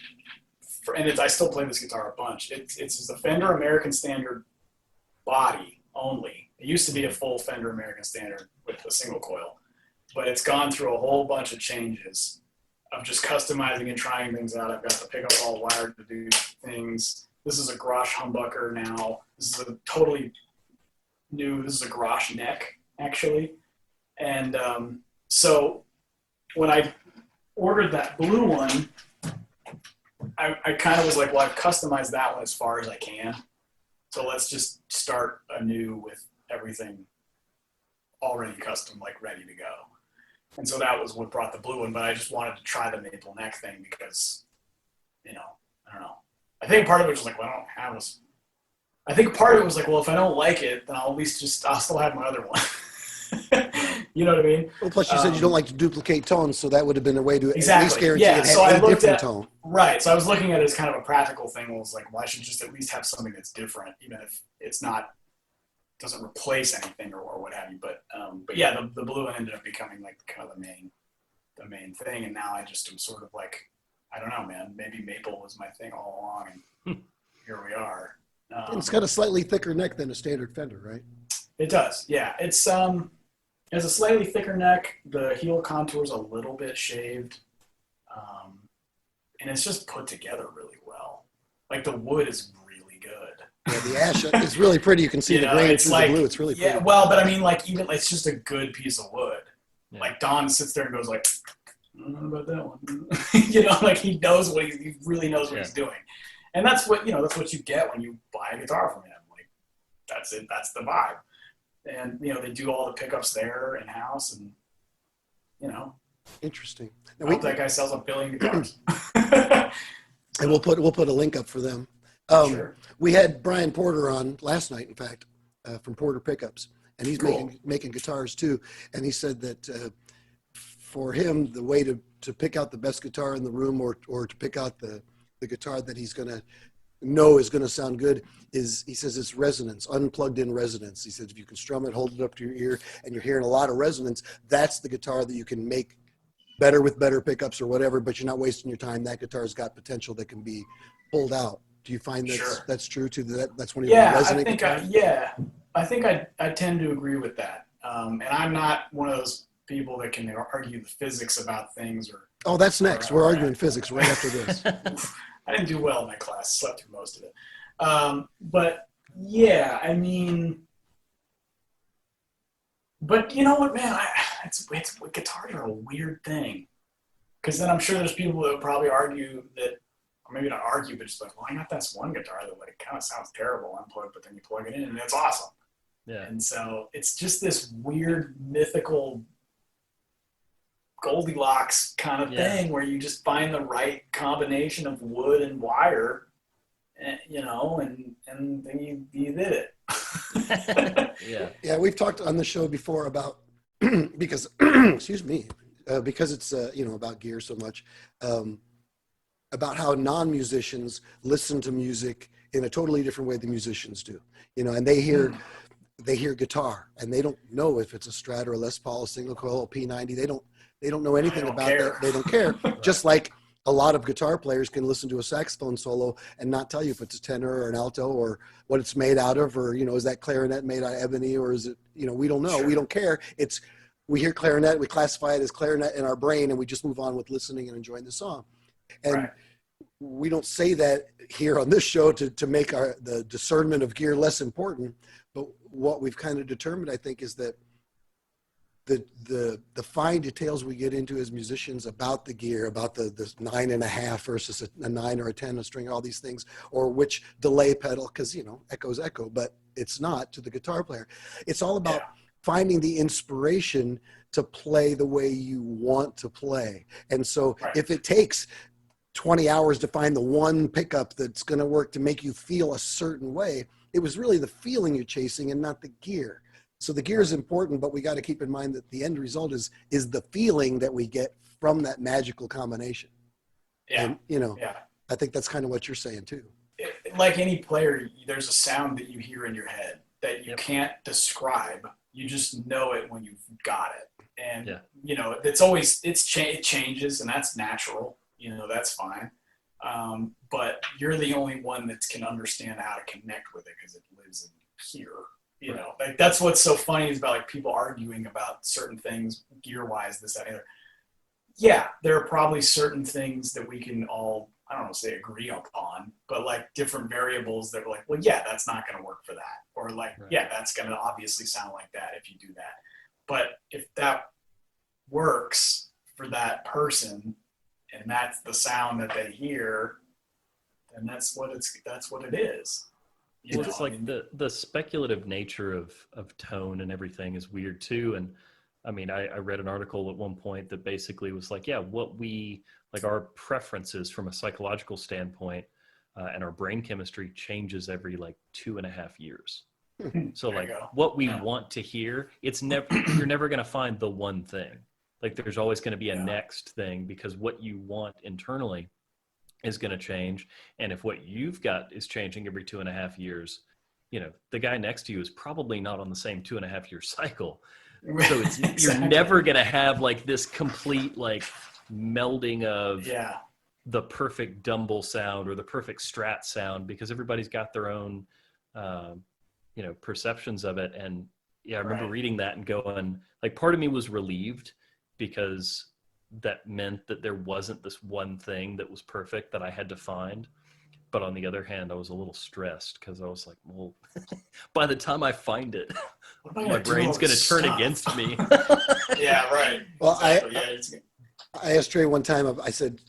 I still play this guitar a bunch. It's the Fender American Standard body only. It used to be a full Fender American Standard with a single coil, but it's gone through a whole bunch of changes of just customizing and trying things out. I've got the pickup all wired to do things. This is a Grosh humbucker now. This is a totally new. This is a Grosh neck actually, and so when I ordered that blue one. I kind of was like, well, I've customized that one as far as I can. So let's just start anew with everything already custom, like ready to go. And so that was what brought the blue one, but I just wanted to try the maple neck thing because, I don't know. I think part of it was like, well, I don't have this. I think part of it was like, well, if I don't like it, then I'll at least I'll still have my other one. You know what I mean? Well, plus you said you don't like to duplicate tones, so that would have been a way to exactly. at least guarantee it had a different tone. Right. So I was looking at it as kind of a practical thing. I was like, well, I should just at least have something that's different, even if it's doesn't replace anything or what have you. But yeah, the blue one ended up becoming like kind of the main thing. And now I just am sort of like, I don't know, man, maybe maple was my thing all along, and here we are. It's got a slightly thicker neck than a standard Fender, right? It does. Yeah. It has a slightly thicker neck. The heel contour's a little bit shaved. And it's just put together really well. Like the wood is really good. Yeah, the ash is really pretty. You can see the grain through the blue. It's really pretty. Yeah, well, but I mean, like, even it's just a good piece of wood. Yeah. Like Don sits there and goes like, I don't know about that one. Like he knows he really knows what he's doing. And that's what you get when you buy a guitar from him. Like that's it. That's the vibe. And, they do all the pickups there in-house and, Interesting. I hope that guy sells a billion guitars. And we'll put a link up for them. Sure. We had Brian Porter on last night, in fact, from Porter Pickups, and he's Cool. making guitars too. And he said that for him, the way to pick out the best guitar in the room, or to pick out the guitar that he's going to know is going to sound good, is, he says, it's resonance, unplugged in resonance. He says if you can strum it, hold it up to your ear, and you're hearing a lot of resonance, that's the guitar that you can make better with better pickups or whatever, but you're not wasting your time. That guitar's got potential that can be pulled out. Do you find that's true too? That's one of your resonant guitars? I think I tend to agree with that. And I'm not one of those people that can argue the physics about things. Oh, that's next. We're arguing physics right after this. I didn't do well in my class. Slept through most of it. But yeah, I mean, but you know what, man? Guitars are a weird thing. Because then I'm sure there's people that would probably argue that, or maybe not argue, but just like, well, I got this one guitar that like kind of sounds terrible unplugged, but then you plug it in and it's awesome. Yeah. And so it's just this weird mythical Goldilocks kind of thing where you just find the right combination of wood and wire, and, you know, and then you did it. Yeah, we've talked on the show before about because excuse me, because it's you know, about gear so much, about how non-musicians listen to music in a totally different way than musicians do. You know, and they hear guitar and they don't know if it's a Strat or a Les Paul, a single coil, a P90. They don't know anything about that. They don't care. Just like a lot of guitar players can listen to a saxophone solo and not tell you if it's a tenor or an alto or what it's made out of, or, you know, is that clarinet made out of ebony, or is it, you know, we don't know. Sure. We don't care. We hear clarinet, we classify it as clarinet in our brain, and we just move on with listening and enjoying the song. And we don't say that here on this show to make the discernment of gear less important. But what we've kind of determined, I think, is that the fine details we get into as musicians about the gear, about the 9.5 versus a 9 or a 10, a string, all these things, or which delay pedal, because, you know, echo's echo, but it's not to the guitar player. It's all about finding the inspiration to play the way you want to play. And so if it takes 20 hours to find the one pickup that's going to work to make you feel a certain way, it was really the feeling you're chasing and not the gear. So the gear is important, but we got to keep in mind that the end result is the feeling that we get from that magical combination. Yeah. And, you know, I think that's kind of what you're saying too. Like any player, there's a sound that you hear in your head that you can't describe. You just know it when you've got it. And, you know, it changes, and that's natural. You know, that's fine. But you're the only one that can understand how to connect with it because it lives in here. You know, like that's what's so funny is about like people arguing about certain things gear wise, this, that, and the other. Yeah, there are probably certain things that we can all, I don't know, say agree upon, but like different variables that are like, well, yeah, that's not going to work for that. Or like, yeah, that's going to obviously sound like that if you do that. But if that works for that person and that's the sound that they hear, then that's what it is. It's like the speculative nature of tone and everything is weird too. And I mean, I read an article at one point that basically was like, what we, like our preferences from a psychological standpoint and our brain chemistry changes every like 2.5 years. So like what we want to hear, you're never going to find the one thing. Like there's always going to be a next thing, because what you want internally is going to change. And if what you've got is changing every 2.5 years, you know, the guy next to you is probably not on the same 2.5 year cycle. So you're never going to have like this complete like melding of the perfect Dumble sound or the perfect Strat sound, because everybody's got their own, you know, perceptions of it. And I remember reading that and going, like, part of me was relieved because that meant that there wasn't this one thing that was perfect that I had to find. But on the other hand, I was a little stressed because I was like, well, by the time I find it, my brain's going to turn against me. Yeah, right. Well, exactly. I asked Trey one time, I said,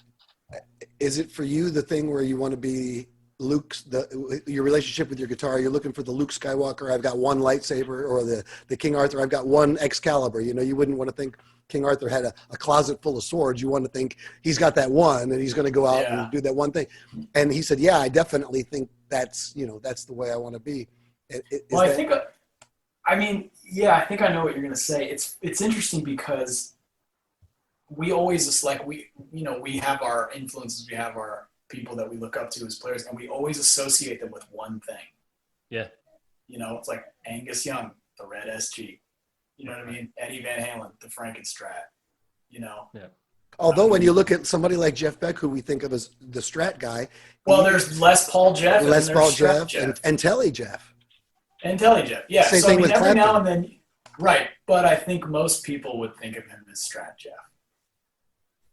is it for you the thing where you want to be your relationship with your guitar, you're looking for the Luke Skywalker, I've got one lightsaber, or the King Arthur, I've got one Excalibur? You know, you wouldn't want to think King Arthur had a closet full of swords. You want to think he's got that one and he's going to go out and do that one thing. And he said, yeah, I definitely think that's the way I want to be. Well, I think I know what you're going to say. It's interesting because we always just like we have our influences, we have our people that we look up to as players, and we always associate them with one thing. Yeah. It's like Angus Young, the Red SG. You know what I mean? Eddie Van Halen, the Frankenstrat. Yeah. Although when you look at somebody like Jeff Beck, who we think of as the Strat guy, well, there's Les Paul Jeff, and Telly Jeff. And Telly Jeff, yeah. Same thing with every Clapton. now and then, right? But I think most people would think of him as Strat Jeff.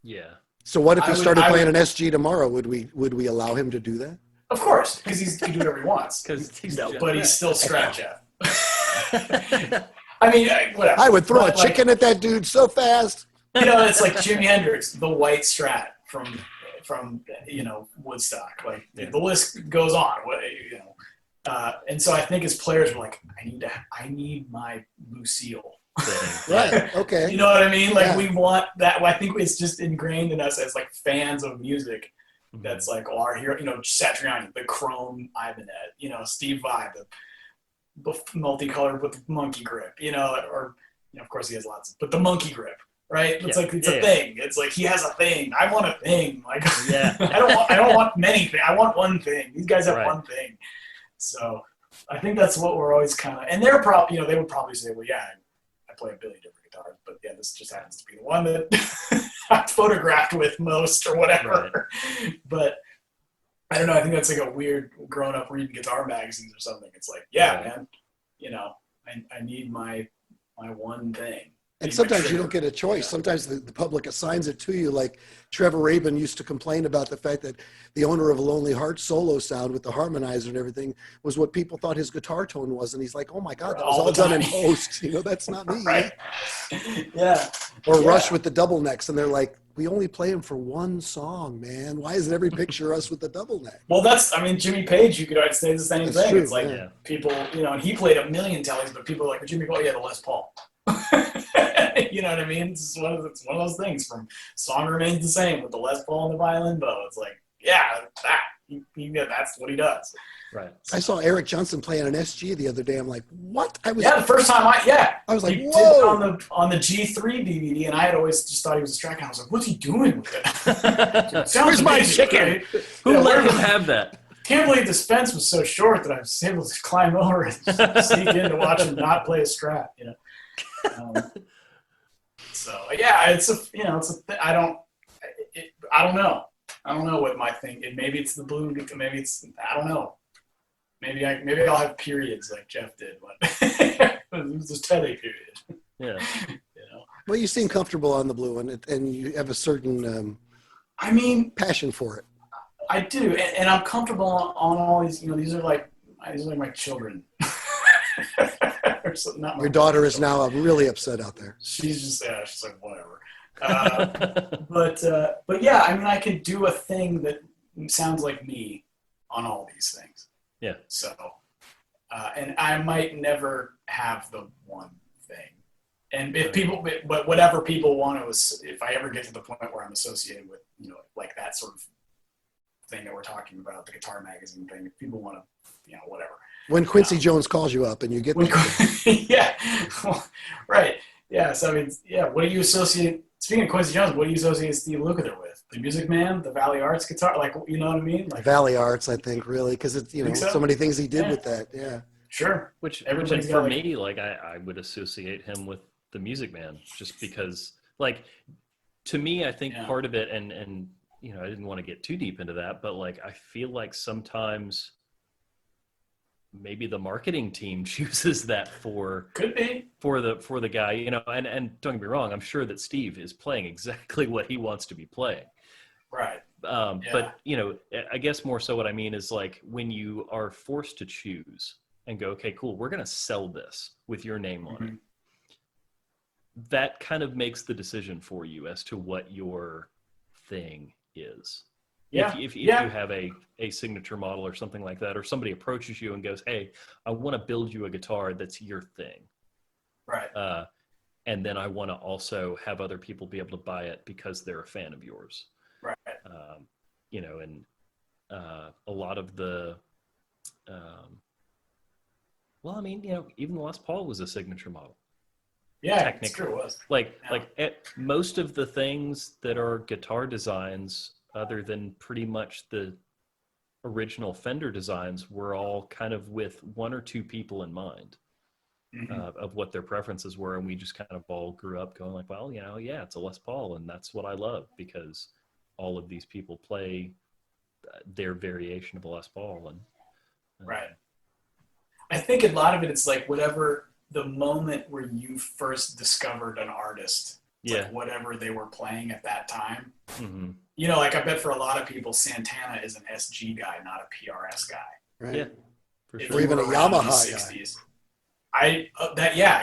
Yeah. So what if he started playing an SG tomorrow? Would we allow him to do that? Of course, because he can do whatever he wants. Because he's still Strat Jeff. I mean, whatever. I would throw a chicken at that dude so fast. It's like Jimi Hendrix, the white Strat from Woodstock. Like the list goes on. And so I think as players, we're like, I need my Lucille. Right. Okay. You know what I mean? Like we want that. I think it's just ingrained in us as like fans of music. That's like our hero. Satriani, the Chrome Ibanez. Steve Vai, the multicolored with the monkey grip. Of course he has lots, but the monkey grip. Right? It's a thing. It's like he has a thing. I want a thing. Like I don't want many things. I want one thing. These guys have one thing. So I think that's what we're always kind of, and they're probably, they would probably say, well, yeah, I play a billion different guitars, but yeah, this just happens to be the one that I photographed with most or whatever. Right. But I don't know. I think that's like a weird growing up reading guitar magazines or something. It's like, man, I need my one thing. And sometimes you don't get a choice. Sometimes the public assigns it to you. Like Trevor Rabin used to complain about the fact that the owner of a Lonely Hearts solo sound with the harmonizer and everything was what people thought his guitar tone was. And he's like, oh my God, that was all done in post. That's not me. Right. Yeah. Or Rush with the double necks. And they're like, we only play them for one song, man. Why isn't every picture us with the double neck? Well, Jimmy Page, you could say the same thing. True, it's like people, and he played a million Tellys, but people are like, Jimmy Paul, the Les Paul. You know what I mean? It's one of those things. From Song Remains the Same with the Les Paul and the violin bow. It's like, that's what he does. Right. I saw Eric Johnson playing an SG the other day. I'm like, what? The first time I was like, he whoa. Did it on the G3 DVD, and I had always just thought he was a Strat guy. I was like, what's he doing with it? Where's my chicken? Right? Who let him have that? Can't believe this fence was so short that I was able to climb over and sneak in to watch him not play a Strat. So I don't know. I don't know what my thing. Maybe it's the blue. Maybe it's, I don't know. Maybe I'll have periods like Jeff did. But it was a Telly period. Yeah. Well, you seem comfortable on the blue one, and you have a certain passion for it. I do, and I'm comfortable on all these. These are like my children. Your daughter is now really upset out there. She's just she's like, whatever. But yeah, I could do a thing that sounds like me on all these things. Yeah. So, and I might never have the one thing. And if but whatever people want to, if I ever get to the point where I'm associated with, like that sort of thing that we're talking about, the guitar magazine thing, if people want to, whatever. When Quincy Jones calls you up and you get yeah, well, right. Yeah. So what do you associate? Speaking of Quincy Jones, what do you associate Steve Lukather with? The Music Man, the Valley Arts guitar, like, you know what I mean? Like Valley Arts, I think, really, because it's so many things he did with that. Yeah. Sure. Which for me, like I would associate him with the Music Man, just because, like, to me, I think part of it, and I didn't want to get too deep into that, but like I feel like sometimes maybe the marketing team chooses that for the guy, and don't get me wrong, I'm sure that Steve is playing exactly what he wants to be playing. Right. But I guess more so what I mean is, like, when you are forced to choose and go, okay, cool, we're going to sell this with your name on it. That kind of makes the decision for you as to what your thing is. Yeah. If you have a signature model or something like that, or somebody approaches you and goes, hey, I want to build you a guitar that's your thing. Right. And then I want to also have other people be able to buy it because they're a fan of yours. Right. A lot of the well, I mean, even the Les Paul was a signature model. Yeah, it sure was. Most of the things that are guitar designs, other than pretty much the original Fender designs, were all kind of with one or two people in mind of what their preferences were, and we just kind of all grew up going like, well, yeah, it's a Les Paul, and that's what I love because all of these people play their variation of a Les Paul, and right. I think a lot of it is like whatever the moment where you first discovered an artist, like whatever they were playing at that time. Like I bet for a lot I bet Santana is an SG guy, not a PRS guy. Right. Yeah, for sure. Or even a Yamaha 60s. I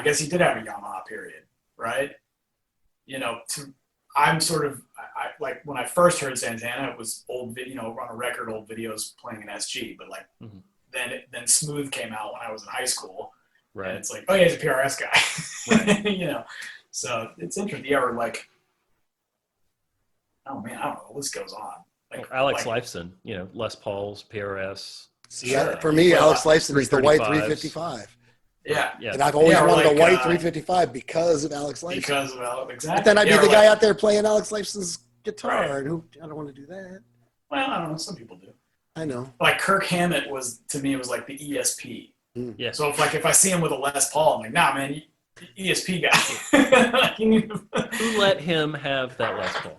guess he did have a Yamaha period, right? I'm sort of like when I first heard Santana, it was old, on a record, old videos playing an SG, but like then Smooth came out when I was in high school, right? And it's like, oh yeah, he's a PRS guy, right. So it's interesting. Yeah, or like, oh man, I don't know. The list goes on. Like Alex Lifeson, Les Paul's PRS. Yeah, for me, Alex Lifeson is the white 355. Yeah. And I've always wanted a white 355 because of Alex Lifeson. Because of Alex, exactly. But then I'd be the guy out there playing Alex Lifeson's guitar, and I don't want to do that. Well, I don't know. Some people do. I know. Like Kirk Hammett to me, it was like the ESP. Yeah. So if I see him with a Les Paul, I'm like, nah, man, ESP guy. Who let him have that Les Paul?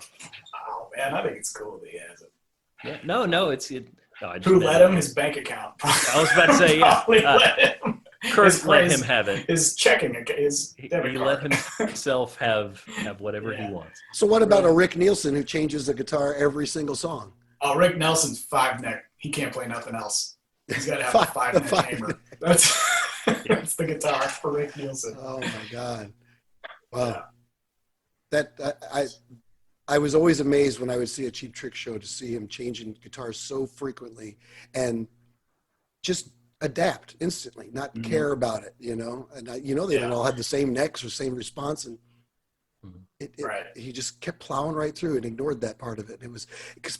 Oh man, I think it's cool that he has it. Yeah. No, Who let him? His bank account. I was about to say, yeah. Let him. Kurt let him have it. His checking account, his debit he card. let himself have whatever he wants. So what about a Rick Nielsen who changes the guitar every single song? Oh, Rick Nelson's 5-neck. He can't play nothing else. He's got to have a 5-neck hammer. That's the guitar for Rick Nielsen. Oh my God! Wow. Yeah. I was always amazed when I would see a Cheap Trick show to see him changing guitars so frequently and just adapt instantly, not care about it, And they don't all have the same necks or same response, and he just kept plowing right through and ignored that part of it.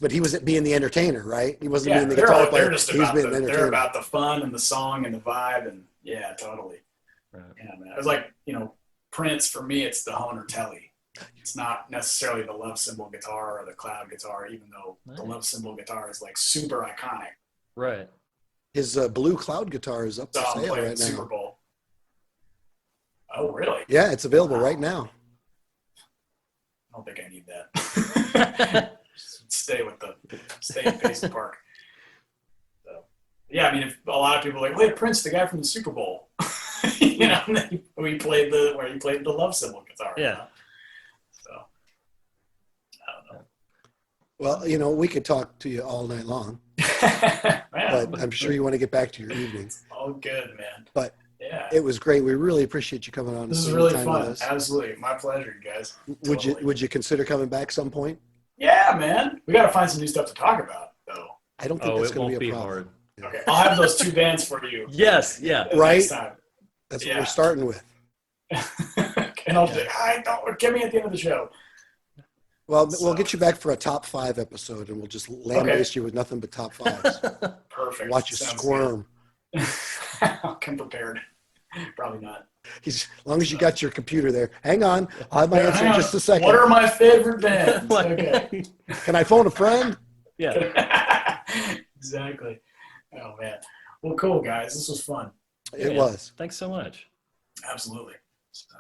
But he was being the entertainer, right? He wasn't being the guitar player. They're about the fun and the song and the vibe, and yeah, totally. Right. Yeah, man. It was like Prince for me. It's the Hohner Telly. It's not necessarily the love cymbal guitar or the cloud guitar, even though the love cymbal guitar is like super iconic. Right. His blue cloud guitar is up for sale right now. Super Bowl. Oh, really? Yeah, it's available right now. I don't think I need that. Stay in Paisley Park. So, yeah, I mean, if a lot of people are like, wait, Prince, the guy from the Super Bowl. We played where he played the love cymbal guitar. Yeah. So, I don't know. Well, we could talk to you all night long. But I'm sure you want to get back to your evenings. All good, man. But it was great. We really appreciate you coming on. This is really fun. Absolutely. My pleasure, you guys. Would you consider coming back some point? Yeah, man. We got to find some new stuff to talk about, though. I don't think that's going to be a problem. Hard. Yeah. Okay. I'll have those 2 bands for you. Yes. Yeah. Right? That's what we're starting with. And I'll don't get me at the end of the show. Well, we'll get you back for a top 5 episode, and we'll just lambast you with nothing but top 5s. Perfect. Watch you squirm. I'll come prepared. Probably not. As long as you got your computer there. Hang on. I'll have my answer in just a second. What are my favorite bands? Okay. Can I phone a friend? Yeah. Exactly. Oh, man. Well, cool, guys. This was fun. It was. Thanks so much. Absolutely. So.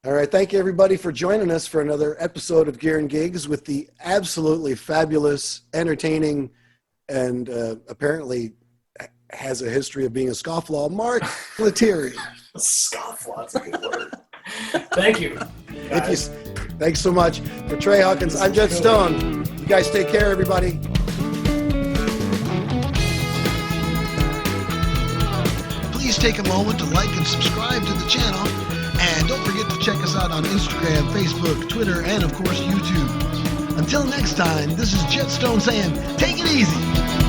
All right. Thank you, everybody, for joining us for another episode of Gear and Gigs with the absolutely fabulous, entertaining, and apparently has a history of being a scofflaw, Mark Lettieri. Scofflaw, that's a good word. Thank you. Thanks so much. For Trey Hawkins, I'm Jet Stone. You guys take care, everybody. Please take a moment to like and subscribe to the channel. And don't forget to check us out on Instagram, Facebook, Twitter, and of course, YouTube. Until next time, this is Jet Stone saying, take it easy.